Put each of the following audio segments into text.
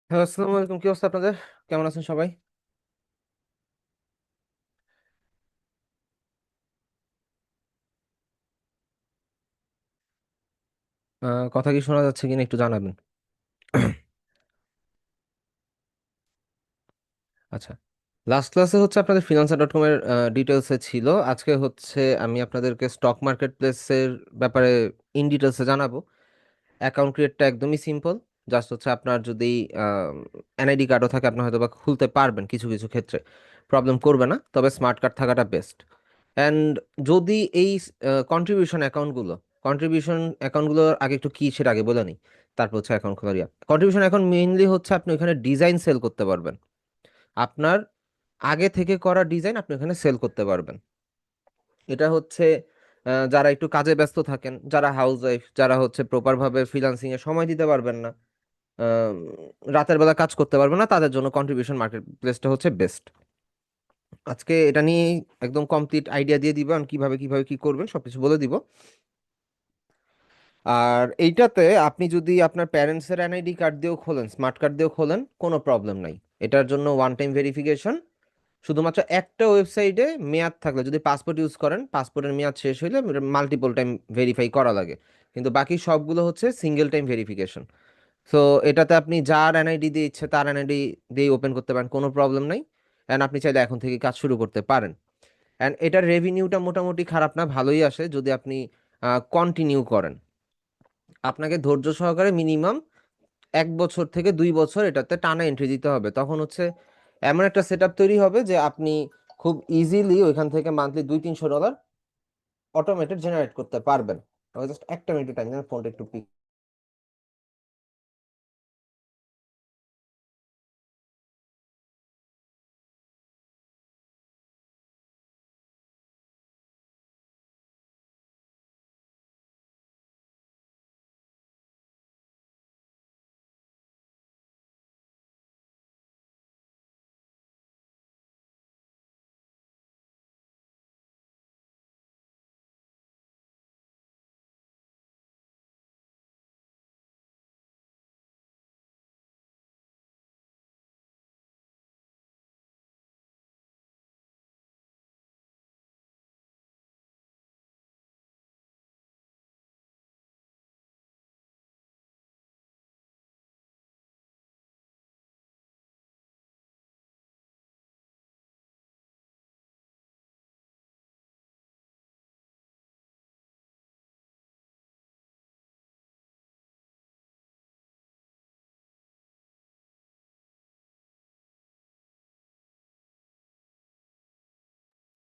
Hello, আসসালামু আলাইকুম। কি অবস্থা আপনাদের? কেমন আছেন সবাই? কথা কি শোনা যাচ্ছে কিনা একটু জানাবেন। আচ্ছা, লাস্ট ক্লাসে হচ্ছে আপনাদের ফিনান্সার.কম এর ডিটেলসে ছিল। আজকে হচ্ছে আমি আপনাদেরকে স্টক মার্কেট প্লেসের ব্যাপারে ইন ডিটেলসে জানাবো। অ্যাকাউন্ট ক্রিয়েটটা একদমই সিম্পল। জাস্ট হচ্ছে আপনার যদি এনআইডি কার্ডও থাকে আপনি হয়তো বা খুলতে পারবেন, কিছু কিছু ক্ষেত্রে প্রবলেম করবে না, তবে স্মার্ট কার্ড থাকাটা বেস্ট। অ্যান্ড যদি এই কন্ট্রিবিউশন অ্যাকাউন্টগুলো কন্ট্রিবিউশন অ্যাকাউন্টগুলোর আগে একটু কি সেটা আগে বলে নিই, তারপর হচ্ছে অ্যাকাউন্ট খোলার কন্ট্রিবিউশন অ্যাকাউন্ট মেইনলি হচ্ছে আপনি ওখানে ডিজাইন সেল করতে পারবেন। আপনার আগে থেকে করা ডিজাইন আপনি ওখানে সেল করতে পারবেন। এটা হচ্ছে যারা একটু কাজে ব্যস্ত থাকেন, যারা হাউস ওয়াইফ, যারা হচ্ছে প্রপার ভাবে ফ্রিল্যান্সিং এ সময় দিতে পারবেন না, আম, রাতের বেলা কাজ করতে পারবেন না, তাদের জন্য কন্ট্রিবিউশন মার্কেট প্লেসটা হচ্ছে বেস্ট। আজকে এটা নিয়ে একদম কমপ্লিট আইডিয়া দিয়ে দিব, আর কিভাবে কিভাবে কি করবেন সবকিছু বলে দিব। আর এইটাতে আপনি যদি আপনার প্যারেন্টসের এনআইডি কার্ড দিয়েও খোলেন, স্মার্ট কার্ড দিয়েও খোলেন, কোনো প্রবলেম নাই। এটার জন্য ওয়ান টাইম ভেরিফিকেশন, শুধুমাত্র একটা ওয়েবসাইটে মেয়াদ থাকলে, যদি পাসপোর্ট ইউজ করেন পাসপোর্টের মেয়াদ শেষ হইলে মাল্টিপল টাইম ভেরিফাই করা লাগে, কিন্তু বাকি সবগুলো হচ্ছে সিঙ্গেল টাইম ভেরিফিকেশন। সো এটাতে আপনি যার এনআইডি দিয়ে ইচ্ছে তার এনআইডি দিয়ে ওপেন করতে পারেন, কোনো প্রবলেম নাই। অ্যান্ড আপনি চাইলে এখন থেকে কাজ শুরু করতে পারেন। অ্যান্ড এটার রেভিনিউটা মোটামুটি খারাপ না, ভালোই আসে যদি আপনি কন্টিনিউ করেন। আপনাকে ধৈর্য সহকারে মিনিমাম 1 বছর থেকে 2 বছর এটাতে টানা এন্ট্রি দিতে হবে, তখন হচ্ছে এমন একটা সেট আপ তৈরি হবে যে আপনি খুব ইজিলি ওইখান থেকে মান্থলি $200-300 অটোমেটেড জেনারেট করতে পারবেন। জাস্ট একটা মিনিট টাইম দেন, ফোনটা একটু পিক।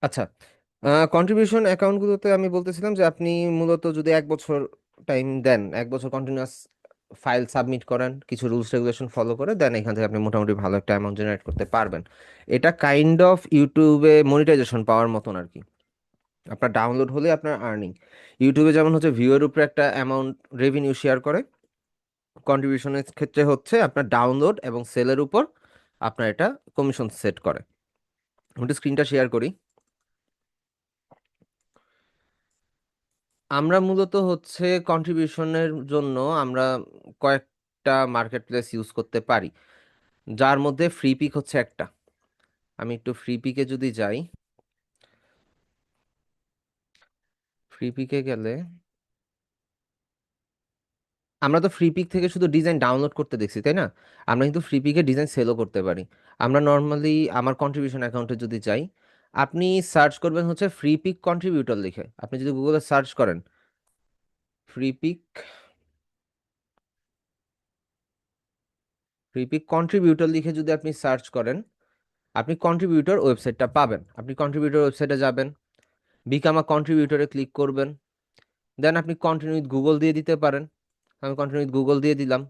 আচ্ছা, কন্ট্রিবিউশন অ্যাকাউন্টগুলোতে আমি বলতেছিলাম যে আপনি মূলত যদি 1 বছর টাইম দেন, 1 বছর কন্টিনিউয়াস ফাইল সাবমিট করেন, কিছু রুলস রেগুলেশন ফলো করে দেন, এখান থেকে আপনি মোটামুটি ভালো একটা অ্যামাউন্ট জেনারেট করতে পারবেন। এটা কাইন্ড অফ ইউটিউবে মনিটাইজেশন পাওয়ার মতন আর কি। আপনার ডাউনলোড হলে আপনার আর্নিং। ইউটিউবে যেমন হচ্ছে ভিউয়ের উপরে একটা অ্যামাউন্ট রেভিনিউ শেয়ার করে, কন্ট্রিবিউশনের ক্ষেত্রে হচ্ছে আপনার ডাউনলোড এবং সেলের উপর আপনার এটা কমিশন সেট করে। আমি স্ক্রিনটা শেয়ার করি। আমরা মূলত হচ্ছে কন্ট্রিবিউশনের জন্য আমরা কয়েকটা মার্কেট প্লেস ইউজ করতে পারি, যার মধ্যে ফ্রি পিক হচ্ছে একটা। আমি একটু ফ্রি পিকে যদি যাই, ফ্রি পিকে গেলে আমরা তো ফ্রি পিক থেকে শুধু ডিজাইন ডাউনলোড করতে দেখছি, তাই না? আমরা কিন্তু ফ্রি পিকে ডিজাইন সেলও করতে পারি। আমরা নর্মালি আমার কন্ট্রিবিউশন অ্যাকাউন্টে যদি যাই, আপনি সার্চ করবেন হচ্ছে ফ্রি পিক কন্ট্রিবিউটর লিখে। আপনি যদি গুগলে সার্চ করেন Freepik, Freepik contributor লিখে যদি আপনি সার্চ করেন, আপনি কন্ট্রিবিউটর ওয়েবসাইটটা পাবেন। আপনি কন্ট্রিবিউটর ওয়েবসাইটে যাবেন, বিকাম আ কন্ট্রিবিউটরে ক্লিক করবেন, দেন আপনি কন্টিনিউ উইথ গুগল দিয়ে দিতে পারেন। আমি কন্টিনিউ উইথ গুগল দিয়ে দিলাম,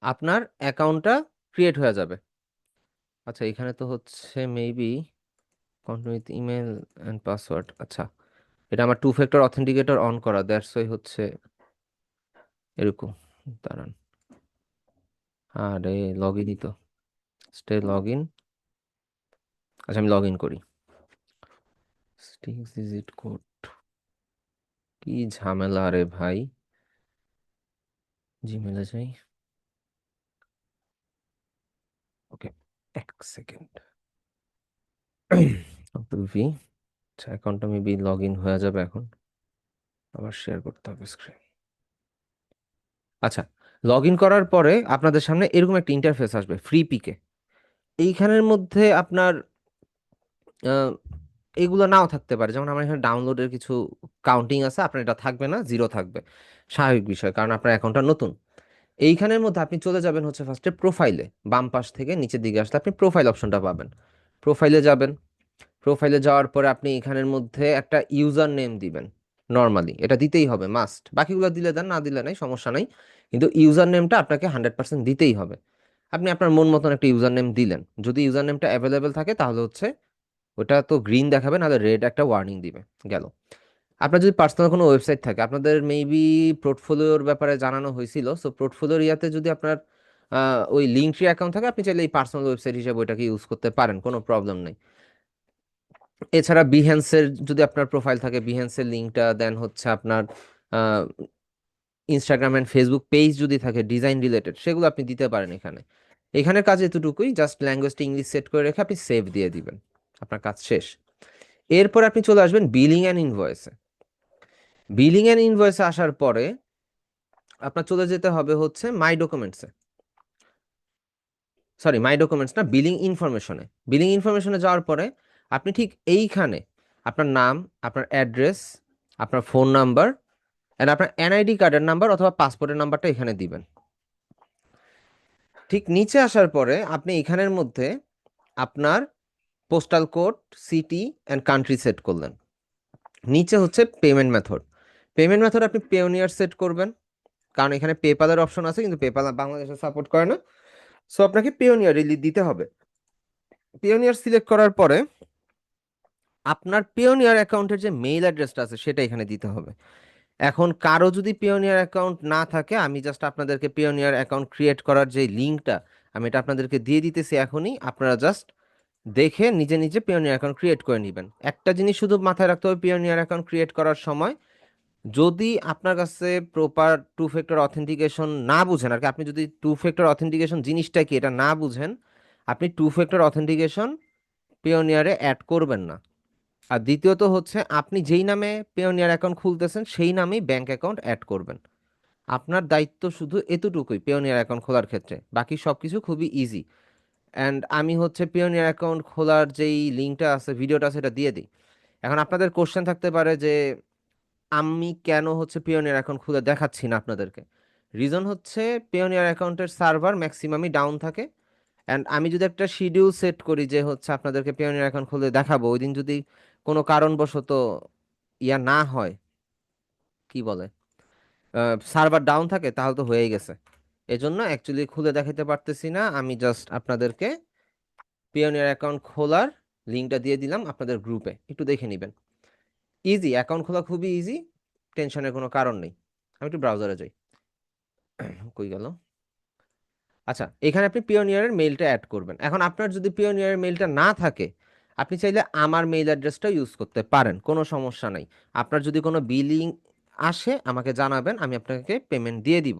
আপনার অ্যাকাউন্টটা ক্রিয়েট হয়ে যাবে। আচ্ছা, এখানে তো হচ্ছে maybe continue with email and password. আচ্ছা, এটা আমার টু ফ্যাক্টর অথেন্টিকেটর অন করা, দ্যাটস ওয়াই হচ্ছে এরকম। দাঁড়ান, আরে লগ ইনই তো, স্টে লগ ইন। আচ্ছা, আমি লগ ইন করি। 6 ডিজিট কোড, কি ঝামেলা রে ভাই। জিমেলে যাই। ওকে, এক সেকেন্ড। আব্দুল ভি। আচ্ছা, অ্যাকাউন্টটা মেবি লগ ইন হয়ে যাবে এখন। আবার শেয়ার করতে হবে স্ক্রিন। আচ্ছা, লগ ইন করার পরে আপনাদের সামনে এরকম একটা ইন্টারফেস আসবে ফ্রি পিকে। এইখানের মধ্যে আপনার আহ, এগুলো নাও থাকতে পারে, যেমন আমার এখানে ডাউনলোডের কিছু কাউন্টিং আছে, আপনার এটা থাকবে না, জিরো থাকবে। স্বাভাবিক বিষয়, কারণ আপনার অ্যাকাউন্টটা নতুন। এইখানের মধ্যে আপনি চলে যাবেন হচ্ছে ফার্স্টে প্রোফাইলে, বাম পাশ থেকে নিচের দিকে আসলে আপনি প্রোফাইল অপশনটা পাবেন। প্রোফাইলে যাবেন। প্রোফাইলে যাওয়ার পরে আপনি এখানের মধ্যে একটা ইউজার নেম দিবেন। নর্মালি এটা দিতেই হবে, মাস্ট। বাকিগুলো দিলে দেন, না দিলে নাই, সমস্যা নাই। কিন্তু ইউজার নেমটা আপনাকে 100% দিতেই হবে। আপনি আপনার মন মতন একটা ইউজার নেম দিলেন। যদি ইউজার নেমটা অ্যাভেলেবেল থাকে তাহলে হচ্ছে ওটা তো গ্রিন দেখাবে, নাহলে রেড একটা ওয়ার্নিং দিবে। গেল। আপনার যদি পার্সোনাল কোনো ওয়েবসাইট থাকে, আপনাদের মেবি পোর্টফোলিওর ব্যাপারে জানানো হয়েছিল, সো পোর্টফোলিওর ইয়াতে যদি আপনার ওই লিঙ্কট্রি অ্যাকাউন্ট থাকে, আপনি চাইলে এই পার্সোনাল ওয়েবসাইট হিসেবে ওইটাকে ইউজ করতে পারেন, কোনো প্রবলেম নেই। এছাড়া বিহেন্সের যদি আপনার প্রোফাইল থাকে, বিহেন্সের লিঙ্কটা দেন হচ্ছে আপনার ইনস্টাগ্রাম অ্যান্ড ফেসবুক পেজ যদি থাকে ডিজাইন রিলেটেড, সেগুলো আপনি দিতে পারেন এখানে। এখানের কাজ এতটুকুই, জাস্ট ল্যাঙ্গুয়েজটা ইংলিশ সেট করে রেখে আপনি সেভ দিয়ে দিবেন। আপনার কাজ শেষ। এরপর আপনি চলে আসবেন বিলিং অ্যান্ড ইনভয়েসে। বিলিং অ্যান্ড ইনভয়েসে আসার পরে আপনার চলে যেতে হবে হচ্ছে মাই ডকুমেন্টসে। সরি, মাই ডকুমেন্টস না, বিলিং ইনফরমেশনে। বিলিং ইনফরমেশনে যাওয়ার পরে আপনি ঠিক এইখানে আপনার নাম, আপনার অ্যাড্রেস, আপনার ফোন নাম্বার অ্যান্ড আপনার এনআইডি কার্ডের নাম্বার অথবা পাসপোর্টের নাম্বারটা এখানে দিবেন। ঠিক নিচে আসার পরে আপনি এখানের মধ্যে আপনার postal code, city and country set করলেন। নিচে হচ্ছে পেমেন্ট মেথড। পেমেন্ট মেথড আপনি পেওনিয়ার সেট করবেন, কারণ এখানে পেপালের অপশন আছে, কিন্তু পেপাল বাংলাদেশে সাপোর্ট করে না। সো আপনাকে পেওনিয়ার দিতে হবে। পেওনিয়ার সিলেক্ট করার পরে আপনার পেওনিয়ার অ্যাকাউন্টের যে মেইল অ্যাড্রেসটা আছে সেটা এখানে দিতে হবে। এখন কারো যদি পিওনিয়ার অ্যাকাউন্ট না থাকে, আমি জাস্ট আপনাদেরকে পিওনিয়ার অ্যাকাউন্ট ক্রিয়েট করার যে লিঙ্কটা, আমি এটা আপনাদেরকে দিয়ে দিতেছি এখনই। আপনারা জাস্ট দেখে নিজে নিজে পিওনিয়ার অ্যাকাউন্ট ক্রিয়েট করে নেবেন। একটা জিনিস শুধু মাথায় রাখতে হবে পিওনিয়ার অ্যাকাউন্ট ক্রিয়েট করার সময়, যদি আপনার কাছে প্রপার টু ফ্যাক্টর অথেন্টিকেশন না বুঝেন আর কি, আপনি যদি টু ফ্যাক্টর অথেন্টিকেশন জিনিসটা কি এটা না বুঝেন, আপনি টু ফ্যাক্টর অথেন্টিকেশন পিওনিয়ারে অ্যাড করবেন না। আর দ্বিতীয়ত হচ্ছে আপনি যেই নামে পেওনিয়ার অ্যাকাউন্ট খুলতেছেন সেই নামেই ব্যাংক অ্যাকাউন্ট অ্যাড করবেন। আপনার দায়িত্ব শুধু এতটুকুই পেওনিয়ার অ্যাকাউন্ট খোলার ক্ষেত্রে, বাকি সব কিছু খুবই ইজি। অ্যান্ড আমি হচ্ছে পেওনিয়ার অ্যাকাউন্ট খোলার যেই লিঙ্কটা আছে, ভিডিওটা আছে, সেটা দিয়ে দিই। এখন আপনাদের কোশ্চেন থাকতে পারে যে আমি কেন হচ্ছে পেওনিয়ার অ্যাকাউন্ট খুলে দেখাচ্ছি না আপনাদেরকে। রিজন হচ্ছে পেওনিয়ার অ্যাকাউন্টের সার্ভার ম্যাক্সিমামই ডাউন থাকে। অ্যান্ড আমি যদি একটা শিডিউল সেট করি যে হচ্ছে আপনাদেরকে পেওনিয়ার অ্যাকাউন্ট খুলে দেখাবো, ওই দিন যদি কোনো কারণবশত ইয়া না হয়, কি বলে, সার্ভার ডাউন থাকে, তাহলে তো হয়েই গেছে। এজন্য অ্যাকচুয়ালি খুলে দেখাতে পারতেছি না। আমি জাস্ট আপনাদেরকে পিওনিয়ার অ্যাকাউন্ট খোলার লিঙ্কটা দিয়ে দিলাম আপনাদের গ্রুপে, একটু দেখে নেবেন। ইজি, অ্যাকাউন্ট খোলা খুবই ইজি, টেনশনের কোনো কারণ নেই। আমি একটু ব্রাউজারে যাই। কই গেল? আচ্ছা, এখানে আপনি পিওনিয়ারের মেইলটা অ্যাড করবেন। এখন আপনার যদি পিওনিয়ারের মেইলটা না থাকে, আপনি চাইলে আমার মেইল অ্যাড্রেসটা ইউজ করতে পারেন, কোনো সমস্যা নাই। আপনার যদি কোনো বিলিং আসে আমাকে জানাবেন, আমি আপনাকে পেমেন্ট দিয়ে দিব।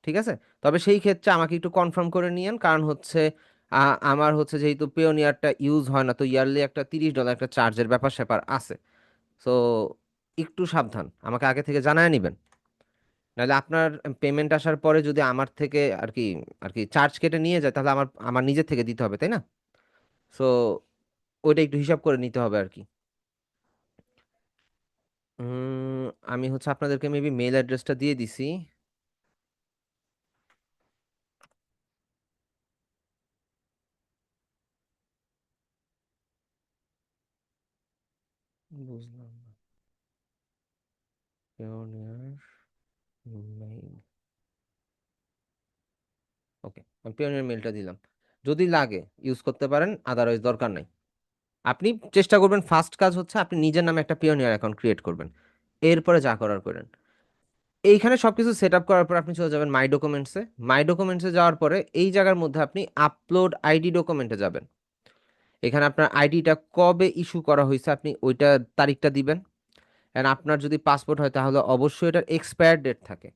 ঠিক আছে? তবে সেই ক্ষেত্রে আমাকে একটু কনফার্ম করে নিয়েন, কারণ হচ্ছে আমার হচ্ছে যেহেতু পেওনিয়ারটা ইউজ হয় না, তো ইয়ারলি একটা $30 একটা চার্জের ব্যাপার স্যাপার আছে। সো একটু সাবধান, আমাকে আগে থেকে জানায় নেবেন। নাহলে আপনার পেমেন্ট আসার পরে যদি আমার থেকে আর কি চার্জ কেটে নিয়ে যায়, তাহলে আমার আমার নিজের থেকে দিতে হবে, তাই না? সো ওইটা একটু হিসাব করে নিতে হবে আর কি। উম, আমি হচ্ছে আপনাদেরকে মেবি মেল অ্যাড্রেসটা দিয়ে দিছি। বুঝলাম না। Pioneer mail. ওকে, আমি পিওনিয়ার মেইলটা দিলাম। যদি লাগে ইউজ করতে পারেন, আদারওয়াইজ দরকার নাই। আপনি চেষ্টা করবেন, ফার্স্ট কাজ হচ্ছে আপনি নিজের নামে একটা পিওনিয়ার অ্যাকাউন্ট ক্রিয়েট করবেন। এরপরে যা করার করেন। এইখানে সবকিছু সেট আপ করার পর আপনি চলে যাবেন মাই ডকুমেন্টসে। মাই ডকুমেন্টসে যাওয়ার পরে এই জায়গার মধ্যে আপনি আপলোড আইডি ডকুমেন্টে যাবেন। এখানে আপনার আইডিটা কবে ইস্যু করা হয়েছে আপনি ওইটা তারিখটা দিবেন। অ্যান্ড আপনার যদি পাসপোর্ট হয় তাহলে অবশ্যই এটার এক্সপায়ার ডেট থাকে।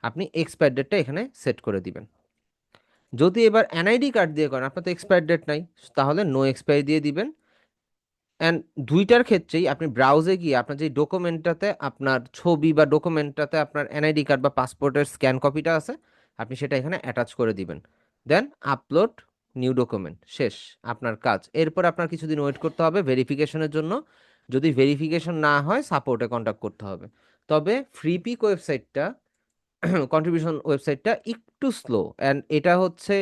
আপনি এক্সপায়ার ডেটটা এখানে সেট করে দিবেন। যদি এবার এনআইডি কার্ড দিয়ে করেন, আপনার তো এক্সপায়ার ডেট নাই, তাহলে নো এক্সপায়ারি দিয়ে দিবেন। অ্যান্ড দুইটার ক্ষেত্রেই আপনি ব্রাউজে গিয়ে আপনার যে ডকুমেন্টটাতে আপনার ছবি বা ডকুমেন্টটাতে আপনার এনআইডি কার্ড বা পাসপোর্টের স্ক্যান কপিটা আছে, আপনি সেটা এখানে অ্যাটাচ করে দিবেন। দেন আপলোড নিউ ডকুমেন্ট, শেষ আপনার কাজ। এরপর আপনার কিছুদিন ওয়েট করতে হবে ভেরিফিকেশনের জন্য। যদি ভেরিফিকেশন না হয় সাপোর্টে কন্ট্যাক্ট করতে হবে। তবে ফ্রিপিক ওয়েবসাইটটা, কন্ট্রিবিউশন ওয়েবসাইটটা একটু স্লো, অ্যান্ড এটা হচ্ছে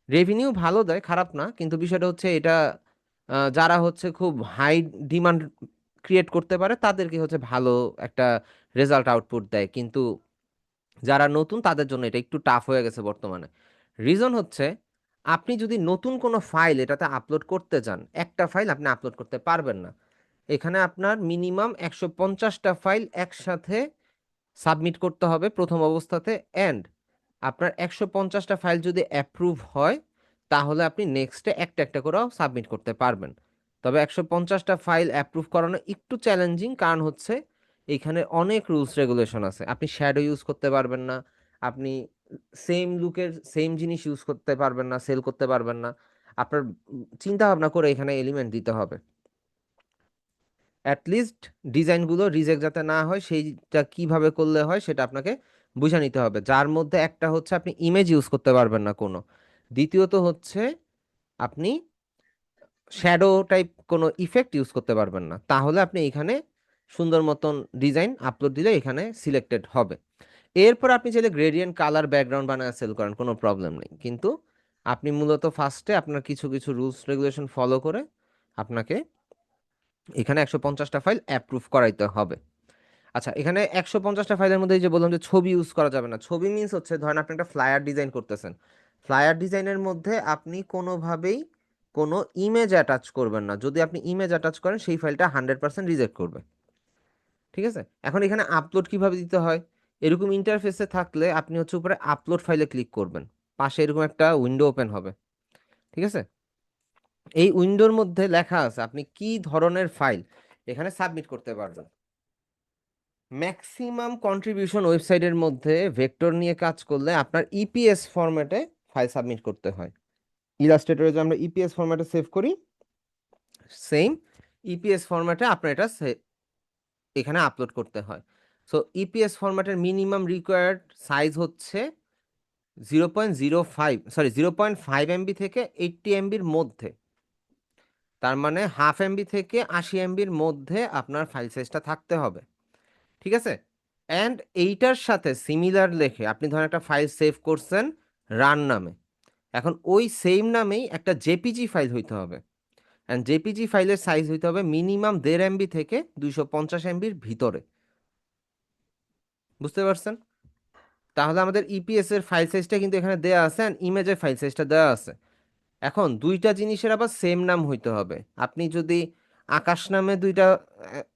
রেভিনিউ ভালো দেয়, খারাপ না, কিন্তু বিষয়টা হচ্ছে এটা যারা হচ্ছে খুব হাই ডিমান্ড ক্রিয়েট করতে পারে তাদেরকে হচ্ছে ভালো একটা রেজাল্ট আউটপুট দেয়, কিন্তু যারা নতুন তাদের জন্য এটা একটু টাফ হয়ে গেছে বর্তমানে। রিজন হচ্ছে আপনি যদি নতুন কোনো ফাইল এটাতে আপলোড করতে চান, একটা ফাইল আপনি আপলোড করতে পারবেন না। এখানে আপনার মিনিমাম 150টা ফাইল একসাথে সাবমিট করতে হবে প্রথম অবস্থাতে। অ্যান্ড আপনার 150টা ফাইল যদি অ্যাপ্রুভ হয় তাহলে আপনি নেক্সটে একটা একটা করেও সাবমিট করতে পারবেন। তবে 150টা ফাইল অ্যাপ্রুভ করানো একটু চ্যালেঞ্জিং, কারণ হচ্ছে এখানে অনেক রুলস রেগুলেশন আছে। আপনি শ্যাডো ইউজ করতে পারবেন না, আপনি সেম লুকের সেম জিনিস ইউজ করতে পারবেন না, সেল করতে পারবেন না। আপনার চিন্তা ভাবনা করে এখানে এলিমেন্ট দিতে হবে। অ্যাটলিস্ট ডিজাইনগুলো রিজেক্ট যাতে না হয় সেইটা কিভাবে করলে হয় সেটা আপনাকে বুঝে নিতে হবে। যার মধ্যে একটা হচ্ছে আপনি ইমেজ ইউজ করতে পারবেন না কোনো, দ্বিতীয়ত হচ্ছে আপনি শ্যাডো টাইপ কোনো ইফেক্ট ইউজ করতে পারবেন না। তাহলে আপনি এখানে সুন্দর মতন ডিজাইন আপলোড দিলে এখানে সিলেক্টেড হবে। এরপর আপনি চাইলে গ্রেডিয়েন্ট কালার ব্যাকগ্রাউন্ড বানায় সেল করেন, কোনো প্রবলেম নেই, কিন্তু আপনি মূলত ফার্স্টে আপনার কিছু কিছু রুলস রেগুলেশন ফলো করে আপনাকে এখানে 150টা ফাইল অ্যাপ্রুভ করাইতে হবে। আচ্ছা, এখানে 150টা ফাইলের মধ্যে এই যে বললাম যে ছবি ইউজ করা যাবে না। ছবি মিন্স হচ্ছে ধরেন আপনি একটা ফ্লায়ার ডিজাইন করতেছেন, ফ্লায়ার ডিজাইনের মধ্যে আপনি কোনোভাবেই কোনো ইমেজ অ্যাটাচ করবেন না। যদি আপনি ইমেজ অ্যাটাচ করেন সেই ফাইলটা 100% রিজেক্ট করবে। ঠিক আছে, এখন এখানে আপলোড কিভাবে দিতে হয়, এরকম ইন্টারফেসে থাকলে আপনি হচ্ছে উপরে আপলোড ফাইলে ক্লিক করবেন, পাশে এরকম একটা উইন্ডো ওপেন হবে। ঠিক আছে, এই উইন্ডোর মধ্যে লেখা আছে আপনি কি ধরনের ফাইল এখানে সাবমিট করতে পারবেন। ম্যাক্সিমাম কন্ট্রিবিউশন ওয়েবসাইটের মধ্যে ভেক্টর নিয়ে কাজ করলে আপনার ইপিএস ফরম্যাটে ফাইল সাবমিট করতে হয়। ইলাস্ট্রেটরে যে আমরা ইপিএস ফরম্যাটে সেভ করি, সেম ইপিএস ফরম্যাটে আপনার এটা এখানে আপলোড করতে হয়। সো ইপিএস ফরম্যাটের মিনিমাম রিকোয়ার্ড সাইজ হচ্ছে 0.05, সরি 0.5 MB থেকে 80 MBর মধ্যে। তার মানে হাফ এমবি থেকে 80 MBর মধ্যে আপনার ফাইল সাইজটা থাকতে হবে। ঠিক আছে, অ্যান্ড এইটার সাথে সিমিলার লেখে আপনি ধরেন একটা ফাইল সেভ করছেন রান নামে, এখন ওই সেম নামেই একটা জেপিজি ফাইল হইতে হবে। অ্যান্ড জেপিজি ফাইলের সাইজ হইতে হবে মিনিমাম 1.5 MB থেকে 250 MBর ভিতরে। বুঝতে পারছেন? তাহলে আমাদের ইপিএস এর ফাইল সাইজটা কিন্তু এখানে দেয়া আছে, অ্যান্ড ইমেজের ফাইল সাইজটা দেওয়া আছে। এখন দুইটা জিনিসের আবার সেম নাম হইতে হবে। আপনি যদি আকাশ নামে দুইটা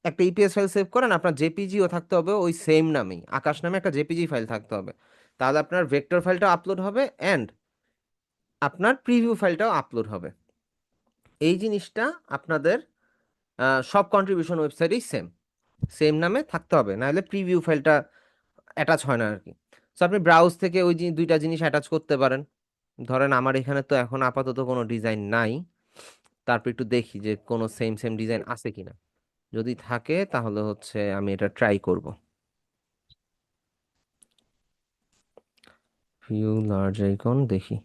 একটা ইপিএস ফাইল সেভ করেন, আপনার জেপিজিও থাকতে হবে ওই সেম নামেই, আকাশ নামে একটা জেপিজি ফাইল থাকতে হবে। তাহলে আপনার ভেক্টর ফাইলটাও আপলোড হবে অ্যান্ড আপনার প্রিভিউ ফাইলটাও আপলোড হবে। এই জিনিসটা আপনাদের সব কন্ট্রিবিউশন ওয়েবসাইটেই সেম সেম নামে থাকতে হবে, নাহলে প্রিভিউ ফাইলটা অ্যাটাচ হয় না আর কি। সো আপনি ব্রাউজ থেকে ওই দুইটা জিনিস অ্যাটাচ করতে পারেন। ধরেন আমার এখানে তো এখন আপাতত কোনো ডিজাইন নাই, তারপর একটু দেখি যে কোনো সেম সেম ডিজাইন আছে কিনা। যদি থাকে তাহলে হচ্ছে আমি এটা ট্রাই করব। ভিউ লার্জ আইকন দেখি।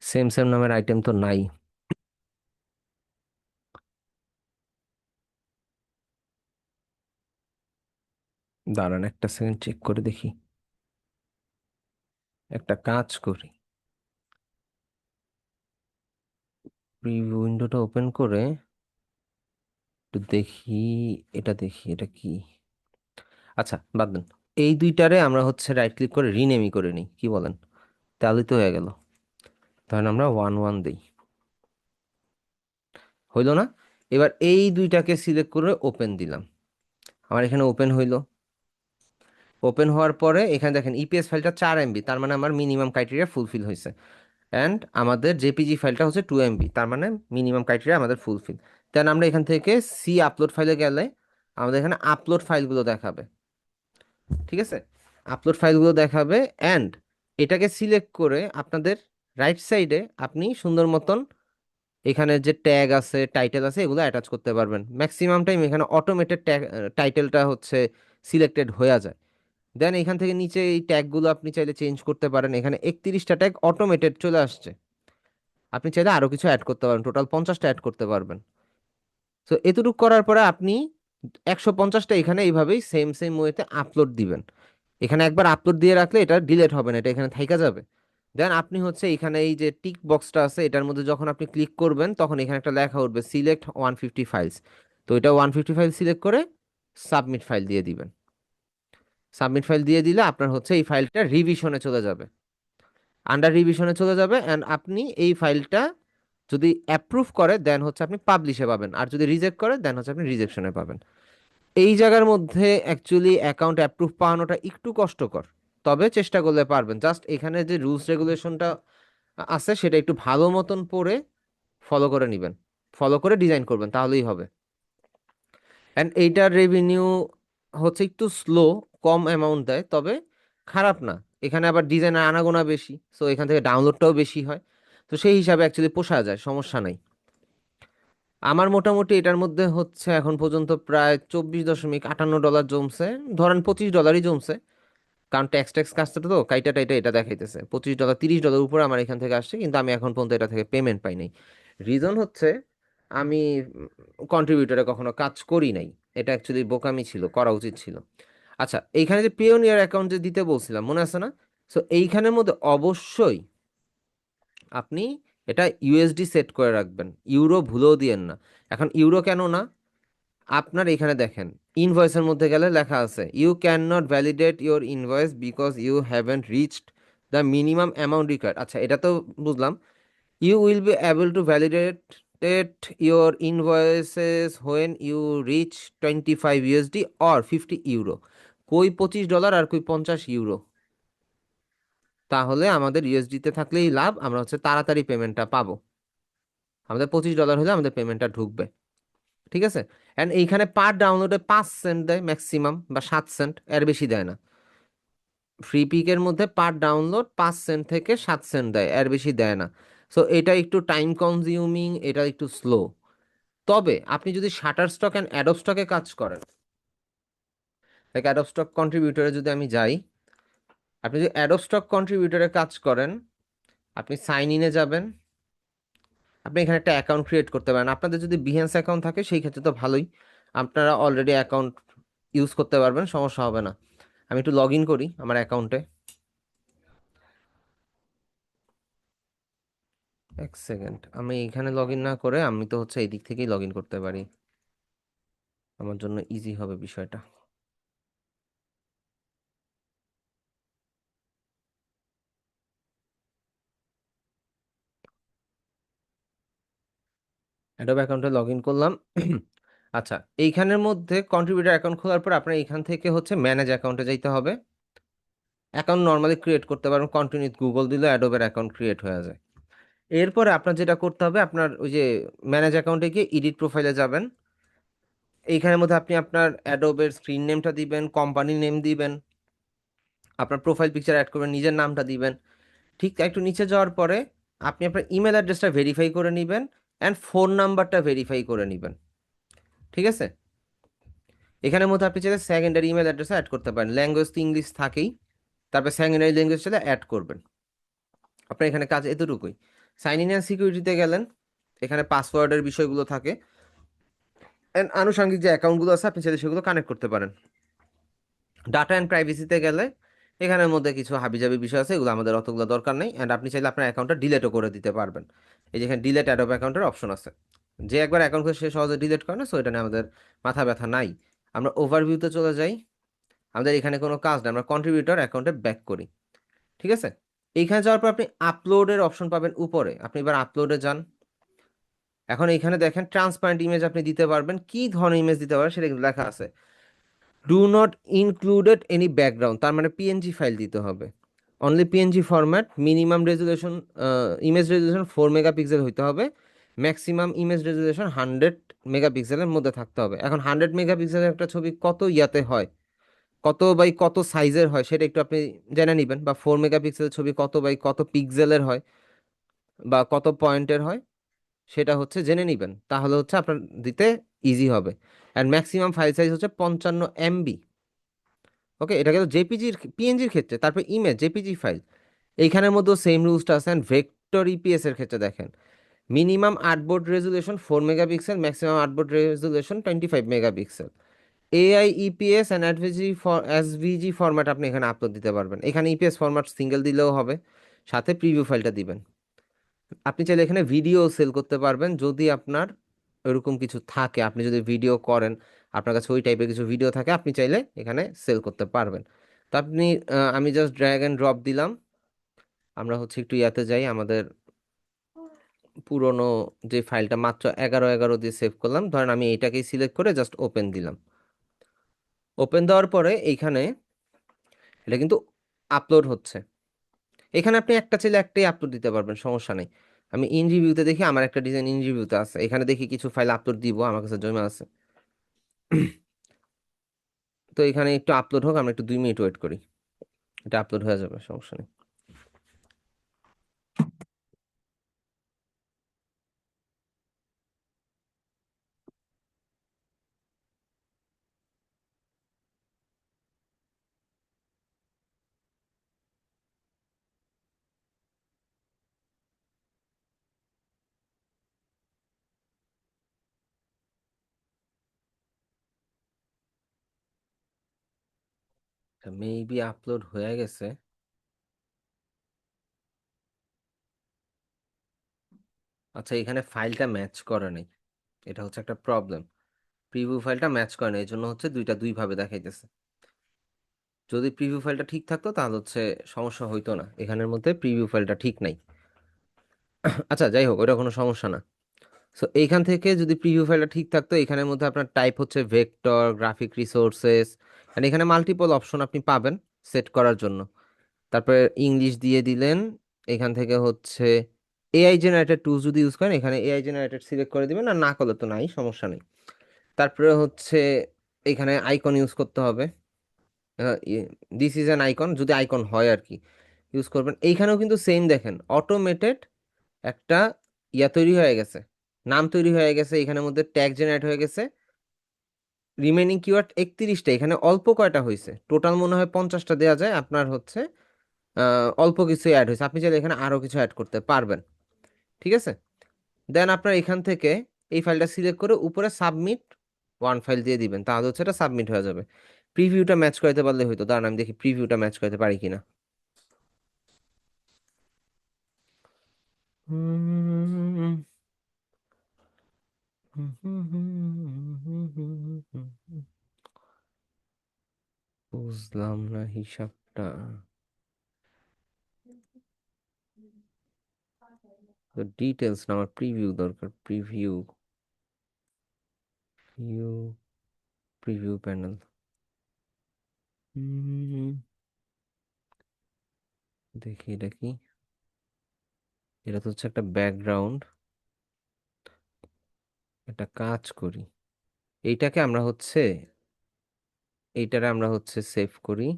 সেম সেম নামের আইটেম তো নাই। দাঁড়ান একটা সেকেন্ড চেক করে দেখি। একটা কাজ করি, প্রিভিউ উইন্ডোটা ওপেন করে একটু দেখি, এটা দেখি এটা কি। আচ্ছা বাদ দেন, এই দুইটারে আমরা হচ্ছে রাইট ক্লিক করে রিনেমই করে নিই, কি বলেন? তাহলে তো হয়ে গেল। ধরেন আমরা 1 1 দিই, হইলো না? এবার এই দুইটাকে সিলেক্ট করে ওপেন দিলাম, আমার এখানে ওপেন হইলো। ওপেন হওয়ার পরে এখানে দেখেন ইপিএস ফাইলটা 4 MB, তার মানে আমার মিনিমাম ক্রাইটেরিয়া ফুলফিল হয়েছে। অ্যান্ড আমাদের জেপিজি ফাইলটা হচ্ছে 2 MB, তার মানে মিনিমাম ক্রাইটেরিয়া আমাদের ফুলফিল। দেন আমরা এখান থেকে সি আপলোড ফাইলে গেলে আমাদের এখানে আপলোড ফাইলগুলো দেখাবে। ঠিক আছে, আপলোড ফাইলগুলো দেখাবে। অ্যান্ড এটাকে সিলেক্ট করে আপনাদের রাইট সাইডে আপনি সুন্দর মতন এখানে যে ট্যাগ আছে, টাইটেল আছে, এগুলো অ্যাটাচ করতে পারবেন। ম্যাক্সিমাম টাইম এখানে অটোমেটেড ট্যাগ টাইটেলটা হচ্ছে সিলেক্টেড হয়ে যায়। দেন এখান থেকে নিচে এই ট্যাগগুলো আপনি চাইলে চেঞ্জ করতে পারেন। এখানে 31টা ট্যাগ অটোমেটেড চলে আসছে। আপনি চাইলে আরো কিছু অ্যাড করতে পারবেন, টোটাল 50টা অ্যাড করতে পারবেন। তো এতটুকু করার পরে আপনি 150টা এখানে এইভাবেই সেম সেম ওয়েতে আপলোড দিবেন। এখানে একবার আপলোড দিয়ে রাখলে এটা ডিলিট হবে না, এটা এখানে থাইকা যাবে। দেন আপনি হচ্ছে এখানে এই যে টিক বক্সটা আছে এটার মধ্যে যখন আপনি ক্লিক করবেন তখন এখানে একটা লেখা উঠবে সিলেক্ট 150 ফাইলস। তো এটা 150 ফাইল সিলেক্ট করে সাবমিট ফাইল দিয়ে দিবেন। সাবমিট ফাইল দিয়ে দিলে আপনার হচ্ছে এই ফাইলটা রিভিশনে চলে যাবে, আন্ডার রিভিশনে চলে যাবে। অ্যান্ড আপনি এই ফাইলটা যদি অ্যাপ্রুভ করে দেন হচ্ছে আপনি পাবলিশে পাবেন, আর যদি রিজেক্ট করে দেন হচ্ছে আপনি রিজেকশনে পাবেন। এই জায়গার মধ্যে অ্যাকচুয়ালি অ্যাকাউন্ট অ্যাপ্রুভ পাওয়ানোটা একটু কষ্টকর, তবে চেষ্টা করলে পারবেন। জাস্ট এখানে যে রুলস রেগুলেশনটা আছে সেটা একটু ভালো মতন পড়ে ফলো করে নেবেন, ফলো করে ডিজাইন করবেন, তাহলেই হবে। অ্যান্ড এইটার রেভিনিউ হচ্ছে একটু স্লো, কম অ্যামাউন্ট দেয়, তবে খারাপ না। এখানে আবার ডিজাইনের আনাগোনা বেশি, সো এখান থেকে ডাউনলোডটাও বেশি হয়। তো সেই হিসাবে অ্যাকচুয়ালি পোষা যায়, সমস্যা নাই। আমার মোটামুটি এটার মধ্যে হচ্ছে এখন পর্যন্ত প্রায় $24.58 জমছে। ধরেন $25 জমছে, কারণ ট্যাক্স ট্যাক্স কাজটা তো কাইটা টাইটা এটা দেখাইতেছে $25, $30 উপরে আমার এখান থেকে আসছে, কিন্তু আমি এখন পর্যন্ত এটা থেকে পেমেন্ট পাই নাই। রিজন হচ্ছে আমি কন্ট্রিবিউটরে কখনো কাজ করি নাই। এটা অ্যাকচুয়ালি বোকামি ছিল, করা উচিত ছিল। আচ্ছা, এইখানে যে পিওনিয়ার অ্যাকাউন্ট যে দিতে বলছিলাম মনে আছে না? সো এইখানের মধ্যে অবশ্যই আপনি এটা ইউএসডি সেট করে রাখবেন, ইউরো ভুলেও দিয়েন না। এখন ইউরো কেন না, আপনার এখানে দেখেন ইনভয়েসের মধ্যে গেলে লেখা আছে you can not validate your invoice because you haven't reached the minimum amount required. আচ্ছা, এটা তো বুঝলাম। You will be able to validate your invoices when you reach 25 USD or 50 euro. কই $25 আর কই 50 ইউরো। তাহলে আমাদের ইউএসডিতে থাকলেই লাভ, আমরা হচ্ছে তাড়াতাড়ি পেমেন্টটা পাবো। আমাদের $25 হলে আমাদের পেমেন্টটা ঢুকবে। ঠিক আছে। অ্যান্ড এইখানে পার ডাউনলোডে 5 সেন্ট দেয় ম্যাক্সিমাম, বা 7 সেন্ট, এর বেশি দেয় না। ফ্রি পিকের মধ্যে পার ডাউনলোড 5 সেন্ট থেকে 7 সেন্ট দেয়, এর বেশি দেয় না। সো এটা একটু টাইম কনজিউমিং, এটা একটু স্লো। তবে আপনি যদি শাটার স্টক অ্যান্ড অ্যাডোব স্টকে কাজ করেন, অ্যাডোব স্টক কন্ট্রিবিউটরে যদি আমি যাই, আপনি যদি অ্যাডোব স্টক কন্ট্রিবিউটরে কাজ করেন, আপনি সাইন ইনে যাবেন। আপনি এখানে একটা অ্যাকাউন্ট ক্রিয়েট করতে পারেন। আপনাদের যদি বিহেন্স অ্যাকাউন্ট থাকে সেই ক্ষেত্রে তো ভালোই, আপনারা অলরেডি অ্যাকাউন্ট ইউজ করতে পারবেন, সমস্যা হবে না। আমি একটু লগ ইন করি আমার অ্যাকাউন্টে। 1 সেকেন্ড, আমি এখানে লগ ইন না করে আমি তো হচ্ছে এই দিক থেকেই লগ ইন করতে পারি, আমার জন্য ইজি হবে বিষয়টা। অ্যাডোব অ্যাকাউন্টে লগ ইন করলাম। আচ্ছা, এইখানের মধ্যে কন্ট্রিবিউটর অ্যাকাউন্ট খোলার পর আপনার এখান থেকে হচ্ছে ম্যানেজ অ্যাকাউন্টে যাইতে হবে। অ্যাকাউন্ট নর্মালি ক্রিয়েট করতে পারবেন, কন্টিনিউ গুগল দিলে অ্যাডোবের অ্যাকাউন্ট ক্রিয়েট হয়ে যায়। এরপরে আপনার যেটা করতে হবে, আপনার ওই যে ম্যানেজ অ্যাকাউন্টে গিয়ে এডিট প্রোফাইলে যাবেন। এইখানের মধ্যে আপনি আপনার অ্যাডোবের স্ক্রিন নেমটা দিবেন, কোম্পানি নেম দিবেন, আপনার প্রোফাইল পিকচার অ্যাড করবেন, নিজের নামটা দিবেন। ঠিক একটু নিচে যাওয়ার পরে আপনি আপনার ইমেল অ্যাড্রেসটা ভেরিফাই করে নেবেন, অ্যান্ড ফোন নাম্বারটা ভেরিফাই করে নেবেন। ঠিক আছে। এখানের মধ্যে আপনি চাইলে সেকেন্ডারি ইমেল অ্যাড্রেসও অ্যাড করতে পারেন, ল্যাঙ্গুয়েজ তো ইংলিশ থাকেই, তারপর সেকেন্ডারি ল্যাঙ্গুয়েজ চাইলে অ্যাড করবেন। আপনার এখানে কাজ এতটুকুই। সাইন ইন অ্যান্ড সিকিউরিটিতে গেলেন, এখানে পাসওয়ার্ডের বিষয়গুলো থাকে, অ্যান্ড আনুষঙ্গিক যে অ্যাকাউন্টগুলো আছে আপনি চাইলে সেগুলো কানেক্ট করতে পারেন। ডাটা অ্যান্ড প্রাইভেসিতে গেলে এখানের মধ্যে কিছু হাবিজাবি বিষয় আছে, এগুলো আমাদের অতগুলো দরকার নেই। অ্যান্ড আপনি চাইলে আপনার অ্যাকাউন্টটা ডিলেটও করে দিতে পারবেন। এই যেখানে ডিলেট অ্যাডব অ্যাকাউন্টের অপশন আছে, যে একবার অ্যাকাউন্ট করে সে সহজে ডিলেট করে না, সো এটা নিয়ে আমাদের মাথা ব্যথা নাই। আমরা ওভারভিউতে চলে যাই। আমাদের এখানে কোনো কাজ নেই, আমরা কন্ট্রিবিউটর অ্যাকাউন্টে ব্যাক করি। ঠিক আছে। এইখানে যাওয়ার পর আপনি আপলোডের অপশন পাবেন উপরে, আপনি এবার আপলোডে যান। এখন এইখানে দেখেন ট্রান্সপারেন্ট ইমেজ আপনি দিতে পারবেন, কি ধরনের ইমেজ দিতে পারবেন সেটা কিন্তু লেখা আছে। Do not included any background, তার মানে পিএনজি ফাইল দিতে হবে। Only PNG format, minimum resolution, image resolution 4 megapixel হইতে হবে, ম্যাক্সিমাম ইমেজ রেজুলেশন 100 মেগাপিক্সেলের মধ্যে থাকতে হবে। এখন 100 মেগাপিক্সেলের একটা ছবি কত ইয়াতে হয়, কত বাই কত সাইজের হয় সেটা একটু আপনি জেনে নিবেন, বা 4 মেগাপিক্সেলের ছবি কত বাই কত পিক্সেলের হয় বা কত পয়েন্টের হয় সেটা হচ্ছে জেনে নিবেন, তাহলে হচ্ছে আপনার দিতে ইজি হবে। অ্যান্ড ম্যাক্সিমাম ফাইল সাইজ হচ্ছে 55 MB। ওকে, এটা গেল জেপিজির পিএনজির ক্ষেত্রে। তারপর ইমেজ জেপিজি ফাইল, এইখানের মধ্যেও সেম রুলসটা আছে। অ্যান্ড ভেক্টর ইপিএস এর ক্ষেত্রে দেখেন, minimum artboard resolution 4 megapixel, maximum artboard resolution 25 megapixel. AI EPS and SVG format আপনি এখানে আপলোড দিতে পারবেন। এখানে ইপিএস ফরম্যাট সিঙ্গেল দিলেও হবে, সাথে প্রিভিউ ফাইলটা দিবেন। আপনি চাইলে এখানে ভিডিও সেল করতে পারবেন যদি আপনার এরকম কিছু থাকে, আপনি যদি ভিডিও করেন, আপনার কাছে ওই টাইপের কিছু ভিডিও থাকে, আপনি চাইলে এখানে সেল করতে পারবেন। তো আপনি আমি জাস্ট ড্র্যাগ অ্যান্ড ড্রপ দিলাম। আমরা হচ্ছে একটু ইয়াতে যাই, আমাদের পুরনো যে ফাইলটা মাত্র 11 11 দিয়ে সেভ করলাম, ধরেন আমি এইটাকেই সিলেক্ট করে জাস্ট ওপেন দিলাম। ওপেন দেওয়ার পরে এইখানে এটা কিন্তু আপলোড হচ্ছে। এখানে আপনি একটা চাইলে একটাই আপলোড দিতে পারবেন, সমস্যা নেই। আমি ইন রিভিউতে দেখি, আমার একটা ডিজাইন ইন রিভিউতে আছে, এখানে দেখি কিছু ফাইল আপলোড দিব, আমার কাছে জমা আছে। তো এখানে একটু আপলোড হোক, আমরা একটু 2 মিনিট ওয়েট করি, এটা আপলোড হয়ে যাবে, সমস্যা নেই। মেবি আপলোড হয়ে গেছে। আচ্ছা, এখানে ফাইলটা ম্যাচ করে নাই, এটা হচ্ছে একটা প্রবলেম। প্রিভিউ ফাইলটা ম্যাচ করে না, এই জন্য হচ্ছে দুইটা দুই ভাবে দেখাইতেছে। যদি প্রিভিউ ফাইলটা ঠিক থাকতো তাহলে হচ্ছে সমস্যা হইতো না, এখানের মধ্যে প্রিভিউ ফাইলটা ঠিক নাই। আচ্ছা যাই হোক, ওটা কোনো সমস্যা না। সো এইখান থেকে যদি প্রিভিউ ফাইলটা ঠিক থাকতো, এখানের মধ্যে আপনার টাইপ হচ্ছে ভেক্টর গ্রাফিক রিসোর্সেস, এন্ড এখানে মাল্টিপল অপশন আপনি পাবেন সেট করার জন্য। তারপরে ইংলিশ দিয়ে দিলেন। এখান থেকে হচ্ছে এআই জেনারেটেড টুলস যদি ইউজ করেন, এখানে এআই জেনারেটেড সিলেক্ট করে দিবেন, আর না করলে তো নাই, সমস্যা নেই। তারপরে হচ্ছে এখানে আইকন ইউজ করতে হবে, দিস ইজ অ্যান আইকন, যদি আইকন হয় আর কি ইউজ করবেন। এইখানেও কিন্তু সেম দেখেন, অটোমেটেড একটা ইয়া তৈরি হয়ে গেছে, নাম তৈরি হয়ে গেছে, এখানের মধ্যে ট্যাগ জেনারেট হয়ে গেছে। রিমেনিং কিওয়ার্ড 31টা, এখানে অল্প কয়টা হয়েছে, টোটাল মনে হয় 50টা দেওয়া যায়, আপনার হচ্ছে অল্প কিছু অ্যাড হয়েছে, আপনি চাইলে এখানে আরো কিছু অ্যাড করতে পারবেন। ঠিক আছে, দেন আপনার এখান থেকে এই ফাইলটা সিলেক্ট করে উপরে সাবমিট ওয়ান ফাইল দিয়ে দিবেন, তাহলে হচ্ছে এটা সাবমিট হয়ে যাবে। প্রিভিউটা ম্যাচ করতে পারলে হয়তো, দাঁড়ান আমি দেখি প্রিভিউটা ম্যাচ করতে পারি কিনা। বুঝলাম না হিসাবটা। তো ডিটেলস না, আমার প্রিভিউ দরকার, প্রিভিউ ভিউ, প্রিভিউ প্যানেল। দেখি এটা কি, এটা তো হচ্ছে একটা ব্যাকগ্রাউন্ড। একটা কাজ করি, এইটাকে আমরা হচ্ছে, এইটারে আমরা হচ্ছে সেভ করি,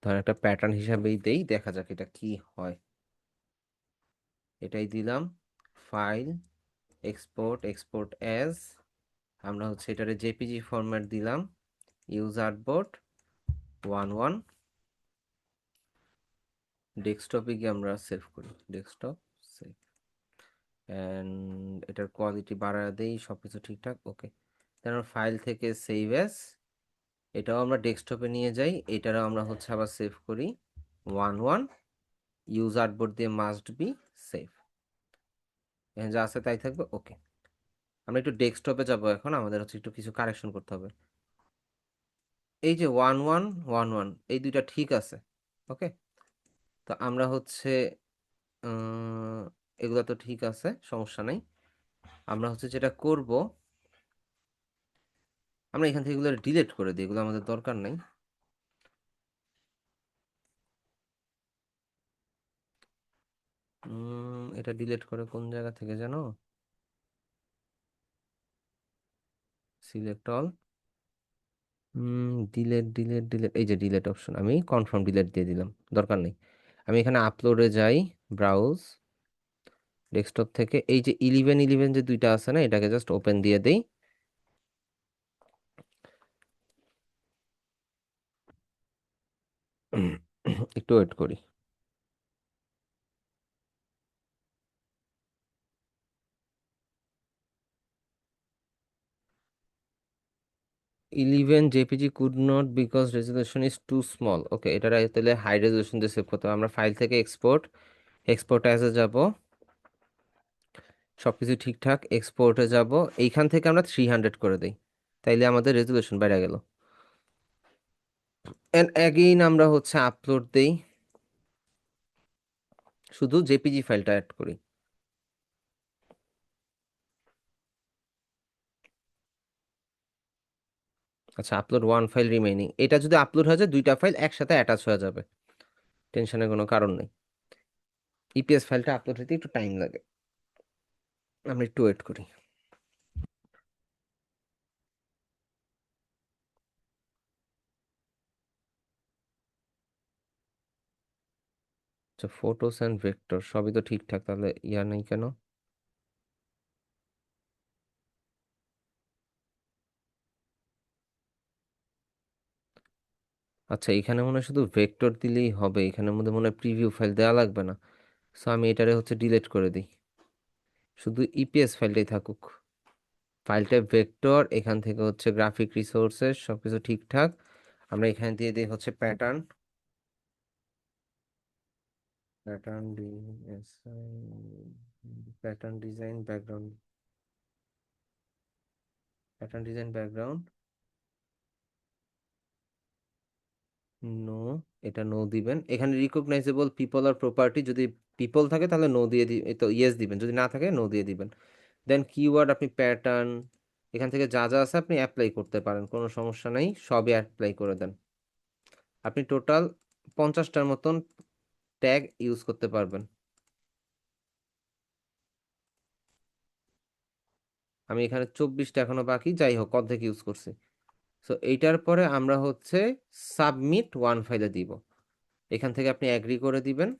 ধর একটা প্যাটার্ন হিসাবেই দেই, দেখা যাক এটা কি হয়। এটাই দিলাম, ফাইল এক্সপোর্ট, এক্সপোর্ট অ্যাজ, আমরা হচ্ছে এটারে জেপিজি ফরম্যাট দিলাম, ইউজ আর্টবোর্ড 11, ডেস্কটপে গিয়ে আমরা সেভ করি, ডেস্কটপ সেভ, অ্যান্ড এটার কোয়ালিটি বাড়ায় দেই, সবকিছু ঠিকঠাক, ওকে। তারপর ফাইল থেকে সেভ অ্যাজ, এটাও আমরা ডেস্কটপে নিয়ে যাই, এটারও আমরা হচ্ছে আবার সেভ করি 11, ইউজ আর্টবোর্ড দিয়ে মাস্ট বি সেভ, এখানে যা আছে তাই থাকবে, ওকে। আমরা একটু ডেস্কটপে যাব, এখন আমাদের হচ্ছে একটু কিছু কারেকশন করতে হবে। এই যে 11 11 এই দুইটা ঠিক আছে, ওকে। তো আমরা হচ্ছে এগুলো তো ঠিক আছে, সমস্যা নাই। আমরা হচ্ছে যেটা করব, আমরা এখান থেকে এগুলো ডিলিট করে দিই, এগুলো আমাদের দরকার নেই। এটা ডিলিট করে কোন জায়গা থেকে জানো? Select all, delete delete delete, এই যে ডিলেট অপশন, আমি কনফার্ম ডিলেট দিয়ে দিলাম, দরকার নেই। আমি এখানে আপলোডে যাই, ব্রাউজ, ডেস্কটপ থেকে এই যে 11 11 যে দুইটা আছে না, এটাকে জাস্ট ওপেন দিয়ে দেই। একটু ওয়েট করি। 11 JPG could not because resolution is too small. Okay, এটা তাহলে হাই রেজলিউশন দিয়ে সেভ করতে হবে। আমরা ফাইল থেকে এক্সপোর্ট, এক্সপোর্ট অ্যাজে যাব, সবকিছু ঠিকঠাক, এক্সপোর্টে যাব, এইখান থেকে আমরা 300 করে দিই, তাইলে আমাদের রেজলিউশন বেড়ে গেল। এন্ড অ্যাগেইন আমরা হচ্ছে আপলোড দেই, শুধু জেপিজি ফাইলটা অ্যাড করি। আচ্ছা, আপলোড ওয়ান ফাইল রিমেইনিং, এটা যদি আপলোড হয়ে যায় দুইটা ফাইল একসাথে অ্যাটাচ হয়ে যাবে, টেনশনের কোনো কারণ নেই। ইপিএস ফাইলটা আপলোড হতে একটু টাইম লাগে, আমরা একটু ওয়েট করি। আচ্ছা, ফটোস অ্যান্ড ভেক্টর সবই তো ঠিকঠাক, তাহলে ইয়া নেই কেন? আচ্ছা, এখানে মনে হয় শুধু ভেক্টর দিলেই হবে, এখানের মধ্যে মনে হয় প্রিভিউ ফাইল দেওয়া লাগবে না। সো আমি এটারে হচ্ছে ডিলিট করে দিই, শুধু ইপিএস ফাইলটাই থাকুক। ফাইল টাইপ ভেক্টর, এখান থেকে হচ্ছে গ্রাফিক রিসোর্সেস, সবকিছু ঠিকঠাক। আমরা এখানে দিয়ে দিই হচ্ছে pattern, pattern pattern design background, pattern design background, no, এটা নো দিবেন। এখানে রিকগনাইজেবল পিপল আর প্রপার্টি, যদি পিপল থাকে তাহলে নো দিয়ে তো ইয়েস দিবেন, যদি না থাকে নো দিয়ে দিবেন। দেন কিওয়ার্ড আপনি প্যাটার্ন, এখান থেকে যা যা আছে আপনি অ্যাপ্লাই করতে পারেন, কোনো সমস্যা নাই, সবই অ্যাপ্লাই করে দেন। আপনি টোটাল 50টার মতন ট্যাগ ইউজ করতে পারবেন। আমি এখানে 24টা এখনো বাকি, যাই হোক অর্ধেক ইউজ করছি। সো এইটার পরে আমরা হচ্ছে সাবমিট ওয়ান ফাইলে দিব, এখান থেকে আপনি অ্যাগ্রি করে দিবেন,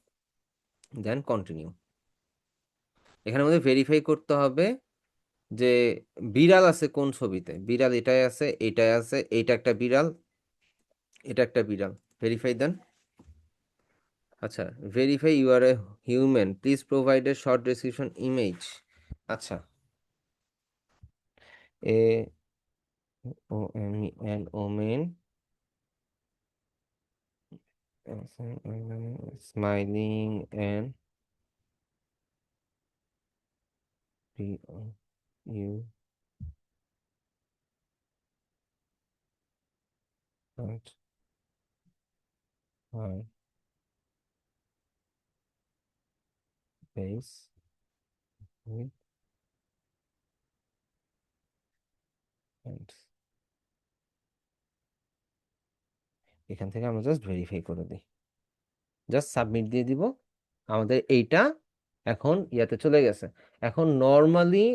দেন কন্টিনিউ। এখানে মধ্যে ভেরিফাই করতে হবে যে বিড়াল আছে কোন ছবিতে, বিড়াল এটাই আছে, এটাই আছে, এইটা একটা বিড়াল, এটা একটা বিড়াল, ভেরিফাই দেন। আচ্ছা, verify you are a human, please provide a short description image. আচ্ছা, a O M N woman smiling and you her face with hands। এখান থেকে আমরা জাস্ট ভেরিফাই করে দিই, জাস্ট সাবমিট দিয়ে দিব, আমাদের এইটা এখন ইয়াতে চলে গেছে। এখন নর্মালি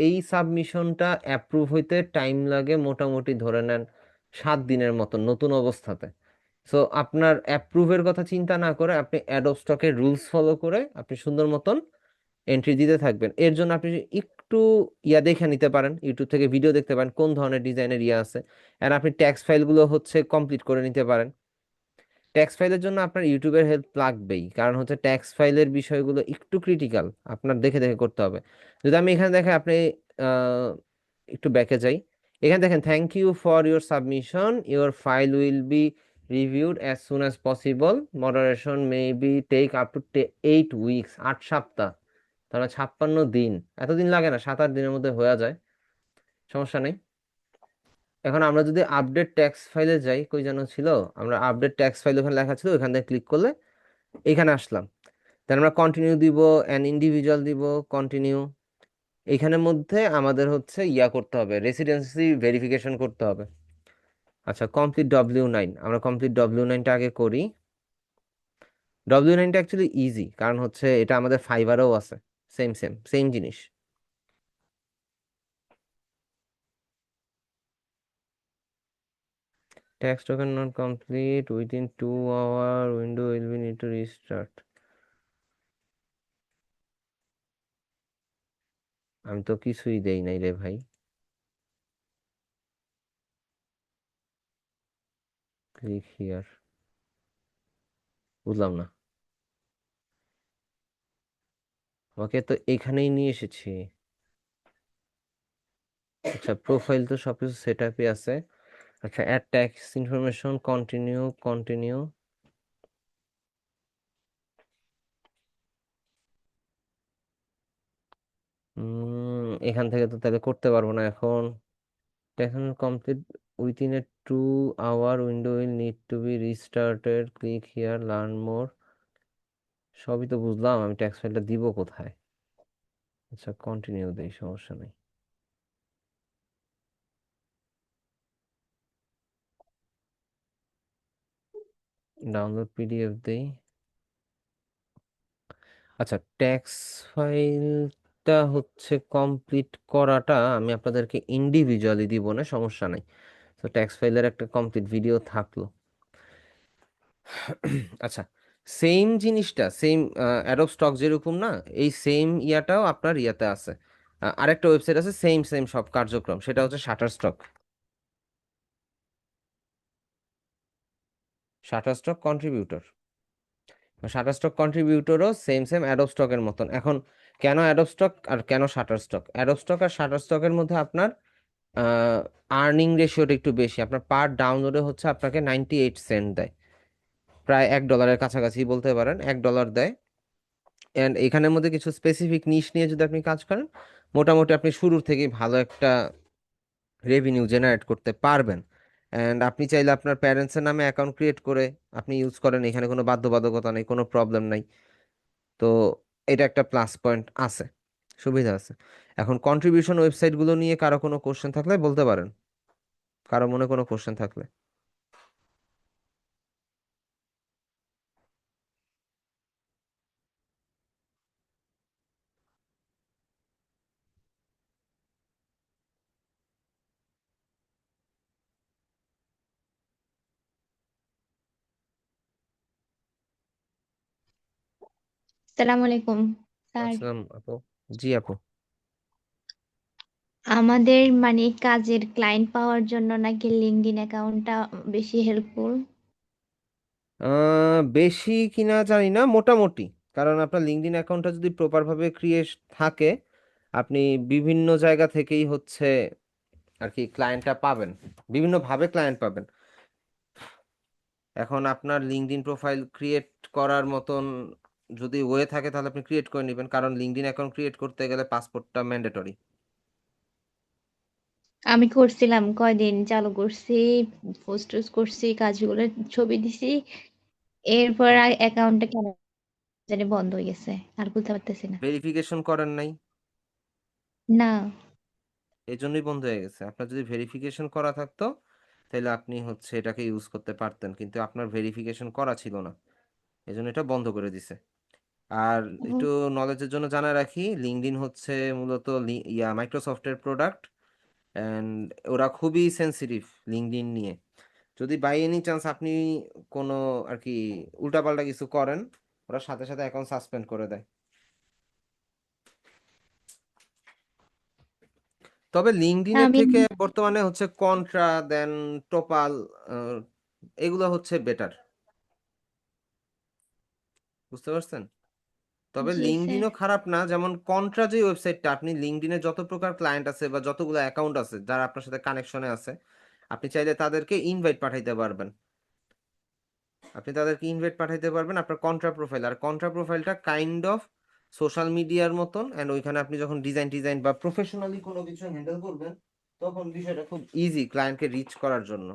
এই সাবমিশনটা অ্যাপ্রুভ হইতে টাইম লাগে মোটামুটি ধরে নেন 7 দিনের মতো নতুন অবস্থাতে। সো আপনার অ্যাপ্রুভের কথা চিন্তা না করে আপনি অ্যাডোব স্টকের রুলস ফলো করে আপনি সুন্দর মতন এন্ট্রি দিতে থাকবেন। এর জন্য আপনি একটু ইয়া দেখে নিতে পারেন, ইউটিউব থেকে ভিডিও দেখতে পারেন কোন ধরনের ডিজাইনের ইয়া আছে, আর আপনি ট্যাক্স ফাইলগুলো হচ্ছে কমপ্লিট করে নিতে পারেন। ট্যাক্স ফাইলের জন্য আপনার ইউটিউবের হেল্প লাগবেই, কারণ হচ্ছে ট্যাক্স ফাইলের বিষয়গুলো একটু ক্রিটিক্যাল, আপনার দেখে দেখে করতে হবে। যদি আমি এখানে দেখে আপনি আহ, একটু ব্যাকে যাই, এখানে দেখেন thank you for your submission, your file will be reviewed as soon as possible, moderation may be take up to 8 weeks, 8 সপ্তাহ, তাহলে 56 দিন, এতদিন লাগে না, 7 8 দিনের মধ্যে হয়ে যায়, সমস্যা নেই। এখন আমরা যদি আপডেট ট্যাক্স ফাইলে যাই, কই যেন ছিল, আমরা আপডেট ট্যাক্স ফাইল ওখানে লেখা ছিল, ওখান থেকে ক্লিক করলে এখানে আসলাম। তাহলে আমরা কন্টিনিউ দিব, অ্যান ইন্ডিভিজুয়াল দিব, কন্টিনিউ। এইখানের মধ্যে আমাদের হচ্ছে ইয়া করতে হবে, রেসিডেন্সি ভেরিফিকেশন করতে হবে। আচ্ছা, কমপ্লিট W9, আমরা কমপ্লিট W9টা আগে করি। W9টা অ্যাকচুয়ালি ইজি, কারণ হচ্ছে এটা আমাদের ফাইবারেও আছে, সেম সেম সেম জিনিস। Tax token not complete within 2 hour, window will be need to restart. আমি তো কিছুই দেই নাই রে ভাই। ক্লিক হিয়ার, বুঝলাম না। ওকে, তো এখানেই নিয়ে এসেছি। আচ্ছা, প্রোফাইল তো সবকিছু সেট আপই আছে। আচ্ছা, add tax information, continue continue. এখান থেকে তো তাহলে করতে পারবো না এখন। এখন complete within a 2 hour, window will need to be restarted, click here, learn more. সবই তো বুঝলাম, আমি ট্যাক্স ফাইলটা দিব কোথায়? আচ্ছা, কন্টিনিউ দেই, সমস্যা নেই। ডাউনলোড পিডিএফ দেই। আচ্ছা, ট্যাক্স ফাইলটা হচ্ছে কমপ্লিট করাটা আমি আপনাদেরকে ইন্ডিভিজুয়ালি দিব না, সমস্যা নাই। তো ট্যাক্স ফাইলের একটা কমপ্লিট ভিডিও থাকলো। আচ্ছা, সেম জিনিসটা, সেম অ্যাডোব স্টক যেরকম না, এই সেম ইয়াটাও আপনার ইয়াতে আছে। আরেকটা ওয়েবসাইট আছে সেম সেম সব কার্যক্রম, সেটা হচ্ছে Shutterstock. Shutterstock contributor, Shutterstock কন্ট্রিবিউটরও সেম সেম অ্যাডোব স্টকের মতন। এখন কেন অ্যাডোব স্টক আর কেন শাটার স্টক? অ্যাডোব স্টক আর শাটার স্টকের মধ্যে আপনার আর্নিং রেশিওটা একটু বেশি। আপনার পার ডাউনলোডে হচ্ছে আপনাকে 98 সেন্ট দেয়, প্রায় $1 কাছাকাছি বলতে পারেন, $1 দেয়। অ্যান্ড এখানের মধ্যে কিছু স্পেসিফিক নিশ নিয়ে যদি আপনি কাজ করেন, মোটামুটি আপনি শুরুর থেকেই ভালো একটা রেভিনিউ জেনারেট করতে পারবেন। অ্যান্ড আপনি চাইলে আপনার প্যারেন্টসের নামে অ্যাকাউন্ট ক্রিয়েট করে আপনি ইউজ করেন, এখানে কোনো বাধ্যবাধকতা নেই, কোনো প্রবলেম নাই। তো এটা একটা প্লাস পয়েন্ট আছে, সুবিধা আছে। এখন কন্ট্রিবিউশন ওয়েবসাইটগুলো নিয়ে কারো কোনো কোশ্চেন থাকলে বলতে পারেন, কারো মনে কোনো কোশ্চেন থাকলে। সালামু আলাইকুম স্যার। আসসালাম আপু। জি আপু। আমাদের মানে কাজের ক্লায়েন্ট পাওয়ার জন্য নাকি লিঙ্কডইন অ্যাকাউন্টটা বেশি হেল্পফুল? বেশি কিনা জানি না, মোটামুটি। কারণ আপনার লিঙ্কডইন অ্যাকাউন্টটা যদি প্রপারভাবে ক্রিয়েট থাকে, আপনি বিভিন্ন জায়গা থেকেই হচ্ছে আর কি ক্লায়েন্টটা পাবেন, বিভিন্নভাবে ক্লায়েন্ট পাবেন। এখন আপনার লিঙ্কডইন প্রোফাইল ক্রিয়েট করার মতন যদি ওয়ে থাকে তাহলে আপনি ক্রিয়েট করে নেবেন, কারণ লিঙ্কডইন অ্যাকাউন্ট ক্রিয়েট করতে গেলে পাসপোর্টটা ম্যান্ডেটরি। আমি করছিলাম, কয়দিন চালু করছি, পোস্ট টোস্ট করছি, কাজগুলোর ছবি দিছি, এরপর অ্যাকাউন্টটা কেন জানি বন্ধ হয়ে গেছে, আর খুলতে পারতেছি না। ভেরিফিকেশন করেন নাই, না। এই জন্যই বন্ধ হয়ে গেছে। আপনার যদি ভেরিফিকেশন করা থাকতো তাহলে আপনি হচ্ছে এটাকে ইউজ করতে পারতেন, কিন্তু আপনার ভেরিফিকেশন করা ছিল না, এই জন্য এটা বন্ধ করে দিছে। আর ও, একটু নলেজের জন্য জানা রাখি, লিঙ্কডইন হচ্ছে মূলত মাইক্রোসফটের প্রোডাক্ট। অ্যান্ড ওরা খুবই সেনসিটিভ লিঙ্কডইন নিয়ে। যদি বাই এনি চান্স আপনি কোনো আর কি উল্টাপাল্টা কিছু করেন, ওরা সাথে সাথে অ্যাকাউন্ট সাসপেন্ড করে দেয়। তবে লিঙ্কডইনের আমি থেকে বর্তমানে হচ্ছে কন্ট্রা, দেন টোপাল, এগুলো হচ্ছে বেটার, বুঝতে পারছেন? তবে জি স্যার। লিঙ্কডইনও খারাপ না। যেমন কন্ট্রা যে ওয়েবসাইটটা, আপনি লিঙ্কডইনে যত প্রকার ক্লায়েন্ট আছে বা যতগুলো অ্যাকাউন্ট আছে যারা আপনার সাথে কানেকশনে আছে, আপনি চাইলে তাদেরকে ইনভাইট পাঠাইতে পারবেন। আপনি তাদেরকে ইনভাইট পাঠাইতে পারবেন আপনার কন্ট্রা প্রোফাইল। আর কন্ট্রা প্রোফাইলটা কাইন্ড অফ সোশ্যাল মিডিয়ার মতন, অ্যান্ড ওইখানে আপনি যখন ডিজাইন ডিজাইন বা প্রফেশনালি কোনো কিছু হ্যান্ডেল করবেন, তখন বিষয়টা খুব ইজি ক্লায়েন্টকে রিচ করার জন্য।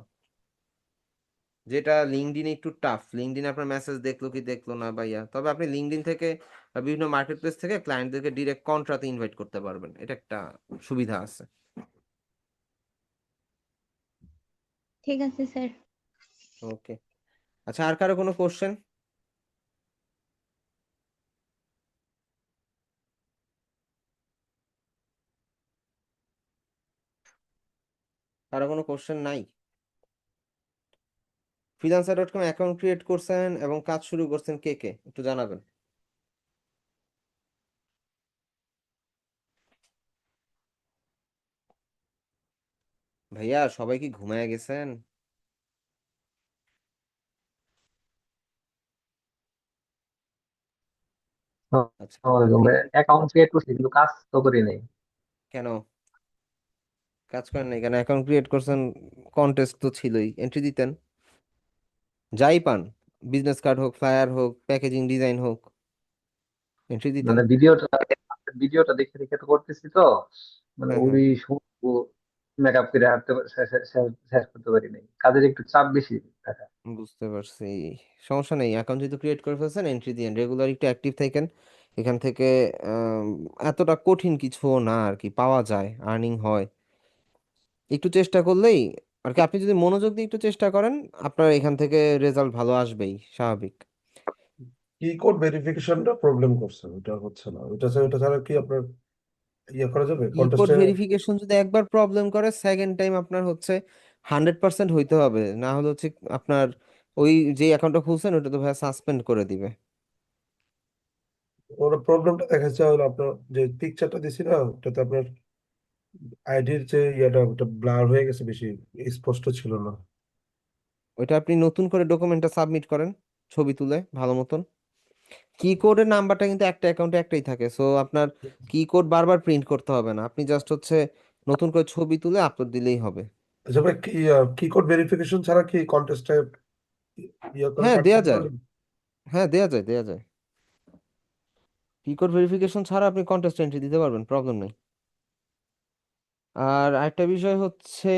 যেটা লিঙ্কডইনে একটু টাফ, লিঙ্কডইনে আপনার মেসেজ দেখলো কি দেখলো না ভাইয়া। তবে আপনি লিঙ্কডইন থেকে বা বিভিন্ন মার্কেট প্লেস থেকে ক্লায়েন্টদেরকে ডিরেক্ট কন্ট্রাতে ইনভাইট করতে পারবেন। এটা একটা সুবিধা আছে। ঠিক আছে স্যার। ওকে। আচ্ছা, আর কারো কোনো কোশ্চেন? কারো কোনো কোশ্চেন নাই? ফ্রিল্যান্সার.কম অ্যাকাউন্ট ক্রিয়েট করছেন এবং কাজ শুরু করছেন কে কে, একটু জানাবেন। ভাইয়া সবাই কি ঘুমায় গেছেন? আচ্ছা। অ্যাকাউন্ট ক্রিয়েট করছি কিন্তু কাজ তো করি নাই। কেন কাজ করেন নাই কেন? অ্যাকাউন্ট ক্রিয়েট করছেন, কন্টেস্ট তো ছিলই, এন্ট্রি দিতেন। যাই পান, বিজনেস কার্ড হোক, ফ্লায়ার হোক, প্যাকেজিং ডিজাইন হোক, এন্ট্রি দিতেন। মানে ভিডিওটা দেখে দেখে তো করতেছি তো, মানে হ্যাঁ হ্যাঁ, ওই মেকআপ করে হাঁটতে শেষ করতে পারি নাই, কাজের একটু চাপ বেশি থাকা। বুঝতে পারছি। সমস্যা নেই, অ্যাকাউন্ট যেহেতু ক্রিয়েট করে ফেলছেন, এন্ট্রি দিয়েন, রেগুলার একটু অ্যাক্টিভ থাকেন। এখান থেকে আম, এতটা কঠিন কিছু না আর কি, পাওয়া যায়, আর্নিং হয়। একটু চেষ্টা করলেই আর কি, আপনি যদি মনোযোগ দিয়ে একটু চেষ্টা করেন, আপনার এখান থেকে রেজাল্ট ভালো আসবেই, স্বাভাবিক। কি কোড ভেরিফিকেশনটা প্রবলেম করছে, ওটা হচ্ছে না। ওটা ছাড়া কি আপনার ইয়ে করা যাবে কি কোড কন্টেস্টে? ভেরিফিকেশন যদি একবার প্রবলেম করে, সেকেন্ড টাইম আপনার হচ্ছে 100% হইতে হবে, না হলে হচ্ছে আপনার ওই যে অ্যাকাউন্টটা খুলছেন ওটা তো ভাই সাসপেন্ড করে দিবে। ওরা প্রবলেমটা দেখাচ্ছে হলো আপনার যে পিকচারটা দিছি না, ওটাতে আপনার আইডির যে ইয়েটা ওটা ব্লার হয়ে গেছে, বেশি স্পষ্ট ছিল না। ওইটা আপনি নতুন করে ডকুমেন্টটা সাবমিট করেন, ছবি তুলে ভালো মতন। কি কোডের নাম্বারটা কিন্তু একটা অ্যাকাউন্টে একটাই থাকে, সো আপনার কি কোড বারবার প্রিন্ট করতে হবে না, আপনি জাস্ট হচ্ছে নতুন করে ছবি তুলে আপলোড দিলেই হবে। আচ্ছা ভাই, কি কোড ভেরিফিকেশন ছাড়া কি কন্টেস্টে ইয়ে করে হ্যাঁ দেয়া পার্টিসিপেট যায়, করা যাবে? হ্যাঁ দেয়া যায়, দেয়া যায়। কি কোড ভেরিফিকেশন ছাড়া আপনি কন্টেস্ট এন্ট্রি দিতে পারবেন, প্রবলেম নেই। আর আরেকটা বিষয় হচ্ছে,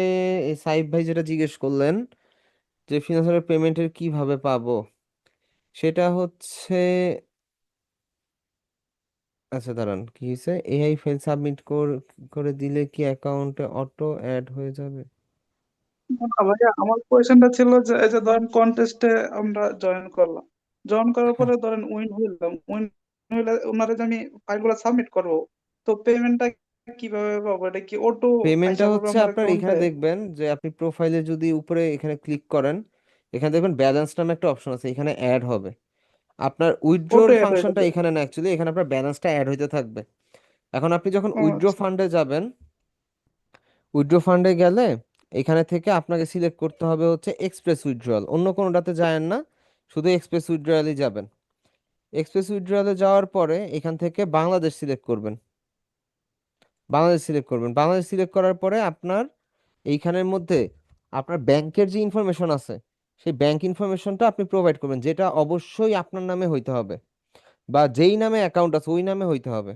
এই সাইফ ভাই যেটা জিজ্ঞেস করলেন যে ফিনান্সিয়াল পেমেন্টের কিভাবে পাবো, সেটা হচ্ছে, আচ্ছা দাঁড়ান, কি হয়েছে, এআই ফাইল সাবমিট করে দিলে কি অ্যাকাউন্টে অটো অ্যাড হয়ে যাবে? না ভাইয়া, আমার কোয়েশ্চেনটা ছিল যে এই যে ধরেন কন্টেস্টে আমরা জয়েন করলাম, জয়েন করার হ্যাঁ, পরে ধরেন উইন হইলে ওনারে যে আমি ফাইলগুলো সাবমিট করব, তো পেমেন্টটা কিভাবে পাবো? এটা কি অটো পেমেন্টটা আইসা পড়বে হচ্ছে আমার আপনার এখানে অ্যাকাউন্টে? দেখবেন যে আপনি প্রোফাইলে যদি উপরে এখানে ক্লিক করেন, এখানে দেখবেন ব্যালেন্স নামে একটা অপশন আছে, এখানে অ্যাড হবে। আপনার উইথড্রোর অটো অ্যাড হয়ে ফাংশনটা যাবে? এখানে না, অ্যাকচুয়ালি এখানে আপনার ব্যালেন্সটা অ্যাড হইতে থাকবে। এখন আপনি যখন ও উইথড্রো আচ্ছা। ফান্ডে যাবেন, উইথড্রো ফান্ডে গেলে এখানে থেকে আপনাকে সিলেক্ট করতে হবে হচ্ছে এক্সপ্রেস উইথড্রয়াল, অন্য কোনোটাতে যায়েন না, শুধু এক্সপ্রেস উইথড্রয়ালই যাবেন। এক্সপ্রেস উইথড্রয়ালে যাওয়ার পরে এখান থেকে বাংলাদেশ সিলেক্ট করবেন, বাংলাদেশ সিলেক্ট করার পরে আপনার এইখানের মধ্যে আপনার ব্যাংকের যে ইনফরমেশন আছে, সেই ব্যাংক ইনফরমেশনটা আপনি প্রোভাইড করবেন, যেটা অবশ্যই আপনার নামে হইতে হবে, বা যেই নামে অ্যাকাউন্ট আছে ওই নামে হইতে হবে।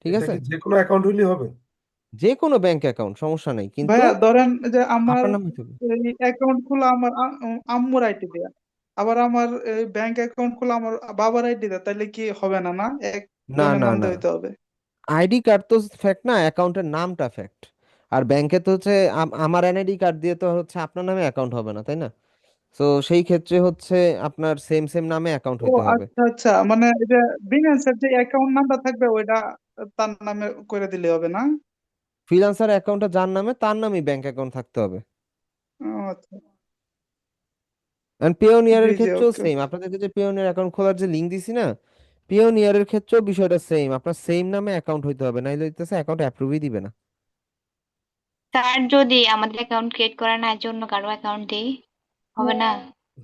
ঠিক এটা আছে, কি যে কোনো অ্যাকাউন্ট হইলেই হবে? যে কোনো ব্যাংক অ্যাকাউন্ট সমস্যা নেই, কিন্তু ভাইয়া ধরেন যে আমার আপনার নাম হইতে হবে। এই অ্যাকাউন্ট খোলা আমার আম্মুর আইডি দেয়া, আবার আমার ব্যাংক অ্যাকাউন্ট খোলা আমার বাবার আইডি দেয়া, তাইলে কি হবে না? না, না একজনের না নাম না, দিয়ে হইতে হবে? আইডি কার্ড তো ফ্যাক্ট না, অ্যাকাউন্টের নামটা ফ্যাক্ট। আর ব্যাংকে তো হচ্ছে আমার এনআইডি কার্ড দিয়ে তো হচ্ছে আপনার নামে অ্যাকাউন্ট হবে না, তাই না? তো সেই ক্ষেত্রে হচ্ছে আপনার সেম সেম নামে অ্যাকাউন্ট ও হইতে হবে। আচ্ছা আচ্ছা, মানে এই যে বিকাশের যে অ্যাকাউন্ট নাম্বার থাকবে ওইটা তার নামে করে দিলে হবে না? ফ্রিল্যান্সার অ্যাকাউন্টটা যার নামে তার নামই ব্যাংক অ্যাকাউন্ট থাকতে হবে। ও আচ্ছা। এন্ড জি পিওনিয়ারের জি, ক্ষেত্রেও ওকে। সেম, আপনাদেরকে যে পিওনিয়ার অ্যাকাউন্ট খোলার যে লিঙ্ক দিছি না, পিওনিয়ারের ক্ষেত্রেও বিষয়টা সেম, আপনার সেম নামে অ্যাকাউন্ট হইতে হবে, নাইলে হইতেছে অ্যাকাউন্ট অ্যাপ্রুভই দিবে না। স্যার যদি আমাদের অ্যাকাউন্ট ক্রিয়েট করা না হয়, অন্য কারো অ্যাকাউন্ট দেই, হবে না?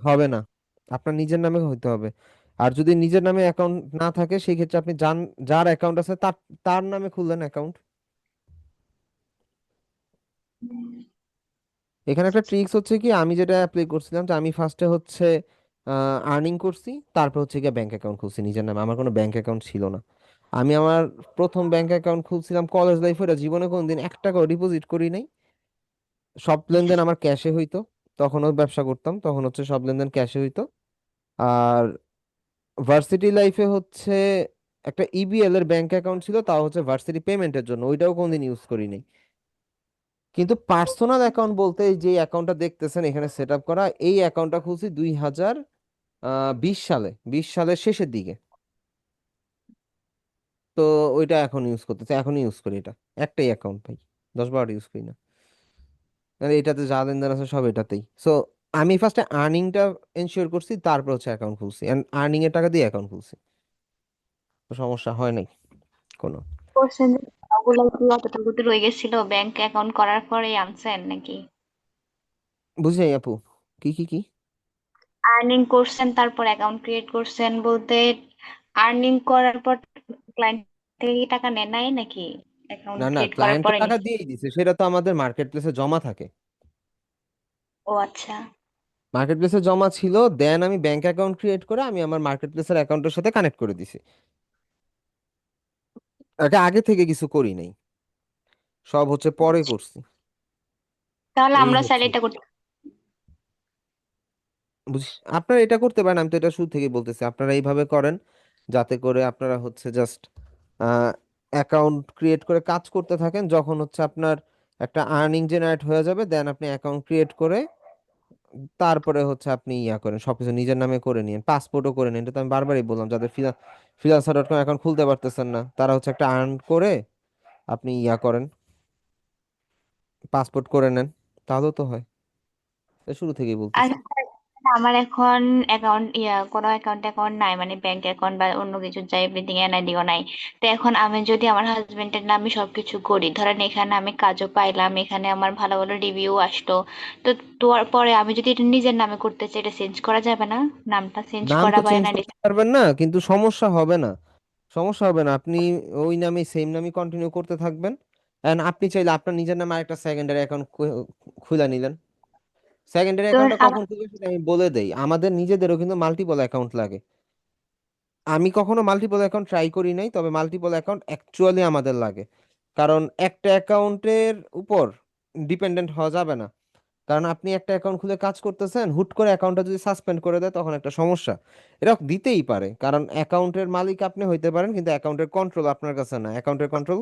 হবে না, আপনার নিজের নামে হইতে হবে। আর যদি নিজের নামে অ্যাকাউন্ট না থাকে, সেই ক্ষেত্রে আপনি যার অ্যাকাউন্ট আছে তার তার নামে খুললেন অ্যাকাউন্ট। এখানে একটা ট্রিক্স হচ্ছে কি, আমি যেটা অ্যাপ্লাই করছিলাম, যে আমি ফার্স্টে হচ্ছে আর্নিং করছি, তারপর হচ্ছে গিয়ে ব্যাংক অ্যাকাউন্ট খুলছি নিজের নামে, আমার কোনো ব্যাংক অ্যাকাউন্ট ছিল না। আমি আমার প্রথম ব্যাংক অ্যাকাউন্ট খুলছিলাম কলেজ লাইফে, এটা জীবনে কোনোদিন 1 টাকাও ডিপোজিট করি নাই। সব লেনদেন আমার ক্যাশে হইতো, তখনও ব্যবসা করতাম, তখন হচ্ছে সব লেনদেন ক্যাশে হইতো। আর ভার্সিটি লাইফে হচ্ছে একটা ইবিএল এর ব্যাংক অ্যাকাউন্ট ছিল, তাও হচ্ছে ভার্সিটি পেমেন্টের জন্য, ওইটাও কোনদিন ইউজ করিনি। কিন্তু পার্সোনাল অ্যাকাউন্ট বলতে এই যে অ্যাকাউন্টটা দেখতেছেন এখানে সেট আপ করা, এই অ্যাকাউন্টটা খুলছি 2020 সালে, 20 সালের শেষের দিকে। তো ওইটা এখন ইউজ করতেছে, এখন ইউজ করি এটা। একটাই অ্যাকাউন্ট ভাই, 10-12টা ইউজ করি না। মানে এটাতে যা লেনদেন আছে সব এটাতেই। সো আমি ফার্স্টে আর্নিংটা এনশিওর করছি, তারপর হচ্ছে অ্যাকাউন্ট খুলছি, এন্ড আর্নিং এর টাকা দিয়ে অ্যাকাউন্ট খুলছি। তো সমস্যা হয় নাই কোনো। করছেন যে ওগুলো কি অতটুকু রয়ে গেছিল ব্যাংক অ্যাকাউন্ট করার পরে আনছেন নাকি? বুঝি নাই আপু, কি কি কি? আর্নিং করছেন তারপর অ্যাকাউন্ট ক্রিয়েট করছেন বলতে আর্নিং করার পর ক্লায়েন্ট থেকে কি টাকা নেয় নাই নাকি অ্যাকাউন্ট না না, ক্রিয়েট করার ক্লায়েন্ট তো পরে টাকা নিচ্ছে? দিয়েই দিছে, সেটা তো আমাদের মার্কেট প্লেসে জমা থাকে। ও আচ্ছা। মার্কেট প্লেসে জমা ছিল, দেন আমি ব্যাংক অ্যাকাউন্ট ক্রিয়েট করে আমি আমার মার্কেট প্লেসের অ্যাকাউন্টের সাথে কানেক্ট করে দিছি। এটা আগে থেকে কিছু করি নাই, সব হচ্ছে পরে করছি। তাহলে এই আমরা হচ্ছে, স্যালারিটা করতে বুঝ আপনারা এটা করতে পারেন, আমি তো এটা শুরু থেকে বলতেছি আপনারা এইভাবে করেন, যাতে করে আপনারা হচ্ছে জাস্ট অ্যাকাউন্ট ক্রিয়েট করে কাজ করতে থাকেন। যখন হচ্ছে আপনার একটা আর্নিং জেনারেট হয়ে যাবে, দেন আপনি অ্যাকাউন্ট ক্রিয়েট করে তারপরে হচ্ছে আপনি ইয়া করেন, সবকিছু নিজের নামে করে নিন, পাসপোর্টও করে নিন। এটা তো আমি বারবারই বললাম, যাদের ফ্রিল্যান্সার.কম অ্যাকাউন্ট খুলতে পারতেছেন না, তারা হচ্ছে একটা আর্ন করে আপনি ইয়া করেন, পাসপোর্ট করে নেন, তাহলেও তো হয়। এটা শুরু থেকেই আর বলতেছি। আমার এখন অ্যাকাউন্ট কোনো অ্যাকাউন্ট নাই মানে ব্যাংক অ্যাকাউন্ট বা অন্য কিছু চাই এভরিথিং এনআইডিও নাই। তো এখন আমি যদি আমার হাজবেন্ডের নামে সবকিছু করি ধরেন এখানে আমি কাজও পাইলাম এখানে আমার ভালো ভালো রিভিউ আসলো, তো তোর পরে আমি যদি এটা নিজের নামে করতে চাই এটা চেঞ্জ করা যাবে না? নামটা চেঞ্জ নাম করা তো বা চেঞ্জ এনআইডি? করতে পারবেন না, কিন্তু সমস্যা হবে না। সমস্যা হবে না, আপনি ওই নামে সেম নামে কন্টিনিউ করতে থাকবেন। এন্ড আপনি চাইলে আপনার নিজের নামে আরেকটা সেকেন্ডারি অ্যাকাউন্ট খুলে নিলেন। সেকেন্ডারি তো অ্যাকাউন্টটা কখন খুলবেন সেটা আমি বলে দেই, আমাদের নিজেদেরও কিন্তু মাল্টিপল অ্যাকাউন্ট লাগে। আমি কখনো মাল্টিপল অ্যাকাউন্ট ট্রাই করি নাই, তবে মাল্টিপল অ্যাকাউন্ট অ্যাকচুয়ালি আমাদের লাগে। কারণ একটা অ্যাকাউন্টের উপর ডিপেন্ডেন্ট হওয়া যাবে না। কারণ আপনি একটা অ্যাকাউন্ট খুলে কাজ করতেছেন, হুট করে অ্যাকাউন্টটা যদি সাসপেন্ড করে দেয় তখন একটা সমস্যা। এটা দিতেই পারে, কারণ অ্যাকাউন্টের মালিক আপনি হইতে পারেন, কিন্তু অ্যাকাউন্টের কন্ট্রোল আপনার কাছে না। অ্যাকাউন্টের কন্ট্রোল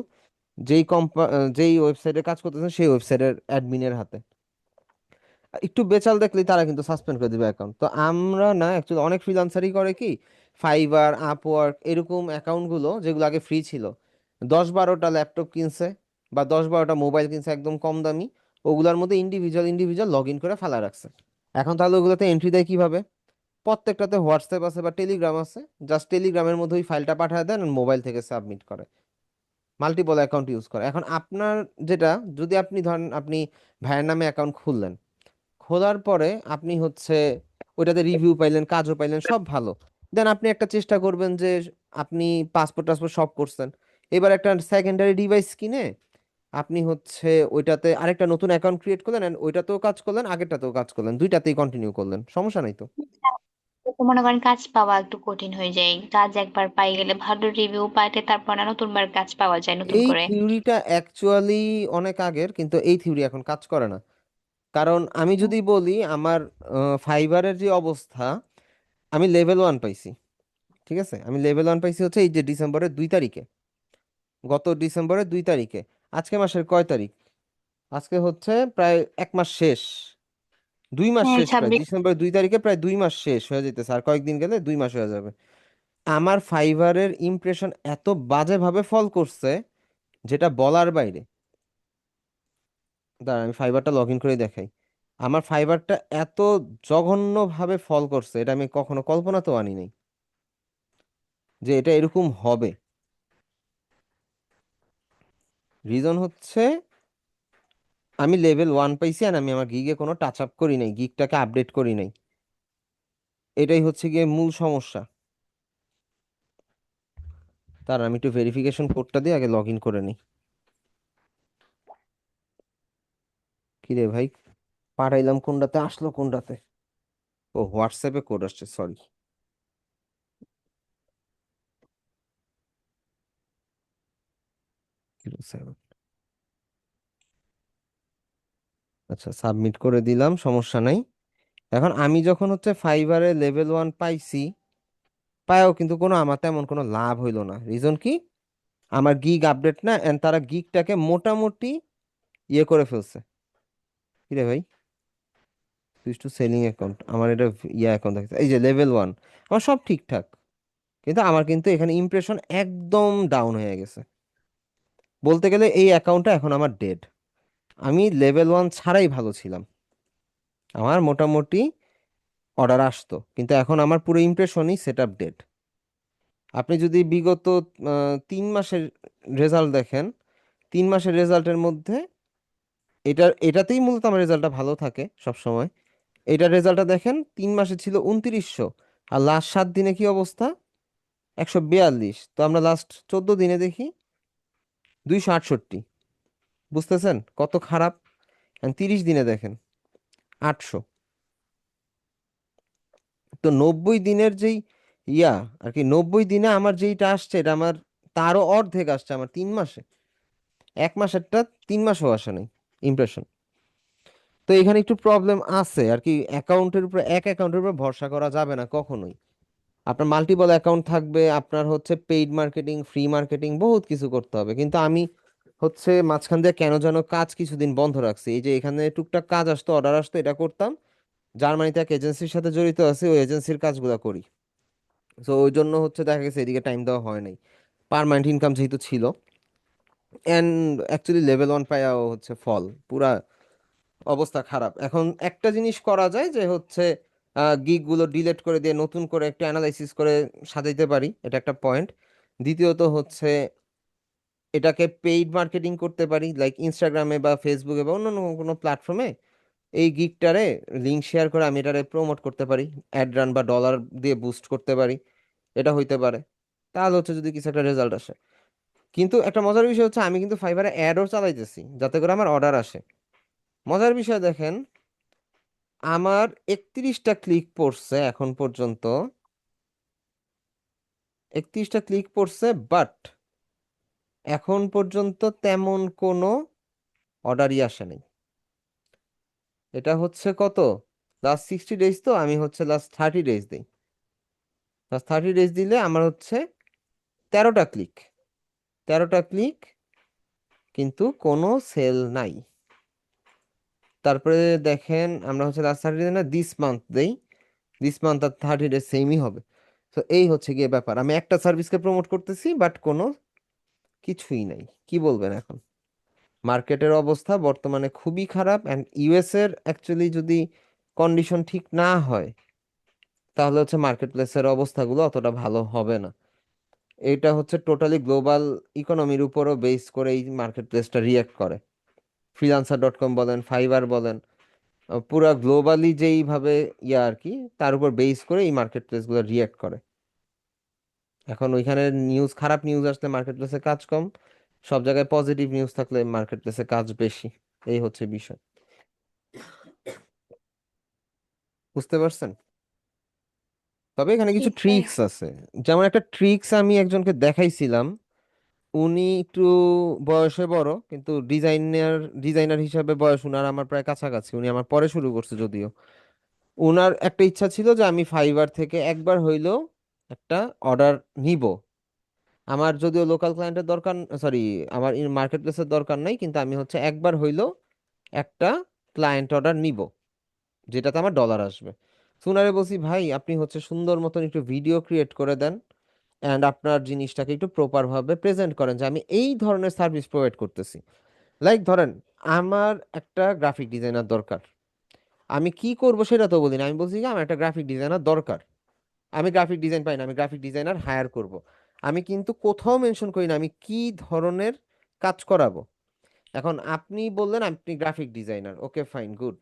যেই ওয়েবসাইটে কাজ করতেছেন সেই ওয়েবসাইটের অ্যাডমিনের হাতে। একটু বেচাল দেখলেই তারা কিন্তু সাসপেন্ড করে দিবে অ্যাকাউন্ট। তো আমরা না, অ্যাকচুয়ালি অনেক ফ্রিল্যান্সারই করে কি, ফাইবার, আপওয়ার্ক এরকম অ্যাকাউন্টগুলো যেগুলো আগে ফ্রি ছিল, 10-12টা ল্যাপটপ কিনছে বা 10-12টা মোবাইল কিনছে একদম কম দামি, ওগুলোর মধ্যে ইন্ডিভিজুয়াল ইন্ডিভিজুয়াল লগ ইন করে ফেলা রাখছে। এখন তাহলে ওগুলোতে এন্ট্রি দেয় কিভাবে? প্রত্যেকটাতে হোয়াটসঅ্যাপ আছে বা টেলিগ্রাম আছে, জাস্ট টেলিগ্রামের মধ্যে ওই ফাইলটা পাঠিয়ে দেন, মোবাইল থেকে সাবমিট করে। মাল্টিপল অ্যাকাউন্ট ইউজ করে। এখন আপনার যেটা, যদি আপনি ধরেন আপনি ভাইয়ের নামে অ্যাকাউন্ট খুললেন, খোলার পরে আপনি হচ্ছে ওইটাতে রিভিউ পাইলেন, কাজও পাইলেন, সব ভালো, দেন আপনি একটা চেষ্টা করবেন যে আপনি পাসপোর্ট টাসপোর্ট সব করছেন, এবার একটা সেকেন্ডারি ডিভাইস কিনে আপনি হচ্ছে ওইটাতে আরেকটা নতুন অ্যাকাউন্ট ক্রিয়েট করলেন, and ওইটাতেও কাজ করলেন, আগেরটাতেও কাজ করলেন, দুইটাতেই কন্টিনিউ করলেন, সমস্যা নাই তো। তো মনে করেন কাজ পাওয়া একটু কঠিন হয়ে যায়, কাজ একবার পাই গেলে ভালো রিভিউ পাইলে তারপর না নতুনবার কাজ পাওয়া যায় নতুন এই করে। থিওরিটা অ্যাকচুয়ালি অনেক আগের, কিন্তু এই থিওরি এখন কাজ করে না। কারণ আমি যদি বলি আমার ফাইবারের যে অবস্থা, আমি লেভেল 1 পাইছি। ঠিক আছে, আমি লেভেল 1 পাইছি হচ্ছে এই যে ডিসেম্বরের 2 তারিখে, গত ডিসেম্বরের 2 তারিখে। আজকে মাসের কয় তারিখ? আজকে হচ্ছে প্রায় 1 মাস শেষ, 2 মাস হ্যাঁ শেষ, প্রায় 26। ডিসেম্বর 2 তারিখে প্রায় 2 মাস শেষ হয়ে যেতেছে, আর কয়েকদিন গেলে 2 মাস হয়ে যাবে। আমার ফাইবারের ইমপ্রেশন এত বাজেভাবে ফল করছে, যেটা বলার বাইরে। দাঁড়া, আমি ফাইবারটা লগ ইন করে দেখাই। আমার ফাইবারটা এত জঘন্যভাবে ফল করছে, এটা আমি কখনো কল্পনাতেও আনি নাই যে এটা এরকম হবে। রিজন হচ্ছে আমি লেভেল 1 পাইছি, আর আমি আমার গিগে কোনো টাচ আপ করি নাই, গিগটাকে আপডেট করি নাই। এটাই হচ্ছে গিয়ে মূল সমস্যা। তার আমি একটু ভেরিফিকেশন কোডটা দিয়ে আগে লগ ইন করে নিই। কি রে ভাই, পাঠাইলাম কোনটাতে, আসলো কোনটাতে? ও, হোয়াটসঅ্যাপে কোড আসছে, সরি। আচ্ছা, সাবমিট করে দিলাম, সমস্যা নাই। এখন আমি যখন হচ্ছে ফাইবারে লেভেল 1 পাইছি, পায়ও কিন্তু কোনো আমার তেমন কোনো লাভ হইলো না। রিজন কি? আমার গিগ আপডেট না, এন্ড তারা গিগটাকে মোটামুটি ইয়ে করে ফেলছে। কি রে ভাই, সুইচ টু সেলিং অ্যাকাউন্ট, আমার এটা ইয়া অ্যাকাউন্ট দেখছে, এই যে লেভেল 1, আমার সব ঠিকঠাক, কিন্তু আমার কিন্তু এখানে ইমপ্রেশন একদম ডাউন হয়ে গেছে। বলতে গেলে এই অ্যাকাউন্টটা এখন আমার ডেড। আমি লেভেল 1 ছাড়াই ভালো ছিলাম, আমার মোটামুটি অর্ডার আসতো, কিন্তু এখন আমার পুরো ইমপ্রেশনই সেট আপ ডেড। আপনি যদি বিগত 3 মাসের রেজাল্ট দেখেন, 3 মাসের রেজাল্টের মধ্যে এটাতেই মূলত আমার রেজাল্টটা ভালো থাকে সব সময়। এটার রেজাল্টটা দেখেন, 3 মাসে ছিল 2900, আর লাস্ট 7 দিনে কি অবস্থা, 142। তো আমরা লাস্ট 14 দিনে দেখি 268। বুঝতেছেন কত খারাপ? 30 দিনে দেখেন 800। তো 90 দিনের যেই ইয়া আর কি, 90 দিনে আমার যেইটা আসছে এটা আমার তারও অর্ধেক আসছে আমার 3 মাসে। 1 মাসেরটা 3 মাসেও আসে নাই ইমপ্রেশন। তো এখানে একটু প্রবলেম আছে আর কি, এক অ্যাকাউন্টের উপর ভরসা করা যাবে না কখনোই। আপনার মাল্টিপল অ্যাকাউন্ট থাকবে, আপনার হচ্ছে পেইড মার্কেটিং, ফ্রি মার্কেটিং, বহুত কিছু করতে হবে। কিন্তু আমি হচ্ছে মাঝখান দিয়ে কেন যেন কাজ কিছুদিন বন্ধ রাখছি। এই যে এখানে টুকটাক কাজ আসতো, অর্ডার আসতো, এটা করতাম। জার্মানিতে এক এজেন্সির সাথে জড়িত আছে, ওই এজেন্সির কাজগুলো করি। তো ওই জন্য হচ্ছে দেখা গেছে এদিকে টাইম দেওয়া হয় নাই। পার্মানেন্ট ইনকাম যেহেতু ছিল, এন্ড অ্যাকচুয়ালি লেভেল 1 পাইয়াও হচ্ছে ফল, পুরা অবস্থা খারাপ। এখন একটা জিনিস করা যায় যে হচ্ছে গিগ গুলো ডিলিট করে দিয়ে নতুন করে একটা অ্যানালাইসিস করে সাজাইতে পারি, এটা একটা পয়েন্ট। দ্বিতীয়ত হচ্ছে এটাকে পেইড মার্কেটিং করতে পারি, লাইক ইনস্টাগ্রামে বা ফেসবুকে বা অন্য কোনো প্ল্যাটফর্মে এই গিগটারে লিঙ্ক শেয়ার করে আমি এটারে প্রমোট করতে পারি, অ্যাড রান বা ডলার দিয়ে বুস্ট করতে পারি। এটা হইতে পারে, তাহলে হচ্ছে যদি কিছু একটা রেজাল্ট আসে। কিন্তু একটা মজার বিষয় হচ্ছে আমি কিন্তু ফাইবারে অ্যাডও চালাইতেছি যাতে করে আমার অর্ডার আসে। মজার বিষয় দেখেন, আমার 31টা ক্লিক পড়ছে এখন পর্যন্ত, 31টা ক্লিক পড়ছে, বাট এখন পর্যন্ত তেমন কোনো অর্ডারই আসে নাই। এটা হচ্ছে কত, লাস্ট 60 ডেজ, তো আমি হচ্ছে লাস্ট 30 ডেজ দিই। লাস্ট 30 ডেজ দিলে আমার হচ্ছে 13টা ক্লিক, 13টা ক্লিক, কিন্তু কোনো সেল নাই। তারপরে দেখেন আমরা হচ্ছে লাস্ট 30 ডেজ না, দিস মান্থ দেই, দিস মান্থ আর 30 ডেজ সেমই হবে। তো এই হচ্ছে গিয়ে ব্যাপার, আমি একটা সার্ভিসকে প্রমোট করতেছি বাট কোনো কিছুই নাই। কি বলবেন এখন? মার্কেটের অবস্থা বর্তমানে খুবই খারাপ, অ্যান্ড ইউএস এর অ্যাকচুয়ালি যদি কন্ডিশন ঠিক না হয় তাহলে হচ্ছে মার্কেট প্লেসের অবস্থাগুলো অতটা ভালো হবে না। এটা হচ্ছে টোটালি গ্লোবাল ইকোনমির উপরও বেস করে এই মার্কেট প্লেসটা রিয়াক্ট করে। ফ্রিল্যান্সার.কম বলেন, ফাইবার বলেন, পুরা গ্লোবালি যেইভাবে ইয়া আর কি, তার উপর বেস করে এই মার্কেট প্লেসগুলো রিয়াক্ট করে। এখন ওইখানে নিউজ, খারাপ নিউজ আসলে মার্কেট প্লেসে কাজ কম, সব জায়গায় পজিটিভ নিউজ থাকলে মার্কেট প্লেসে কাজ বেশি। এই হচ্ছে বিষয়। বুঝতে পারছেন? তবে এখানে কিছু এটাই। ট্রিক্স আছে। যেমন একটা ট্রিক্স আমি একজনকে দেখাইছিলাম, উনি একটু বয়সে বড়, কিন্তু ডিজাইনার হিসাবে বয়স উনার আমার প্রায় কাছাকাছি, উনি আমার পরে শুরু করছে যদিও। উনার একটা ইচ্ছা ছিল যে আমি ফাইবার থেকে একবার হইলেও একটা অর্ডার নিব। আমার যদিও লোকাল ক্লায়েন্টের দরকার, সরি, আমার মার্কেট প্লেসের দরকার নাই, কিন্তু আমি হচ্ছে একবার হইলেও একটা ক্লায়েন্ট অর্ডার নিব যেটাতে আমার ডলার আসবে। সুনারে বলছি, ভাই আপনি হচ্ছে সুন্দর মতন একটু ভিডিও ক্রিয়েট করে দেন, অ্যান্ড আপনার জিনিসটাকে একটু প্রপার ভাবে প্রেজেন্ট করেন যে আমি এই ধরনের সার্ভিস প্রোভাইড করতেছি। লাইক ধরেন আমার একটা গ্রাফিক ডিজাইনার দরকার, আমি কি করব সেটা তো বলি না, আমি বলছি যে আমার একটা গ্রাফিক ডিজাইনার দরকার, আমি গ্রাফিক ডিজাইন পাই না, আমি গ্রাফিক ডিজাইনার হায়ার করব। আমি কিন্তু কোথাও মেনশন করি না আমি কি ধরনের কাজ করাবো। এখন আপনি বললেন আপনি graphic designer, okay fine good,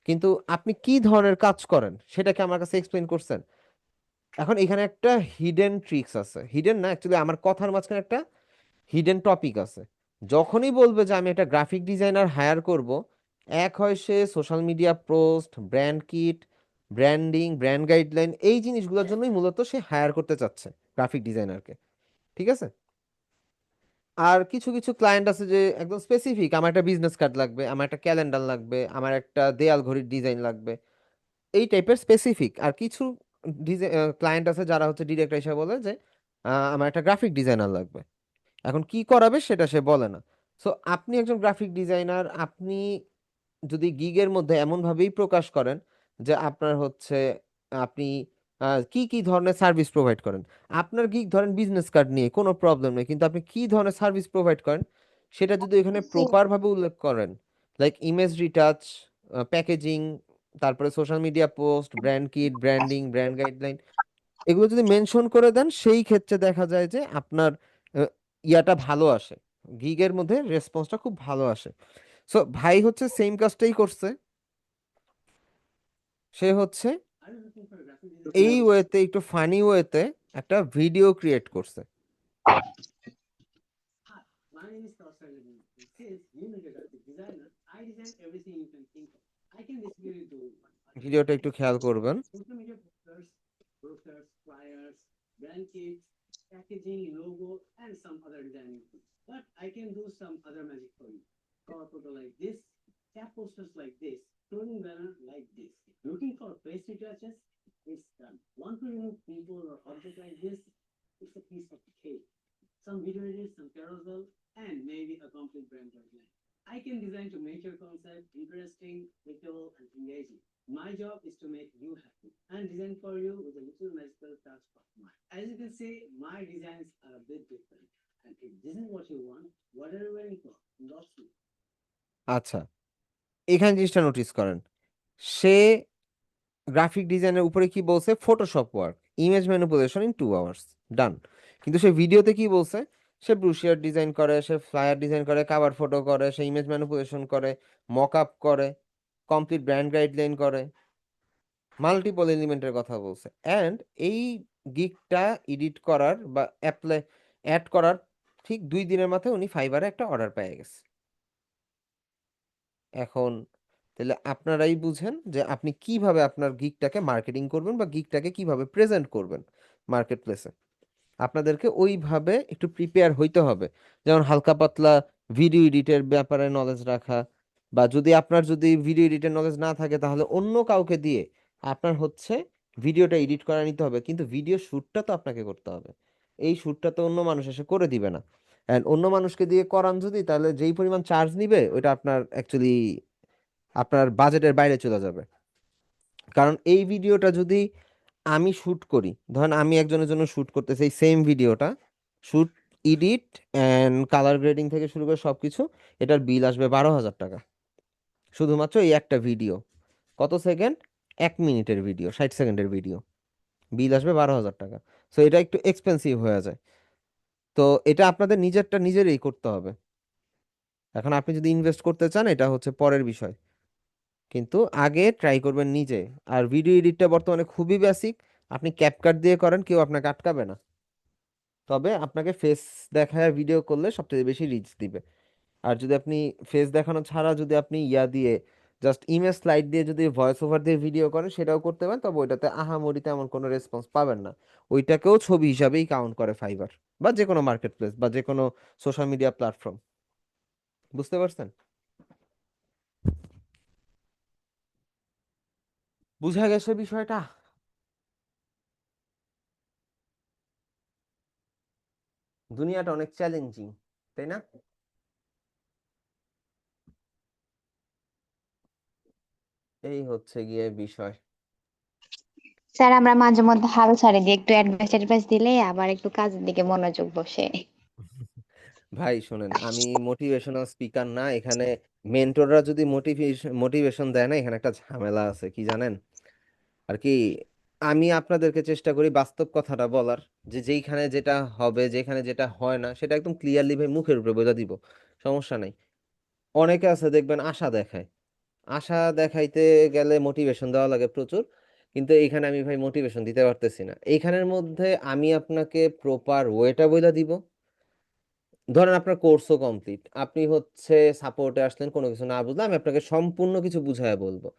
কিন্তু আপনি কি ধরনের কাজ করেন সেটাকে আমার কাছে এক্সপ্লেন করছেন। এখন এখানে একটা হিডেন ট্রিক্স আছে, হিডেন না অ্যাকচুয়ালি, আমার কথার মাঝখানে একটা হিডেন টপিক আছে। যখনই বলবে যে আমি একটা গ্রাফিক ডিজাইনার হায়ার করব, এক হয় সে social media post, brand kit, branding, brand guideline, এই জিনিসগুলোর জন্যই মূলত সে হায়ার করতে চাচ্ছে গ্রাফিক ডিজাইনারকে। ঠিক আছে? আর কিছু কিছু ক্লায়েন্ট আছে যে একদম স্পেসিফিক, আমার একটা বিজনেস কার্ড লাগবে, আমার একটা ক্যালেন্ডার লাগবে, আমার একটা দেয়াল ঘড়ির ডিজাইন লাগবে, এই টাইপের স্পেসিফিক। আর কিছু ক্লায়েন্ট আছে যারা হচ্ছে ডিরেক্ট এসে বলে যে আমার একটা গ্রাফিক ডিজাইনার লাগবে, এখন কি করাবে সেটা সে বলে না। সো আপনি একজন গ্রাফিক ডিজাইনার, আপনি যদি গিগের মধ্যে এমন ভাবেই প্রকাশ করেন যে আপনার হচ্ছে আপনি কি কি ধরনের সার্ভিস প্রোভাইড করেন, আপনার গিগ ধরেন বিজনেস কার্ড নিয়ে কোনো প্রবলেম নেই, কিন্তু আপনি কি ধরনের সার্ভিস প্রোভাইড করেন সেটা যদি এখানে প্রপার ভাবে উল্লেখ করেন, লাইক ইমেজ রিটাচ, প্যাকেজিং, তারপরে social media post, brand kit, branding, brand guideline, এগুলো যদি মেনশন করে দেন সেই ক্ষেত্রে দেখা যায় যে আপনার ইয়াটা ভালো আসে, গিগের মধ্যে রেসপন্সটা খুব ভালো আসে। সো ভাই হচ্ছে সেম কাজটাই করছে, সে হচ্ছে এই ওয়েতে একটু ফানি ওয়েতে একটা ভিডিও ক্রিয়েট করছে। ভিডিওটা একটু খেয়াল করবেন। আচ্ছা, এখানে জিনিসটা নোটিস করেন, সে গ্রাফিক ডিজাইনের উপরে কি বলছে, Photoshop work, image manipulation in 2 hours, done. কিন্তু সে ভিডিওতে কি বলছে, সে ব্রুশিয়ার ডিজাইন করে, সে ফ্লায়ার ডিজাইন করে, কাভার ফটো করে, সে ইমেজ ম্যানিপুলেশন করে, মক আপ করে, কমপ্লিট ব্র্যান্ড গাইডলাইন করে, মাল্টিপল এলিমেন্টের কথা বলছে। অ্যান্ড এই গিগটা এডিট করার বা অ্যাপ্লাই অ্যাড করার ঠিক 2 দিনের মাথায় উনি ফাইবারে একটা অর্ডার পেয়ে গেছে। এখন তাহলে আপনারাই বুঝেন যে আপনি কিভাবে আপনার গিগটাকে মার্কেটিং করবেন বা গিগটাকে কিভাবে প্রেজেন্ট করবেন মার্কেট প্লেসে। আপনাদেরকে ওইভাবে একটু প্রিপেয়ার হইতে হবে, যেমন হালকা পাতলা ভিডিও এডিটের ব্যাপারে নলেজ রাখা, বা যদি আপনার যদি ভিডিও এডিটের নলেজ না থাকে তাহলে অন্য কাউকে দিয়ে আপনার হচ্ছে ভিডিওটা এডিট করা নিতে হবে, কিন্তু ভিডিও শ্যুটটা তো আপনাকে করতে হবে। এই শ্যুটটা তো অন্য মানুষ এসে করে দিবে না। অ্যান্ড অন্য মানুষকে দিয়ে করান যদি, তাহলে যেই পরিমাণ চার্জ নিবে ওইটা আপনার অ্যাকচুয়ালি আপনার বাজেটের বাইরে চলে যাবে। কারণ এই ভিডিওটা যদি আমি শুট করি, ধরেন আমি একজনের জন্য শুট করতেছি এই সেম ভিডিওটা, shoot, edit and colour grading থেকে শুরু করে সব কিছু, এটার বিল আসবে 12,000 টাকা, শুধুমাত্র এই একটা ভিডিও। কত সেকেন্ড? 1 মিনিটের ভিডিও, 60 সেকেন্ডের ভিডিও, বিল আসবে 12,000 টাকা। সো এটা একটু এক্সপেন্সিভ হয়ে যায়। তো এটা আপনাদের নিজেরটা নিজেরই করতে হবে। এখন আপনি যদি ইনভেস্ট করতে চান এটা হচ্ছে পরের বিষয়, কিন্তু আগে ট্রাই করবেন নিজে। আর ভিডিও এডিটটা বর্তমানে খুবই বেসিক, আপনি ক্যাপকাট দিয়ে করেন, কেউ আপনাকে আটকাবে না। তবে আপনাকে ফেস দেখায় ভিডিও করলে সবচেয়ে বেশি রিচ দিবে। আর যদি আপনি ফেস দেখানো ছাড়া যদি আপনি ইয়া দিয়ে জাস্ট ইমেজ স্লাইড দিয়ে যদি ভয়েস ওভার দিয়ে ভিডিও করেন সেটাও করতে পারেন, তবে ওইটাতে আহামরি তেমন কোনো রেসপন্স পাবেন না। ওইটাকেও ছবি হিসাবেই কাউন্ট করে ফাইবার বা যে কোনো মার্কেট প্লেস বা যে কোনো সোশ্যাল মিডিয়া প্ল্যাটফর্ম। বুঝতে পারছেন? বুঝা গেছে বিষয়টা? দুনিয়াটা অনেক চ্যালেঞ্জিং, তাই না? এই হচ্ছে গিয়ে বিষয়। স্যার আমরা মাঝে মধ্যে হাল ছাড়ি দিই, একটু অ্যাডভাইস অ্যাডভাইস দিলে আবার একটু কাজের দিকে মনোযোগ বসে। ভাই শোনেন, আমি মোটিভেশনাল স্পিকার না এখানে। মেন্টররা যদি মোটিভেশন দেয় না, এখানে একটা ঝামেলা আছে কি জানেন আর কি। আমি আপনাদেরকে চেষ্টা করি বাস্তব কথাটা বলার, যে যেইখানে যেটা হবে, যেখানে যেটা হয় না সেটা একদম ক্লিয়ারলি ভাই মুখের উপরে বোঝা দিব, সমস্যা নাই। অনেকে আছে দেখবেন আশা দেখায়, আশা দেখাইতে গেলে মোটিভেশন দেওয়া লাগে প্রচুর, কিন্তু এইখানে আমি ভাই মোটিভেশন দিতে পারতেছি না। এইখানের মধ্যে আমি আপনাকে প্রপার ওয়েটা বইলা দিব। ধরেন আপনার কোর্সও কমপ্লিট, আপনি হচ্ছে সাপোর্টে আসলেন, কোনো কিছু না বুঝলে আমি আপনাকে সম্পূর্ণ কিছু বুঝায় বলবো।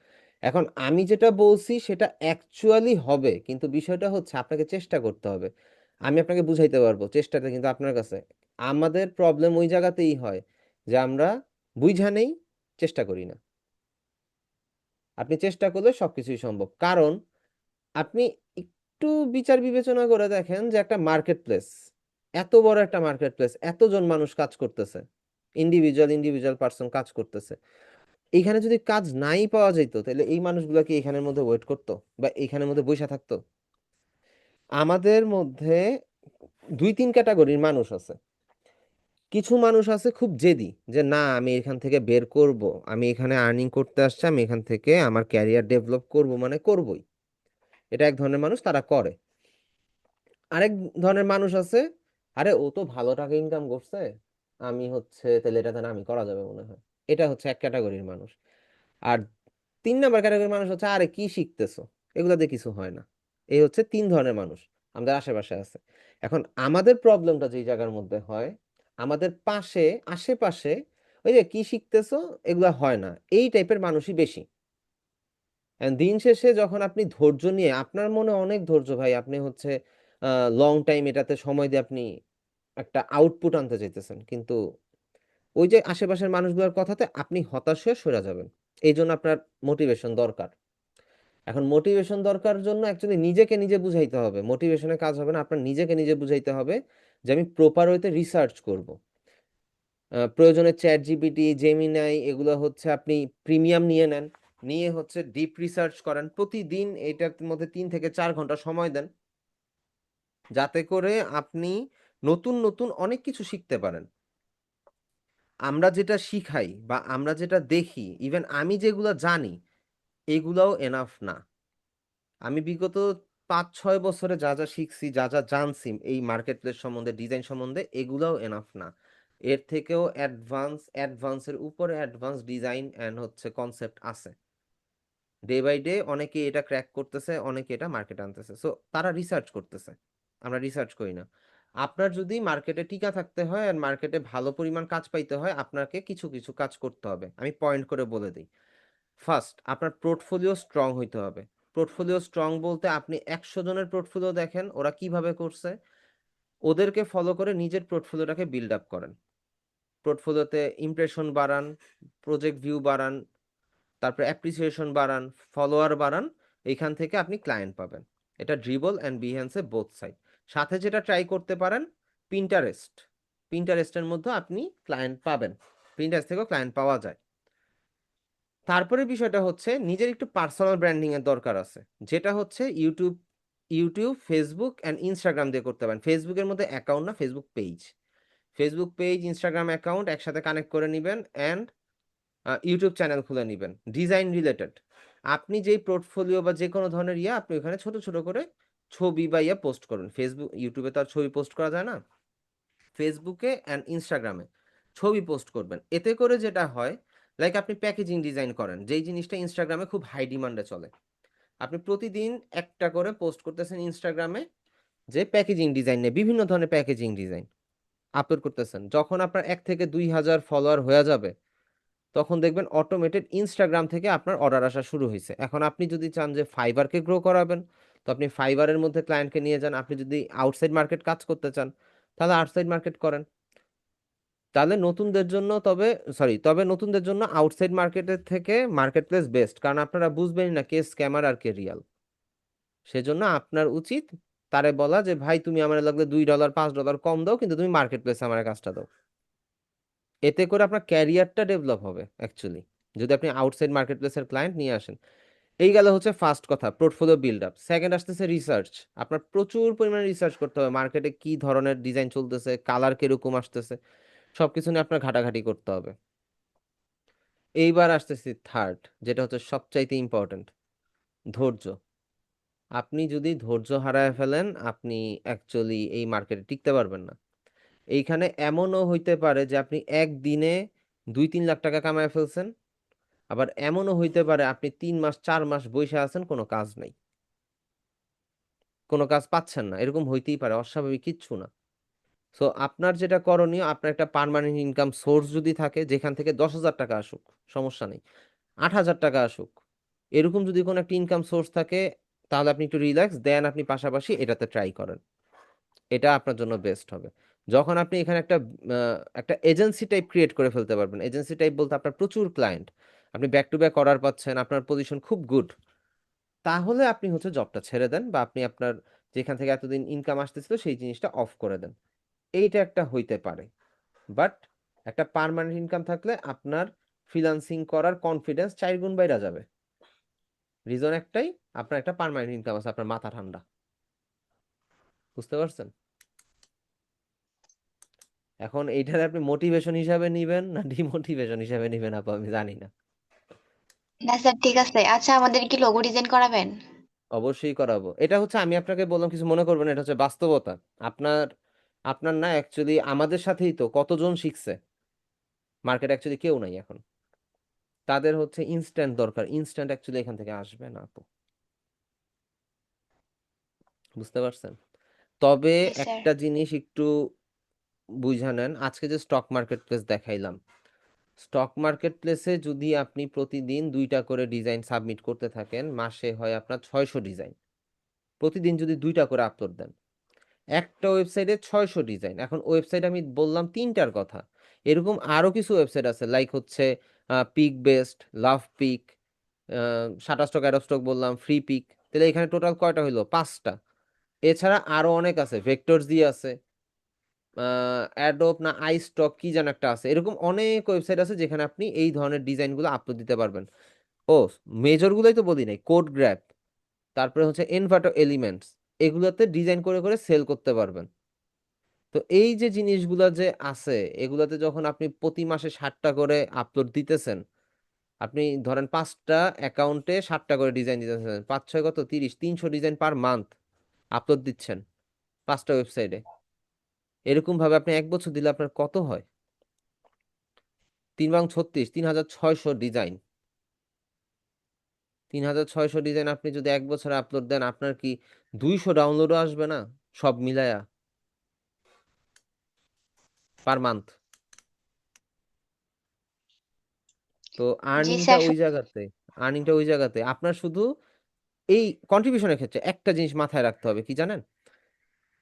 এখন আমি যেটা বলছি সেটা অ্যাকচুয়ালি হবে, কিন্তু বিষয়টা হচ্ছে আপনাকে চেষ্টা করতে হবে। আমি আপনাকে বুঝাইতে পারবো, চেষ্টাটা কিন্তু আপনার কাছে। আমাদের প্রবলেম ওই জায়গাতেই হয় যে আমরা বুঝা নেই, চেষ্টা করি না। আপনি চেষ্টা করলে সবকিছুই সম্ভব। কারণ আপনি একটু বিচার বিবেচনা করে দেখেন যে একটা মার্কেট প্লেস, এত বড় একটা মার্কেট প্লেস, এতজন মানুষ কাজ করতেছে, ইন্ডিভিজুয়াল পার্সন কাজ করতেছে, এইখানে যদি কাজ নাই পাওয়া যেত তাহলে এই মানুষগুলো কি এখানের মধ্যে ওয়েট করতো বা এইখানের মধ্যে বসে থাকতো? আমাদের মধ্যে দুই তিন ক্যাটাগরির মানুষ আছে। কিছু মানুষ আছে খুব জেদি, যে না আমি এখান থেকে বের করব, আমি এখানে আর্নিং করতে আসছি, আমি এখান থেকে আমার ক্যারিয়ার ডেভেলপ করব, মানে করবই। এটা এক ধরনের মানুষ, তারা করে। আরেক ধরনের মানুষ আছে, আরে ও তো ভালো টাকা ইনকাম করছে, আমি হচ্ছে তাহলে এটা তাহলে আমি করা যাবে মনে হয়। এটা হচ্ছে এক ক্যাটাগরির মানুষ। আর 3 নাম্বার ক্যাটাগরির মানুষ হচ্ছে, আরে কি শিখতেছো, এগুলো দিয়ে কিছু হয় না। এই হচ্ছে 3 ধরনের মানুষ আমাদের আশেপাশে আছে। এখন আমাদের প্রবলেমটা যেই জায়গার মধ্যে হয়, আমাদের পাশে আশেপাশে ওই যে কি শিখতেছো এগুলা হয় না, এই টাইপের মানুষই বেশি। And দিন শেষে যখন আপনি ধৈর্য নিয়ে, আপনার মনে অনেক ধৈর্য ভাই, আপনি হচ্ছে লং টাইম এটাতে সময় দিয়ে আপনি একটা আউটপুট আনতে চাইতেছেন, কিন্তু ওই যে আশেপাশের মানুষগুলোর কথাতে আপনি হতাশ হয়ে সরে যাবেন। এই জন্য আপনার মোটিভেশন দরকার। এখন মোটিভেশন দরকার জন্য অ্যাকচুয়ালি নিজেকে নিজে বুঝাইতে হবে, মোটিভেশনে কাজ হবে না, আপনার নিজেকে নিজে বুঝাইতে হবে যে আমি প্রপার ওয়েতে রিসার্চ করব। প্রয়োজনে চ্যাট জিপিটি, জেমিনাই, এগুলো হচ্ছে আপনি প্রিমিয়াম নিয়ে নেন, নিয়ে হচ্ছে ডিপ রিসার্চ করেন প্রতিদিন, এটার মধ্যে 3 থেকে 4 ঘন্টা সময় দেন, যাতে করে আপনি নতুন নতুন অনেক কিছু শিখতে পারেন। আমরা যেটা শিখাই বা আমরা যেটা দেখি, ইভেন আমি যেগুলো জানি, এগুলাও এনাফ না। আমি বিগত 5-6 বছরে যা যা শিখছি, যা যা জানছি এই মার্কেট প্লেস সম্বন্ধে, ডিজাইন সম্বন্ধে, এগুলাও এনাফ না। এর থেকেও অ্যাডভান্সের উপরে অ্যাডভান্স ডিজাইন অ্যান্ড হচ্ছে কনসেপ্ট আছে। ডে বাই ডে অনেকে এটা ক্র্যাক করতেছে, অনেকে এটা মার্কেট আনতেছে, সো তারা রিসার্চ করতেছে, আমরা রিসার্চ করি না। আপনার যদি মার্কেটে টিকা থাকতে হয় আর মার্কেটে ভালো পরিমাণ কাজ পাইতে হয়, আপনাকে কিছু কিছু কাজ করতে হবে। আমি পয়েন্ট করে বলে দিই। ফার্স্ট, আপনার পোর্টফোলিও স্ট্রং হইতে হবে। পোর্টফোলিও স্ট্রং বলতে আপনি 100 জনের পোর্টফোলিও দেখেন ওরা কিভাবে করছে, ওদেরকে ফলো করে নিজের পোর্টফোলিওটাকে বিল্ড আপ করেন। পোর্টফোলিওতে ইমপ্রেশন বাড়ান, প্রজেক্ট ভিউ বাড়ান, তারপর অ্যাপ্রিসিয়েশন বাড়ান, ফলোয়ার বাড়ান, এইখান থেকে আপনি ক্লায়েন্ট পাবেন। এটা ড্রিবল অ্যান্ড বিহেন্সে বোথ সাইড। সাথে যেটা ট্রাই করতে পারেন, পিন্টারেস্ট। পিন্টারেস্টের মধ্যে আপনি ক্লায়েন্ট পাবেন, পিন্টারেস্ট থেকেও ক্লায়েন্ট পাওয়া যায়। তারপরে বিষয়টা হচ্ছে নিজের একটু পার্সোনাল ব্র্যান্ডিং এর দরকার আছে, যেটা হচ্ছে ইউটিউব, ফেসবুক অ্যান্ড ইনস্টাগ্রাম দিয়ে করতে পারেন। ফেসবুকের মধ্যে অ্যাকাউন্ট না, ফেসবুক পেজ, ইনস্টাগ্রাম অ্যাকাউন্ট একসাথে কানেক্ট করে নেবেন অ্যান্ড ইউটিউব চ্যানেল খুলে নেবেন ডিজাইন রিলেটেড। আপনি যেই পোর্টফোলিও বা যে কোনো ধরনের আপনি ওখানে ছোট ছোট করে ছবি বা পোস্ট করুন। ইউটিউবে তো আর ছবি পোস্ট করা যায় না, ফেসবুকে অ্যান্ড ইনস্টাগ্রামে ছবি পোস্ট করবেন। এতে করে যেটা হয়, লাইক আপনি প্যাকেজিং ডিজাইন করেন, যেই জিনিসটা ইনস্টাগ্রামে খুব হাই ডিমান্ডে চলে, আপনি প্রতিদিন একটা করে পোস্ট করতেছেন ইনস্টাগ্রামে, যে প্যাকেজিং ডিজাইন নিয়ে বিভিন্ন ধরনের প্যাকেজিং ডিজাইন আপলোড করতেছেন। যখন আপনার 1 থেকে 2 হাজার ফলোয়ার হয়ে যাবে, তখন দেখবেন অটোমেটেড ইনস্টাগ্রাম থেকে আপনার অর্ডার আসা শুরু হয়েছে। এখন আপনি যদি চান যে ফাইবারকে গ্রো করাবেন, তো আপনি ফাইবারের মধ্যে ক্লায়েন্টকে নিয়ে যান। আপনি যদি আউটসাইড মার্কেট কাজ করতে চান, তাহলে আউটসাইড মার্কেট করেন। তাহলে নতুনদের জন্য তবে নতুনদের জন্য আউটসাইড মার্কেটের থেকে মার্কেট প্লেস বেস্ট, কারণ আপনারা বুঝবেন না কে স্ক্যামার আর কে রিয়াল। সেজন্য আপনার উচিত তারে বলা যে ভাই তুমি আমার লাগলে $2 $5 কম দাও, কিন্তু তুমি মার্কেট প্লেসে আমার কাজটা দাও। এতে করে আপনার ক্যারিয়ারটা ডেভেলপ হবে অ্যাকচুয়ালি, যদি আপনি আউটসাইড মার্কেট প্লেসের ক্লায়েন্ট নিয়ে আসেন। এই গেল হচ্ছে ফার্স্ট কথা, পোর্টফোলিও বিল্ড আপ। সেকেন্ড আসতেছে রিসার্চ। আপনার প্রচুর পরিমাণে রিসার্চ করতে হবে, মার্কেটে কি ধরনের ডিজাইন চলতেছে, কালার কিরকম আসতেছে, সবকিছু নিয়ে আপনার ঘাটাঘাটি করতে হবে। এইবার আসতেছি থার্ড, যেটা হচ্ছে সবচাইতে ইম্পর্টেন্ট, ধৈর্য। আপনি যদি ধৈর্য হারায় ফেলেন, আপনি অ্যাকচুয়ালি এই মার্কেটে টিকতে পারবেন না। এইখানে এমনও হইতে পারে যে আপনি একদিনে 2-3 লাখ টাকা কামায় ফেলছেন, আবার এমনও হইতে পারে আপনি 3 মাস 4 মাস বসে আছেন, কোনো কাজ নাই, কোনো কাজ পাচ্ছেন না, এরকম হইতেই পারে, অস্বাভাবিক কিচ্ছু না। সো আপনার যেটা করণীয়, আপনার একটা পার্মানেন্ট ইনকাম সোর্স যদি থাকে, যেখান থেকে 10,000 টাকা আসুক, সমস্যা নেই, 8,000 টাকা আসুক, এরকম যদি কোনো একটা ইনকাম সোর্স থাকে, তাহলে আপনি একটু রিল্যাক্স দেন, আপনি পাশাপাশি এটাতে ট্রাই করেন, এটা আপনার জন্য বেস্ট হবে। যখন আপনি এখানে একটা এজেন্সি টাইপ ক্রিয়েট করে ফেলতে পারবেন, এজেন্সি টাইপ বলতে আপনার প্রচুর ক্লায়েন্ট, আপনি ব্যাক টু ব্যাক অর্ডার পাচ্ছেন, আপনার পজিশন খুব গুড, তাহলে আপনি হচ্ছে জবটা ছেড়ে দেন বা আপনি আপনার যেখান থেকে এতদিন ইনকাম আসতেছিল সেই জিনিসটা অফ করে দেন। এইটা একটা হইতে পারে, বাট একটা পার্মানেন্ট ইনকাম থাকলে আপনার ফ্রিল্যান্সিং করার কনফিডেন্স 4 গুণ বাইরা যাবে। রিজন একটাই, আপনার একটা পার্মানেন্ট ইনকাম আছে, আপনার মাথা ঠান্ডা। বুঝতে পারছেন? এখন এইটার আপনি মোটিভেশন হিসাবে নিবেন না ডিমোটিভেশন হিসাবে নিবেন আপু আমি জানি না। না স্যার, ঠিক আছে। আচ্ছা, আমাদের কি লোগো ডিজাইন করাবেন? অবশ্যই করাবো। এটা হচ্ছে আমি আপনাকে বললাম, কিছু মনে করবেন না, এটা হচ্ছে বাস্তবতা। আপনার আপনার না অ্যাকচুয়ালি আমাদের সাথেই তো কতজন শিখছে, মার্কেট অ্যাকচুয়ালি কেউ নাই এখন। তাদের হচ্ছে ইনস্ট্যান্ট দরকার, ইনস্ট্যান্ট অ্যাকচুয়ালি এখান থেকে আসবে না আপু। বুঝতে পারছেন? তবে জি স্যার। একটা জিনিস একটু বুঝা নেন, আজকে যে স্টক মার্কেট প্লেস দেখাইলাম, স্টক মার্কেট প্লেসে যদি আপনি প্রতিদিন 2টা করে ডিজাইন সাবমিট করতে থাকেন, মাসে হয় আপনার 600 ডিজাইন। প্রতিদিন যদি 2টা করে আপলোড দেন, একটা ওয়েবসাইটে 600 ডিজাইন। এখন ওয়েবসাইট আমি বললাম 3টার কথা, এরকম আরো কিছু ওয়েবসাইট আছে, লাইক হচ্ছে Pikbest, Lovepik, Shutterstock, Adobe Stock বললাম, ফ্রি পিক। তাহলে এখানে টোটাল কয়টা হইলো? 5টা। এছাড়া আরো অনেক আছে, ভেক্টরস দিয়ে আছে, অ্যাডোব না আই স্টক কি যেন একটা আছে, এরকম অনেক ওয়েবসাইট আছে যেখানে আপনি এই ধরনের ডিজাইনগুলো আপলোড দিতে পারবেন। ও, মেজরগুলোই তো বলি নাই, কোড গ্র্যাপ, তারপরে হচ্ছে এনভাটো এলিমেন্টস, এগুলোতে ডিজাইন করে করে সেল করতে পারবেন। তো এই যে জিনিসগুলো যে আছে, এগুলাতে যখন আপনি প্রতি মাসে 60টা করে আপলোড দিতেছেন, আপনি ধরেন 5টা অ্যাকাউন্টে 60টা করে ডিজাইন দিতেছেন, 5 6 কত 30, 300 ডিজাইন পার মান্থ আপলোড দিচ্ছেন 5টা ওয়েবসাইটে। এরকম ভাবে আপনি 1 বছর দিলে আপনার কত হয়? 3 × 36, 3600 ডিজাইন। 3600 ডিজাইন আপনি যদি 1 বছরে আপলোড দেন, আপনার কি 200 ডাউনলোডও আসবে না সব মিলায়া পার মান্থ? তো জি আর্নিংটা স্যার। ওই জায়গাতে, আর্নিংটা ওই জায়গাতে আপনার শুধু এই কন্ট্রিবিউশনের ক্ষেত্রে একটা জিনিস মাথায় রাখতে হবে, কি জানেন?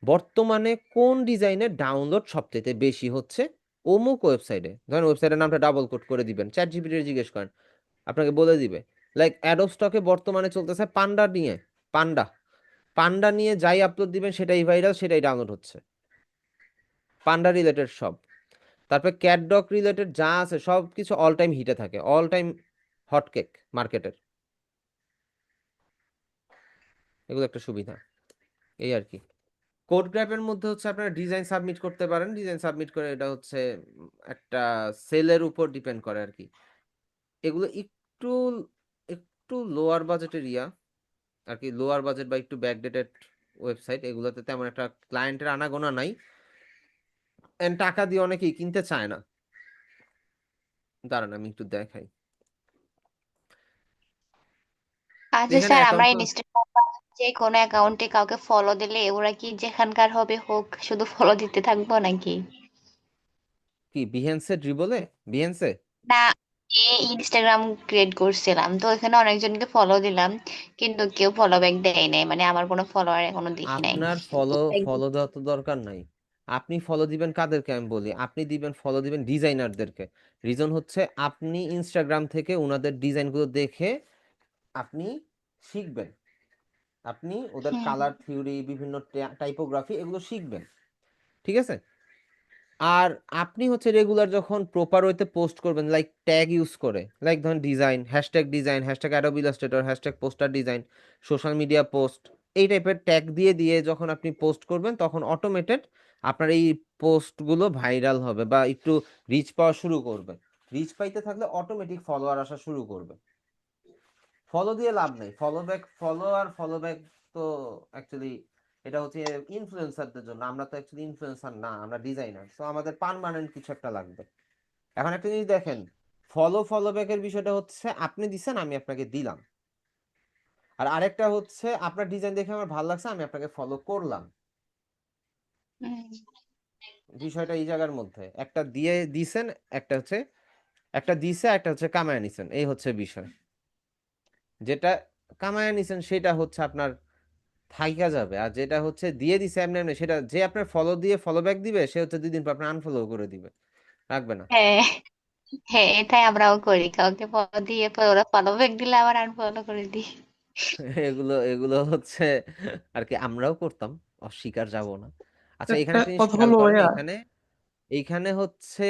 বর্তমানে কোন ডিজাইনের ডাউনলোড সবচেয়ে বেশি হচ্ছে? অমুক ওয়েবসাইটে, ধরেন ওয়েবসাইটের নামটা ডাবল কোড করে দিবেন, চ্যাট জিপিটি জিজ্ঞেস করেন, আপনাকে বলে দিবে। লাইক অ্যাডোব স্টকে বর্তমানে চলতেছে পান্ডা নিয়ে, পান্ডা পান্ডা নিয়ে যাই আপলোড দিবেন সেটাই ভাইরাল, সেটাই ডাউনলোড হচ্ছে, পান্ডা রিলেটেড সব। তারপরে ক্যাট ডগ রিলেটেড যা আছে সব কিছু অল টাইম হিটে থাকে, অল টাইম হটকেক মার্কেটের। এগুলো একটা সুবিধা, এই আর কি। কোড গ্র্যাপের মধ্যে হচ্ছে আপনারা ডিজাইন সাবমিট করতে পারেন, ডিজাইন সাবমিট করে এটা হচ্ছে একটা সেলের উপর ডিপেন্ড করে আর কি। এগুলো একটু একটু লোয়ার বাজেটের আর কি, লোয়ার বাজেট বা একটু ব্যাকডেটেড ওয়েবসাইট, এগুলোতে তেমন একটা ক্লায়েন্টের আনাগোনা নাই, এন্ড টাকা দিয়ে অনেকেই কিনতে চায় না। দাঁড়ান আমি একটু দেখাই। আচ্ছা এখানে স্যার, আমরা অ্যাকাউন্ট ইনস্টাগ্রাম বা যে কোনো অ্যাকাউন্টে কাউকে ফলো দিলে ওরা কি যেখানকার হবে হোক শুধু ফলো দিতে থাকবো নাকি? কি বিহেন্সে ড্রিবলে, বিহেন্সে না, ইনস্টাগ্রাম ক্রিয়েট করছিলাম তো এখানে অনেকজনকে ফলো দিলাম, কিন্তু কেউ ফলো ব্যাক দেয় নাই, মানে আমার কোনো ফলোয়ার এখনো দেখি নাই। আপনার ফলো ফলো দেওয়া তো দরকার নাই। আপনি ফলো দিবেন কাদেরকে আমি বলি, আপনি দিবেন ফলো দিবেন ডিজাইনারদেরকে। রিজন হচ্ছে আপনি ইনস্টাগ্রাম থেকে ওনাদের ডিজাইনগুলো দেখে আপনি শিখবেন, আপনি ওদের হুম। কালার থিওরি, বিভিন্ন টাইপোগ্রাফি এগুলো শিখবেন, ঠিক আছে? আর আপনি হচ্ছে রেগুলার যখন প্রপার ওয়েতে পোস্ট করবেন, লাইক ট্যাগ ইউজ করে, লাইক ধরেন design, hashtag Adobe Illustrator, hashtag poster design, social media post, এই টাইপের ট্যাগ দিয়ে দিয়ে যখন আপনি পোস্ট করবেন, তখন অটোমেটেড আপনার এই পোস্টগুলো ভাইরাল হবে বা একটু রিচ পাওয়া শুরু করবে। রিচ পাইতে থাকলে অটোমেটিক ফলোয়ার আসা শুরু করবে। ফলো দিয়ে লাভ নেই, ফলো ব্যাক তো অ্যাকচুয়ালি এটা হচ্ছে ইনফ্লুয়েন্সারদের জন্য। আমরা তো অ্যাকচুয়ালি ইনফ্লুয়েন্সার না, আমরা ডিজাইনার, তো আমাদের পার্মানেন্ট কিছু একটা লাগবে। এখন একটা জিনিস দেখেন, ফলো ব্যাকের বিষয়টা হচ্ছে আপনি দিচ্ছেন, আমি আপনাকে দিলাম। আর আরেকটা হচ্ছে আপনার ডিজাইন দেখে আমার ভালো লাগছে, আমি আপনাকে ফলো করলাম। হুম। বিষয়টা এই জায়গার মধ্যে একটা দিয়ে দিছেন, একটা হচ্ছে একটা দিছে, একটা হচ্ছে কামায় নিছেন, এই হচ্ছে বিষয়। যেটা কামায় নিছেন সেটা হচ্ছে আপনার থাইকা যাবে, আর যেটা হচ্ছে দিয়ে দিছে এমনি এমনি, সেটা যে আপনার ফলো দিয়ে ফলো ব্যাক দিবে সে হচ্ছে 2 দিন পর আপনার আনফলো করে দিবে, রাখবে না। হ্যাঁ, হ্যাঁ, এটাই আমরাও করি, কাউকে ফলো দিয়ে পরে ওরা ফলো ব্যাক দিলে আবার আনফলো করে দিই। এগুলো এগুলো হচ্ছে আর কি আমরাও করতাম, অস্বীকার যাব না। আচ্ছা, এখানে একটা একটা জিনিস কথা খেয়াল হলো করেন, ভাইয়া, এখানে এইখানে হচ্ছে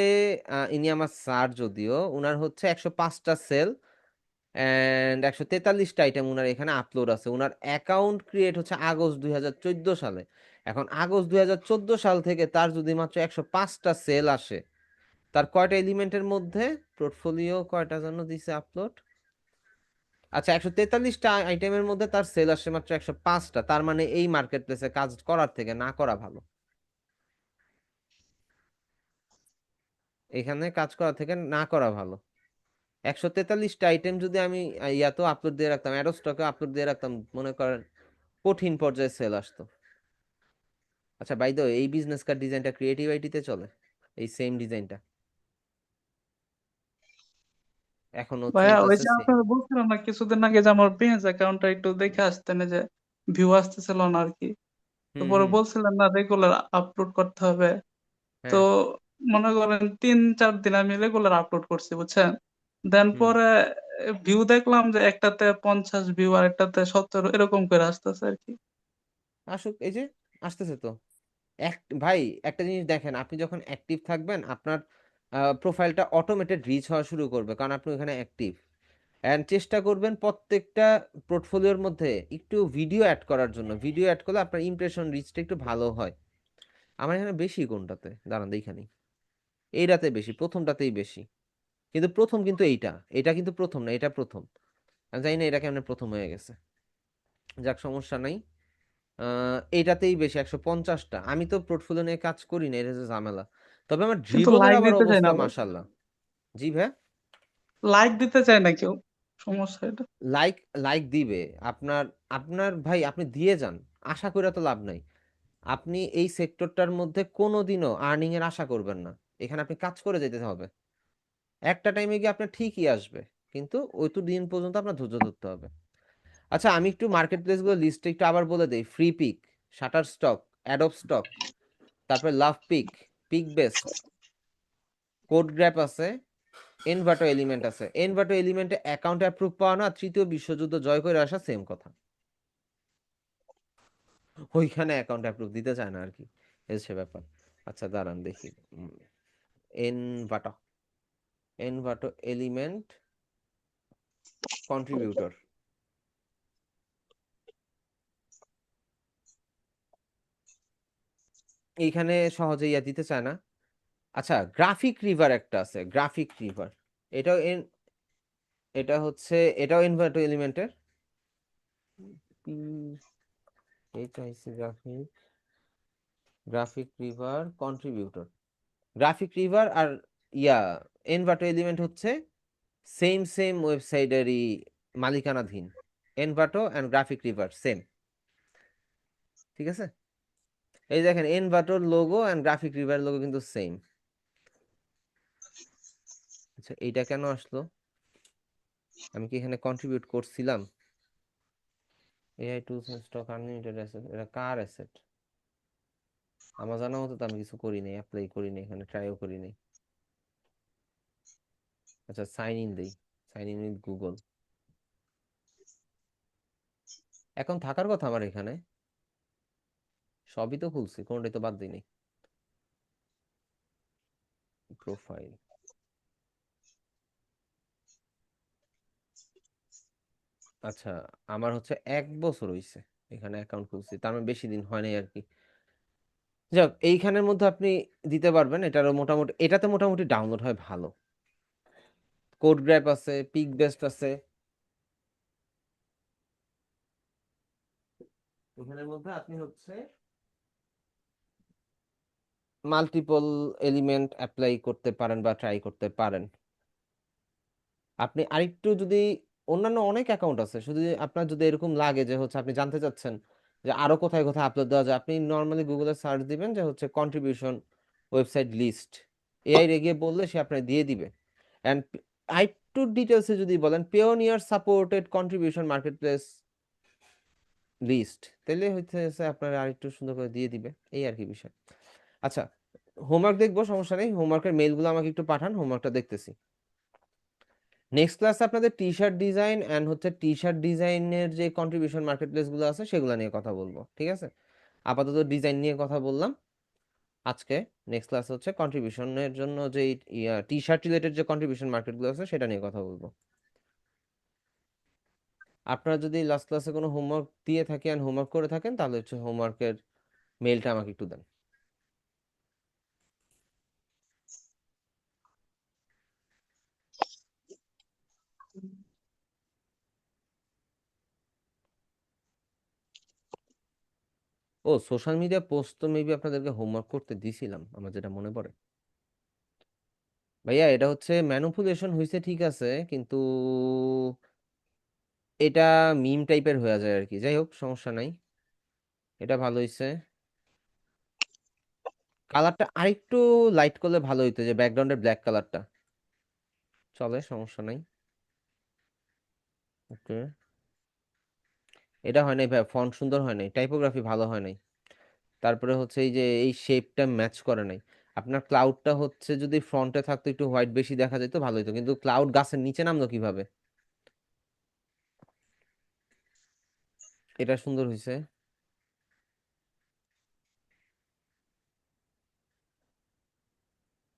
ইনি আমার স্যার, যদিও উনার হচ্ছে 105টা সেল অ্যান্ড 143টা আইটেম উনার এখানে আপলোড আছে। উনার অ্যাকাউন্ট ক্রিয়েট হচ্ছে আগস্ট 2014 সালে। এখন আগস্ট 2014 সাল থেকে তার যদি মাত্র 105টা সেল আসে, তার কয়টা এলিমেন্টের মধ্যে পোর্টফোলিও কয়টা যেন দিছে আপলোড? আচ্ছা, 143টা আইটেমের মধ্যে তার সেল আসে মাত্র 105টা। তার মানে এই মার্কেট প্লেসে কাজ করার থেকে না করা ভালো। এখানে কাজ করা থেকে না করা ভালো। 143টা আইটেম যদি আমি ইয়াতেও আপলোড দিয়ে রাখতাম, অ্যাডো স্টকে আপলোড দিয়ে রাখতাম, মনে করেন কঠিন পর্যায়ে সেল আসতো। আচ্ছা বাই দ্য ওয়ে, এই বিজনেস কার্ড ডিজাইনটা ক্রিয়েটিভ আইটিতে চলে, এই সেম ডিজাইনটা এখনো ভাইয়া ওই চলতেছে যে সেম। আপনারা বলছিলেন না কিছুদিন আগে যে আমার পেজ অ্যাকাউন্টটা একটু দেখে আসতেন, এই যে ভিউ আসতেছিল না আর কি, তো হুম পরে হুম। বলছিলেন না রেগুলার আপলোড করতে হবে। তো হ্যাঁ। মনে করেন 3-4 দিন আমি রেগুলার আপলোড করছি বুঝছেন, দেন হুম। পরে ভিউ দেখলাম যে একটাতে 50 ভিউ আর একটাতে 17 এরকম করে আসতেছে আর কি। আসুক, এই যে আসতেছে তো। ভাই, একটা জিনিস দেখেন, আপনি যখন অ্যাক্টিভ থাকবেন আপনার প্রোফাইলটা অটোমেটেড রিচ হওয়া শুরু করবে, কারণ আপনি ওখানে অ্যাক্টিভ। অ্যান্ড চেষ্টা করবেন প্রত্যেকটা পোর্টফোলিওর মধ্যে একটু ভিডিও অ্যাড করার জন্য। ভিডিও অ্যাড করলে আপনার ইমপ্রেশন রিচটা একটু ভালো হয়। আমার এখানে বেশি কোনটাতে দাঁড়ান এইখানেই, এইটাতে বেশি, প্রথমটাতেই বেশি। কিন্তু প্রথম কিন্তু এইটা, এটা কিন্তু প্রথম না, এটা প্রথম। আমি জানি না এটা কেমন প্রথম হয়ে গেছে। যাক, সমস্যা নাই। এইটাতেই বেশি, 150টা। আমি তো পোর্টফোলিও নিয়ে কাজ করি না, এটা হচ্ছে ঝামেলা। তবে আমার কিন্তু ড্রিবলের লাইক আবার দিতে চায় অবস্থা না ভাই, মাশাল্লাহ। জি ভাই। লাইক দিতে চায় না কেউ, সমস্যা এটা। লাইক লাইক দিবে আপনার, ভাই আপনি দিয়ে যান, আশা করে তো লাভ নাই। আপনি এই সেক্টরটার মধ্যে কোনোদিনও আর্নিং এর আশা করবেন না। এখানে আপনি কাজ করে যেতে হবে, একটা টাইমে গিয়ে আপনার ঠিকই আসবে, কিন্তু ওই তো দিন পর্যন্ত আপনার ধৈর্য ধরতে হবে। আচ্ছা, আমি একটু মার্কেট প্লেস গুলো লিস্ট একটু আবার বলে দেই। Freepik, Shutterstock, Adobe Stock, তারপরে Lovepik, Pikbest, CodeGrape আছে, এনভাটো এলিমেন্ট আছে। এনভাটো এলিমেন্টে অ্যাকাউন্ট অ্যাপ্রুভ পাওয়া না, তৃতীয় বিশ্বযুদ্ধ জয় করে আসা, সেম কথা। ওইখানে অ্যাকাউন্ট অ্যাপ্রুভ দিতে চায় না আর কি, এই সে ব্যাপার। আচ্ছা দাঁড়ান দেখি। এনভাটো, এনভাটো এলিমেন্ট কন্ট্রিবিউটর, এইখানে সহজে ইয়া দিতে চায় না। আচ্ছা, গ্রাফিক রিভার একটা আছে, গ্রাফিক রিভার। এটাও এটা হচ্ছে, এটাও এনভাটো এলিমেন্টের। এইটা হচ্ছে graphic, GraphicRiver contributor. GraphicRiver আর ইয়া এনভাটো এলিমেন্ট হচ্ছে সেম সেম ওয়েবসাইটেরই মালিকানাধীন। Envato and GraphicRiver same, ঠিক আছে। এই দেখেন, এনভাটোর logo and GraphicRiver logo কিন্তু সেম। আচ্ছা, এইটা কেন আসলো? আমি কি এখানে কন্ট্রিবিউট করছিলাম? AI tools and stock unlimited asset, এটা কার অ্যাসেট? আমার জানা মতো তো আমি কিছু করি নাই, অ্যাপ্লাই করি নাই, এখানে ট্রাইও করি নাই। আচ্ছা, সাইন ইন দেই, সাইন ইন উইথ গুগল। এখন থাকার কথা আমার এখানে, সবই তো খুলছি, কোনটাই তো বাদ দিই নাই। প্রোফাইল, আচ্ছা, আমার হচ্ছে 1 বছর হইছে এখানে অ্যাকাউন্ট খুলছি, তার মানে বেশি দিন হয় নাই আর কি। যাক, এইখানের মধ্যে আপনি দিতে পারবেন। এটারও মোটামুটি, এটাতে মোটামুটি ডাউনলোড হয় ভালো। কোড গ্র্যাপ আছে, পিক বেস্ট আছে, এখানের মধ্যে আপনি হচ্ছে মাল্টিপল এলিমেন্ট অ্যাপ্লাই করতে পারেন বা ট্রাই করতে পারেন। আপনি আরেকটু যদি, অন্যান্য অনেক অ্যাকাউন্ট আছে, শুধু আপনার যদি এরকম লাগে যে হচ্ছে আপনি জানতে চাচ্ছেন যে আরো কোথায় কোথায় আপলোড দেওয়া যায়, আপনি নর্মালি গুগলে সার্চ দিবেন যে হচ্ছে কন্ট্রিবিউশন ওয়েবসাইট লিস্ট। এআই রে গিয়ে বললে সে আপনার দিয়ে দিবে। অ্যান্ড আরেকটু ডিটেলসে যদি বলেন Payoneer supported contribution marketplace list, তাহলে হচ্ছে আপনার আরেকটু সুন্দর করে দিয়ে দিবে, এই আর কি বিষয়। আচ্ছা, হোমওয়ার্ক দেখবো, সমস্যা নেই। হোমওয়ার্কের মেইলগুলো আমাকে একটু পাঠান, হোমওয়ার্কটা দেখতেছি। নেক্সট ক্লাসে আপনাদের টি শার্ট ডিজাইন অ্যান্ড হচ্ছে টি শার্ট ডিজাইনের যে কন্ট্রিবিউশন মার্কেট প্লেস গুলো আছে সেগুলো নিয়ে কথা বলবো, ঠিক আছে? আপাতত ডিজাইন নিয়ে কথা বললাম আজকে। নেক্সট ক্লাস হচ্ছে কন্ট্রিবিউশনের জন্য যে টি শার্ট রিলেটেড যে কন্ট্রিবিউশন মার্কেটগুলো আছে সেটা নিয়ে কথা বলবো। আপনারা যদি লাস্ট ক্লাসে কোনো হোমওয়ার্ক দিয়ে থাকেন, হোমওয়ার্ক করে থাকেন, তাহলে হচ্ছে হোমওয়ার্কের মেইলটা আমাকে একটু দেন। ও, সোশ্যাল মিডিয়া পোস্ট তো মেবি আপনাদেরকে হোমওয়ার্ক করতে দিছিলাম আমার যেটা মনে পড়ে। ভাইয়া এটা হচ্ছে ম্যানুপুলেশন হয়েছে ঠিক আছে, কিন্তু এটা মিম টাইপের হয়ে যায় আর কি। যাই হোক, সমস্যা নাই, এটা ভালো হয়েছে। কালারটা আরেকটু লাইট করলে ভালো হইতো, যে ব্যাকগ্রাউন্ডের ব্ল্যাক কালারটা। চলে, সমস্যা নাই। ওকে, এটা হয় নাই ভাই, ফন্ট সুন্দর হয় নাই, টাইপোগ্রাফি ভালো হয় নাই। তারপরে হচ্ছে এই যে এই শেপটা ম্যাচ করে নাই। আপনার ক্লাউডটা হচ্ছে যদি ফ্রন্টে থাকতো একটু হোয়াইট বেশি দেখা যেত, ভালো হতো, কিন্তু ক্লাউড গাছের নিচে নামলো কিভাবে? এটা সুন্দর হয়েছে।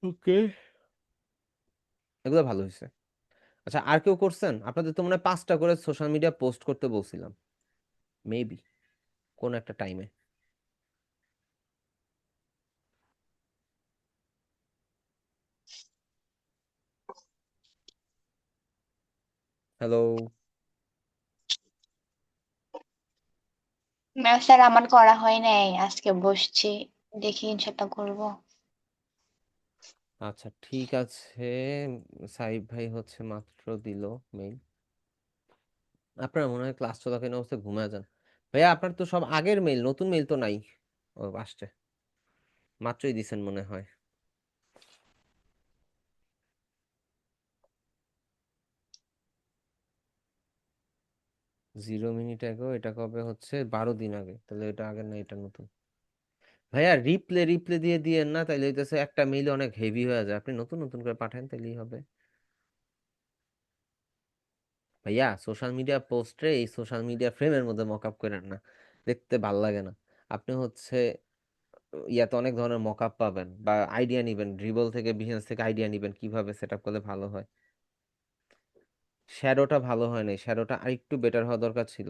ওকে, এগুলো ভালো হয়েছে। আচ্ছা, আর কেউ করছেন? আপনাদের তো মনে হয় 5টা করে সোশ্যাল মিডিয়া পোস্ট করতে বলছিলাম, মেবি কোন একটা টাইমে। হ্যালো? স্যার আমার করা হয় নাই, আজকে বসছি, দেখি ইনশাল্লাহ করবো। আচ্ছা ঠিক আছে, সাইব ভাই হচ্ছে মাত্র দিল মেইল। আপনার মনে হয় ক্লাস চলাকালীন অবস্থায় ঘুমায় যান। ভাইয়া আপনার তো সব আগের মেইল, নতুন মেইল তো নাই। ও আসছে, মাত্রই দিছেন মনে হয়। 0 মিনিট আগে, এটা কবে হচ্ছে? 12 দিন আগে, তাহলে এটা আগের না, এটা নতুন। ভাইয়া রিপ্লে রিপ্লে দিয়ে দিয়েন না, তাইলে হইতেছে একটা মেইল অনেক হেভি হয়ে যায়। আপনি নতুন নতুন করে পাঠান, তাইলেই হবে। ভাইয়া সোশ্যাল মিডিয়া পোস্টে এই সোশ্যাল মিডিয়া ফ্রেমের মধ্যে মকআপ করেন না, দেখতে ভাল লাগে না। আপনি হচ্ছে ইয়াতে অনেক ধরনের মকআপ পাবেন, বা আইডিয়া নিবেন, ড্রিবল থেকে বিহেন্স থেকে আইডিয়া নিবেন কিভাবে সেটআপ করলে ভালো হয়। শ্যাডোটা ভালো হয় নাই, শ্যাডোটা আরেকটু বেটার হওয়া দরকার ছিল।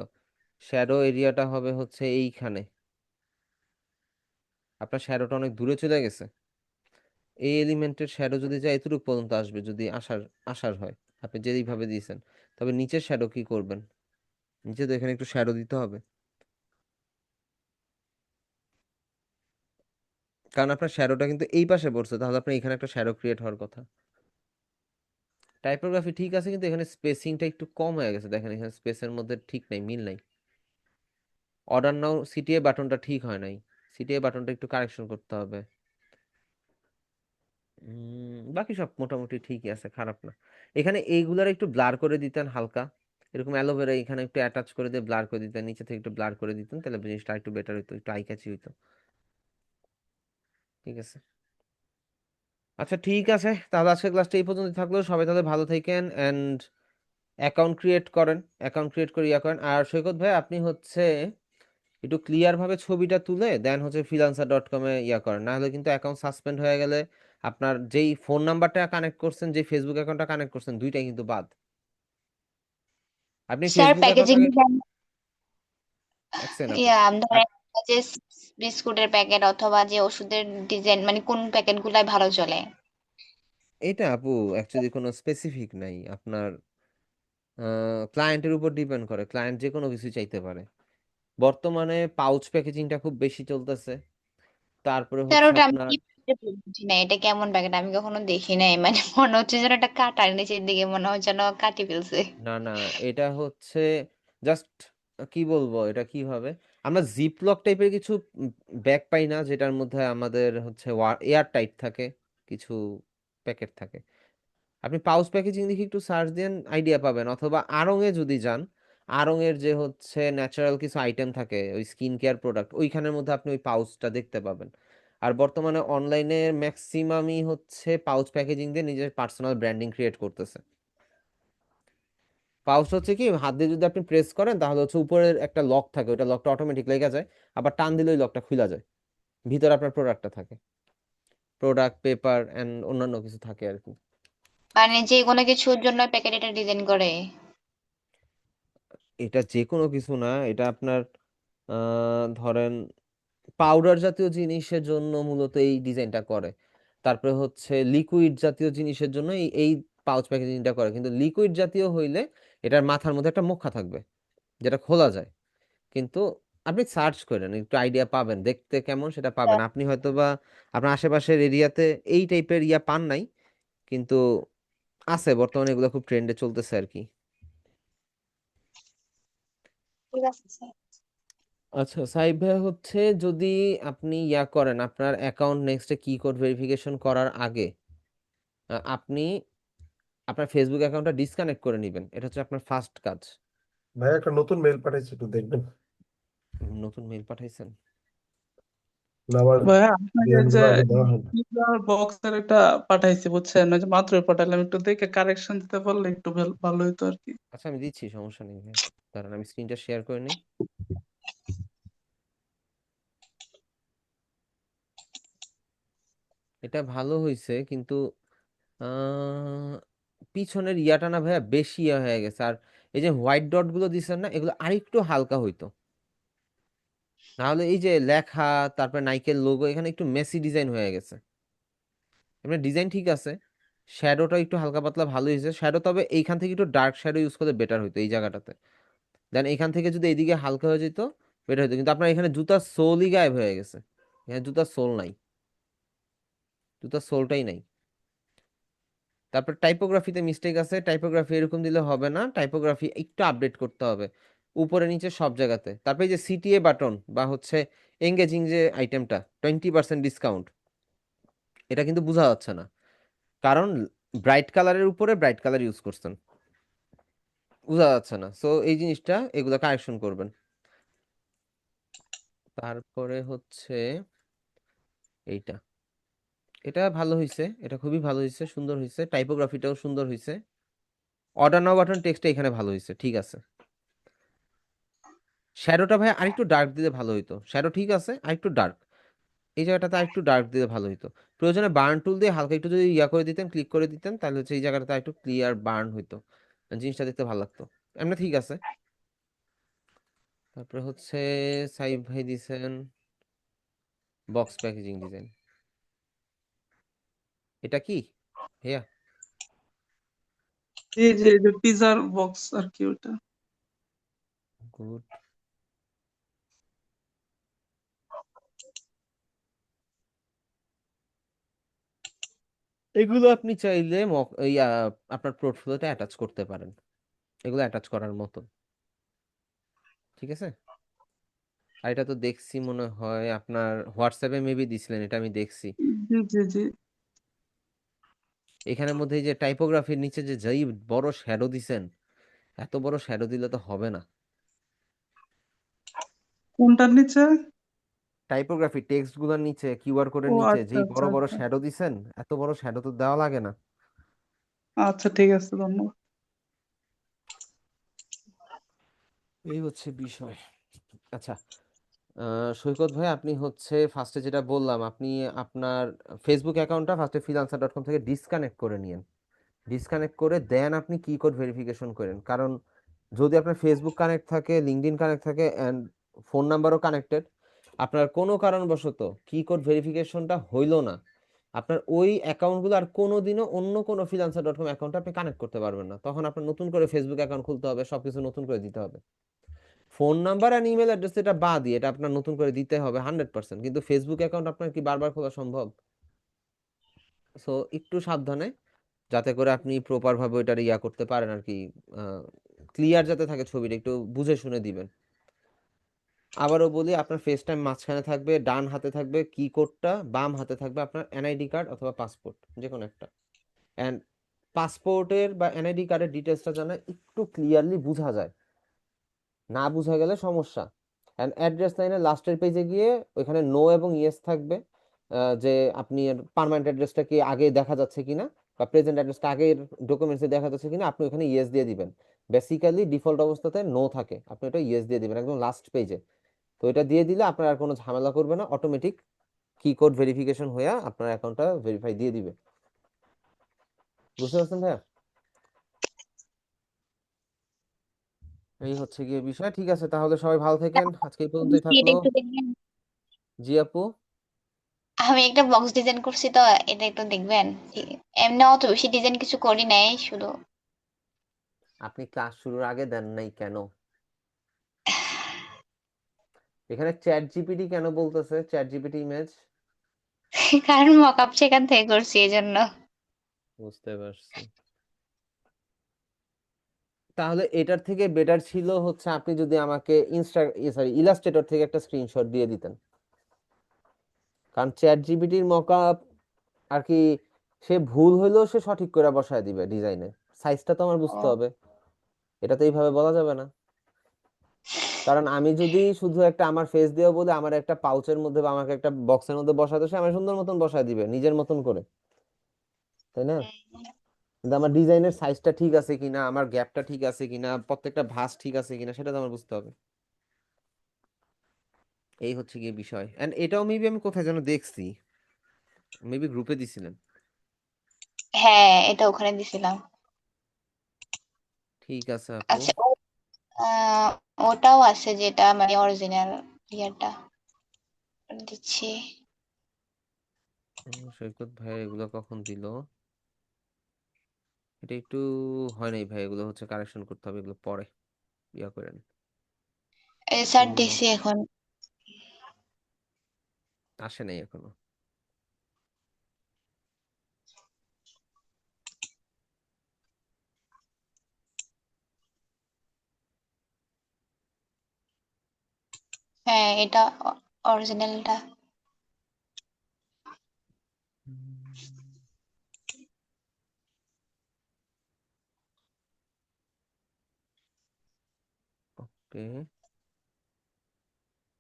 শ্যাডো এরিয়াটা হবে হচ্ছে এইখানে। আপনার শ্যাডোটা অনেক দূরে চলে গেছে। এই এলিমেন্টের শ্যাডো যদি যায় এতটুকু পর্যন্ত আসবে, যদি আসার আসার হয়, আপনি যেইভাবে দিয়েছেন। তবে নিচের শ্যাডো কি করবেন? নিচে তো এখানে একটু শ্যাডো দিতে হবে, কারণ আপনার শ্যাডোটা কিন্তু এই পাশে পড়ছে, তাহলে আপনার এখানে একটা শ্যাডো ক্রিয়েট হওয়ার কথা। টাইপোগ্রাফি ঠিক আছে, কিন্তু এখানে স্পেসিংটা একটু কম হয়ে গেছে, দেখেন এখানে স্পেসের মধ্যে ঠিক নাই, মিল নাই। অর্ডার নাও সিটিএ বাটনটা ঠিক হয় নাই, সিটিএ বাটনটা একটু কারেকশন করতে হবে। বাকি সব মোটামুটি ঠিকই আছে, খারাপ না। এখানে এইগুলার একটু ব্লার করে দিতেন হালকা, এরকম অ্যালোভেরা এখানে একটু অ্যাটাচ করে দিয়ে ব্লার করে দিতেন, নিচে থেকে একটু ব্লার করে দিতেন, তাহলে জিনিসটা একটু বেটার হইতো, একটু আই ক্যাচি হইতো। ঠিক আছে, আচ্ছা ঠিক আছে, তাহলে আজকের ক্লাসটা এই পর্যন্ত থাকলো। সবাই তাহলে ভালো থাকেন, এন্ড অ্যাকাউন্ট ক্রিয়েট করেন, অ্যাকাউন্ট ক্রিয়েট করে ইয়া করেন। আর সৈকত ভাই আপনি হচ্ছে একটু ক্লিয়ার ভাবে ছবিটা তুলে দেন হচ্ছে freelancer.com এ ইয়া করেন, না হলে কিন্তু অ্যাকাউন্ট সাসপেন্ড হয়ে গেলে আপনার যেই ফোন নাম্বারটা কানেক্ট করছেন, যে ফেসবুক অ্যাকাউন্টটা কানেক্ট করছেন, দুইটাই কিন্তু বাদ। আপনি স্যার ফেসবুক অ্যাকাউন্ট প্যাকেজিং আগে দেখছেন আপু? ধরেন যে বিস্কুটের প্যাকেট অথবা যে ওষুধের ডিজাইন, মানে কোন প্যাকেট গুলাই ভালো চলে? এটা আপু অ্যাকচুয়ালি কোনো স্পেসিফিক নাই, আপনার ক্লায়েন্টের উপর ডিপেন্ড করে, ক্লায়েন্ট যে কোনো কিছু চাইতে পারে। বর্তমানে পাউচ প্যাকেজিংটা খুব বেশি চলতেছে। তারপরে স্যার হচ্ছে ওটা আমি আপনার, কি বুঝি না, এটা কেমন প্যাকেট? আমি কখনো দেখি নাই, মানে মনে হচ্ছে যেন একটা কাটার নিচের দিকে মনে হয় যেন কাটি ফেলছে। না না, এটা হচ্ছে জাস্ট, কি বলবো এটা কিভাবে, আমরা জিপলক টাইপের কিছু ব্যাগ পাই না, যেটার মধ্যে আমাদের হচ্ছে এয়ার টাইট থাকে, কিছু প্যাকেট থাকে। আপনি পাউচ প্যাকেজিং দেখে একটু সার্চ দেন, আইডিয়া পাবেন। অথবা আড়ং এ যদি যান, আড়ং এর যে হচ্ছে ন্যাচারাল কিছু আইটেম থাকে, ওই স্কিন কেয়ার প্রোডাক্ট, ওইখানের মধ্যে আপনি ওই পাউচটা দেখতে পাবেন। আর বর্তমানে অনলাইনে ম্যাক্সিমামই হচ্ছে পাউচ প্যাকেজিং দিয়ে নিজের পার্সোনাল ব্র্যান্ডিং ক্রিয়েট করতেছে। পাউচ হচ্ছে কি, হাত দিয়ে যদি আপনি প্রেস করেন তাহলে হচ্ছে উপরের একটা লক থাকে, ওটা লকটা অটোমেটিক লেগে যায়, আবার টান দিলে ওই লকটা খুলে যায়, ভিতরে আপনার প্রোডাক্টটা থাকে, প্রোডাক্ট পেপার এন্ড অন্যান্য কিছু থাকে আর কি। মানে যে কোনো কিছুর জন্য প্যাকেট এটা ডিজাইন করে? এটা যে কোনো কিছু না, এটা আপনার ধরেন পাউডার জাতীয় জিনিসের জন্য মূলত এই ডিজাইনটা করে, তারপরে হচ্ছে লিকুইড জাতীয় জিনিসের জন্য এই পাউচ প্যাকেজিংটা করে, কিন্তু লিকুইড জাতীয় হইলে এটার মাথার মধ্যে একটা মুখা থাকবে যেটা খোলা যায়। কিন্তু আপনি সার্চ করেন একটু আইডিয়া পাবেন, দেখতে কেমন সেটা পাবেন, আপনি হয়তো বা আপনার আশেপাশের এরিয়াতে এই টাইপের ইয়া পান নাই, কিন্তু আছে বর্তমানে, এগুলো খুব ট্রেন্ডে চলতেছে আর কি। ঠিক আছে স্যার। আচ্ছা সাইব ভাই, হচ্ছে যদি আপনি ইয়া করেন আপনার অ্যাকাউন্ট নেক্সটে কি কোড ভেরিফিকেশন করার আগে আপনি আপনার ফেসবুক অ্যাকাউন্টটা ডিসকানেক্ট করে নেবেন, এটা হচ্ছে আপনার ফার্স্ট কাজ। ভাই একটা নতুন মেল পাঠাইছি, একটু দেখবেন। নতুন মেইল পাঠাইছেন? না, আমার ভাইয়া আপনাকে যে মেলগুলো আগে দেওয়া হয় না। বক্সের একটা পাঠাইছি বুঝছেন, ওই যে মাত্রই পাঠালাম, একটু দেখে কারেকশন দিতে পারলে একটু ভালো হতো আর কি। আচ্ছা আমি দিচ্ছি, সমস্যা নেই ভাই, দাঁড়ান আমি স্ক্রিনটা শেয়ার করে নিই। এটা ভালো হয়েছে, কিন্তু আহ, পিছনের ইয়াটা না ভাইয়া বেশি ইয়া হয়ে গেছে, আর এই যে হোয়াইট ডট গুলো দিচ্ছেন না, এগুলো আরেকটু হালকা হইতো, নাহলে এই যে লেখা তারপর নাইকের লোগো এখানে একটু মেসি ডিজাইন হয়ে গেছে। এমনি ডিজাইন ঠিক আছে, শ্যাডোটা একটু হালকা পাতলা ভালো হয়েছে শ্যাডো, তবে এইখান থেকে একটু ডার্ক শ্যাডো ইউজ করলে বেটার হইতো এই জায়গাটাতে, দেন এখান থেকে যদি এইদিকে হালকা হয়ে যেত বেটার হইতো, কিন্তু আপনার এখানে জুতার সোলই গায়েব হয়ে গেছে, এখানে জুতার সোল নাই, জুতার সোলটাই নাই। তারপর টাইপোগ্রাফিতে মিস্টেক আছে, টাইপোগ্রাফি এরকম দিলে হবে না, টাইপোগ্রাফি একটু আপডেট করতে হবে উপরে নিচে সব জায়গাতে। তারপর এই যে সিটিএ বাটন বা হচ্ছে এঙ্গেজিং যে আইটেমটা 20% ডিসকাউন্ট, এটা কিন্তু বোঝা যাচ্ছে না, কারণ ব্রাইট কালারের উপরে ব্রাইট কালার ইউজ করছেন, বোঝা যাচ্ছে না। সো এই জিনিসটা এগুলো কারেকশন করবেন। তারপরে হচ্ছে এইটা, এটা ভালো হয়েছে, এটা খুবই ভালো হয়েছে, সুন্দর হয়েছে, টাইপোগ্রাফিটাও সুন্দর হয়েছে, অর্ডার নাও বাটন টেক্সটটা এখানে ভালো হয়েছে, ঠিক আছে। শ্যাডোটা ভাই আরেকটু ডার্ক দিলে ভালো হইতো, শ্যাডো ঠিক আছে, আরেকটু ডার্ক, এই জায়গাটাতে আরেকটু ডার্ক দিলে ভালো হইতো, প্রয়োজনে বার্ন টুল দিয়ে হালকা একটু যদি ইয়া করে দিতেন, ক্লিক করে দিতেন, তাহলে হচ্ছে এই জায়গাটাতে একটু ক্লিয়ার বার্ন হইতো, জিনিসটা দেখতে ভালো লাগতো। এমনি ঠিক আছে। তারপরে হচ্ছে সাইব ভাই দিছেন বক্স প্যাকেজিং ডিজাইন, এটা কি ভাইয়া? এই যে পিজার বক্স আর কি ওটা। গুড। এগুলো আপনি চাইলে আপনার পোর্টফোলিওতে অ্যাটাচ করতে পারেন, এগুলো অ্যাটাচ করার মতো, ঠিক আছে। আর এটা তো দেখছি মনে হয় আপনার হোয়াটসঅ্যাপে মেবি দিছিলেন, এটা আমি দেখছি। জি জি জি। এখানের মধ্যে এই যে টাইপোগ্রাফির নিচে যে যেই বড় শ্যাডো দিছেন, এত বড় শ্যাডো দিলে তো হবে না। কোনটার নিচে? টাইপোগ্রাফি টেক্সট গুলোর নিচে, কিউআর কোডের ও নিচে আচ্ছা যেই আচ্ছা বড় বড় আচ্ছা। শ্যাডো দিছেন, এত বড় শ্যাডো তো দেওয়া লাগে না। আচ্ছা ঠিক আছে, ধন্যবাদ। এই হচ্ছে বিষয়। আচ্ছা সৈকত ভাই, আপনি হচ্ছে ফার্স্টে যেটা বললাম, আপনি আপনার ফেসবুক অ্যাকাউন্টটা ফার্স্টে freelancer.com থেকে ডিসকানেক্ট করে নিয়েন, ডিসকানেক্ট করে দেন আপনি কি কোড ভেরিফিকেশন করেন, কারণ যদি আপনার ফেসবুক কানেক্ট থাকে, লিঙ্কডইন কানেক্ট থাকে অ্যান্ড ফোন নাম্বারও কানেক্টেড, আপনার কোনো কারণবশত কি কোড ভেরিফিকেশনটা হইলো না, আপনার ওই অ্যাকাউন্টগুলো আর কোনোদিনও অন্য কোনো freelancer.com অ্যাকাউন্টে আপনি কানেক্ট করতে পারবেন না, তখন আপনার নতুন করে ফেসবুক অ্যাকাউন্ট খুলতে হবে, সবকিছু নতুন করে দিতে হবে। ফোন নাম্বার আর ইমেল অ্যাড্রেস এটা বাদই, এটা আপনার নতুন করে দিতে হবে 100%, কিন্তু ফেসবুক অ্যাকাউন্ট আপনার কি বারবার খোলা সম্ভব? সো একটু সাবধানে, যাতে করে আপনি প্রপার ভাবে ওইটার ইয়া করতে পারেন আর কি, ক্লিয়ার যাতে থাকে ছবিটা, একটু বুঝে শুনে দিবেন। আবারও বলি, আপনার ফেস টাইম মাঝখানে থাকবে, ডান হাতে থাকবে কি কোডটা, বাম হাতে থাকবে আপনার এনআইডি কার্ড অথবা পাসপোর্ট, যে কোনো একটা। অ্যান্ড পাসপোর্টের বা এনআইডি কার্ডের ডিটেলসটা যেন একটু ক্লিয়ারলি বোঝা যায়, না বোঝা গেলে সমস্যা। অ্যান্ড অ্যাড্রেস লাইনের লাস্টের পেজে গিয়ে ওইখানে নো এবং ইয়েস থাকবে, যে আপনি পার্মানেন্ট অ্যাড্রেসটা কি আগে দেখা যাচ্ছে কিনা, বা প্রেজেন্ট অ্যাড্রেসটা আগের ডকুমেন্টসে দেখা যাচ্ছে কিনা, আপনি ওখানে ইয়েস দিয়ে দিবেন। বেসিক্যালি ডিফল্ট অবস্থাতে নো থাকে, আপনি ওটা ইয়েস দিয়ে দিবেন একদম লাস্ট পেজে। তো এটা দিয়ে দিলে আপনার আর কোনো ঝামেলা করবে না, অটোমেটিক কি কোড ভেরিফিকেশন হয়ে আপনার অ্যাকাউন্টটা ভেরিফাই দিয়ে দিবে। বুঝতে পারছেন ভাইয়া? এই হচ্ছে গিয়ে বিষয়। ঠিক আছে, তাহলে সবাই ভালো থাকেন, আজকে এই পর্যন্তই এটা থাকলো। একটু দেখবেন। জি আপু। আমি একটা বক্স ডিজাইন করছি তো, এটা একটু দেখবেন। ঠিক, এমনি অত বেশি ডিজাইন কিছু করি নাই, শুধু আপনি ক্লাস শুরুর আগে দেন নাই কেন? এখানে চ্যাট জিপিটি কেন বলতেছে, চ্যাট জিপিটি ইমেজ? কারণ মকআপ সেখান থেকে করছি এই জন্য। বুঝতে পারছি। তাহলে এটার থেকে বেটার ছিল হচ্ছে আপনি যদি আমাকে ইলাস্ট্রেটর থেকে একটা স্ক্রিনশট দিয়ে দিতেন, কারণ চ্যাট জিপিটির মকআপ আর কি, সে ভুল হইলেও সে সঠিক করে বসায় দিবে ডিজাইনে, সাইজটা তো আমার বুঝতে ও, হবে, এটা তো এইভাবে বলা যাবে না। কারণ আমি যদি শুধু একটা আমার ফেস দিয়ে বলে আমার একটা পাউচের মধ্যে বা আমাকে একটা বক্সের মধ্যে বসাতে, সে আমার সুন্দর মতন বসায় দিবে নিজের মতন করে, তাই না? কিন্তু আমার ডিজাইনের সাইজটা ঠিক আছে কিনা, আমার গ্যাপটা ঠিক আছে কিনা, প্রত্যেকটা ভাঁজ ঠিক আছে কিনা, সেটা তো আমার বুঝতে হবে। এই হচ্ছে গিয়ে বিষয়। এন্ড এটাও মেবি আমি কোথায় যেন দেখছি, মেবি গ্রুপে দিছিলেন। হ্যাঁ, এটা ওখানে দিছিলাম। ঠিক আছে আপু। আচ্ছা, আহ, ওটাও আছে যেটা মানে অরিজিনাল ইয়ারটা দিচ্ছি। সৈকত ভাই এগুলো কখন দিল? এটা একটু হয় নাই ভাই, এগুলো হচ্ছে কারেকশন করতে হবে, এগুলো পরে ইয়া করেন। স্যার উম, দিছি এখন। আসে নাই এখনো। হ্যাঁ, এটা অরিজিনালটা। ওকে,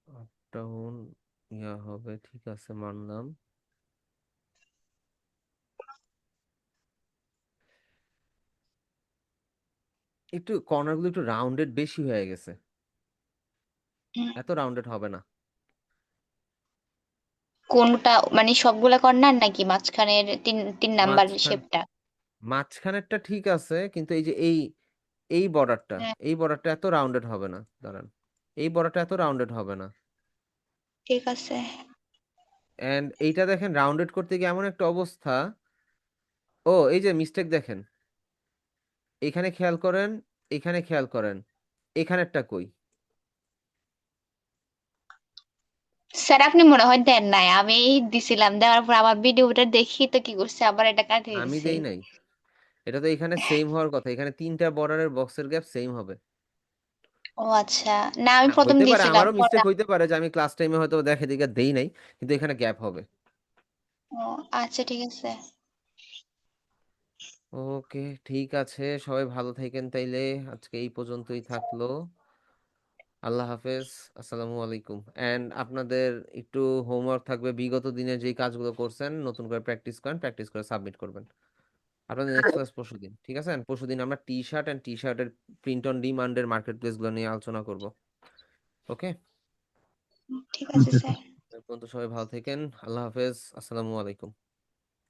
আপ ডাউন ইয়া হবে, ঠিক আছে মানলাম। একটু কর্নার গুলো একটু রাউন্ডেড বেশি হয়ে গেছে, এত রাউন্ডেড হবে না। কোনটা মানে সবগুলা কর্নার নাকি মাঝখানের তিন তিন নাম্বার মাঝখান শেপটা? মাঝখানেরটা ঠিক আছে, কিন্তু এই যে এই এই বর্ডারটা, হ্যাঁ, এই বর্ডারটা এত রাউন্ডেড হবে না, দাঁড়ান, এই বর্ডারটা এত রাউন্ডেড হবে না। ঠিক আছে। এন্ড এইটা দেখেন রাউন্ডেড করতে গিয়ে এমন একটা অবস্থা, ও এই যে মিস্টেক দেখেন, এখানে খেয়াল করেন, এখানে খেয়াল করেন, এখানেরটা কই? স্যার আপনি মনে হয় দেন নাই, আমি দিছিলাম, দেওয়ার পর আমার ভিডিওটা দেখি তো কি করছে, আবার এটা কাটিয়ে আমি দিছে। দেই নাই, এটা তো এখানে সেম হওয়ার কথা, এখানে তিনটা বর্ডারের বক্সের গ্যাপ সেম হবে। ও আচ্ছা, না আমি হ্যাঁ প্রথম হইতে পারে, দিছিলাম আমারও পরে মিস্টেক হইতে পারে যে আমি ক্লাস টাইমে হয়তো দেখে দিকে দেই নাই, কিন্তু এখানে গ্যাপ হবে। ও আচ্ছা, ঠিক আছে। ওকে, ঠিক আছে, সবাই ভালো থাকেন তাইলে, আজকে এই পর্যন্তই থাকলো। আল্লাহ হাফেজ, আসসালামু আলাইকুম। এন্ড আপনাদের একটু হোমওয়ার্ক থাকবে, বিগত দিনে যেই কাজগুলো করছেন নতুন করে প্র্যাকটিস করেন, প্র্যাকটিস করে সাবমিট করবেন। আপনাদের নেক্সট ক্লাস পরশুদিন, ঠিক আছে? And পরশুদিন আমরা টি শার্ট এন্ড টি শার্টের প্রিন্ট অন ডিমান্ডের মার্কেট প্লেস গুলো নিয়ে আলোচনা করব। ওকে, ঠিক আছে স্যার। পর্যন্ত সবাই ভালো থাকেন, আল্লাহ হাফেজ, আসসালামু আলাইকুম।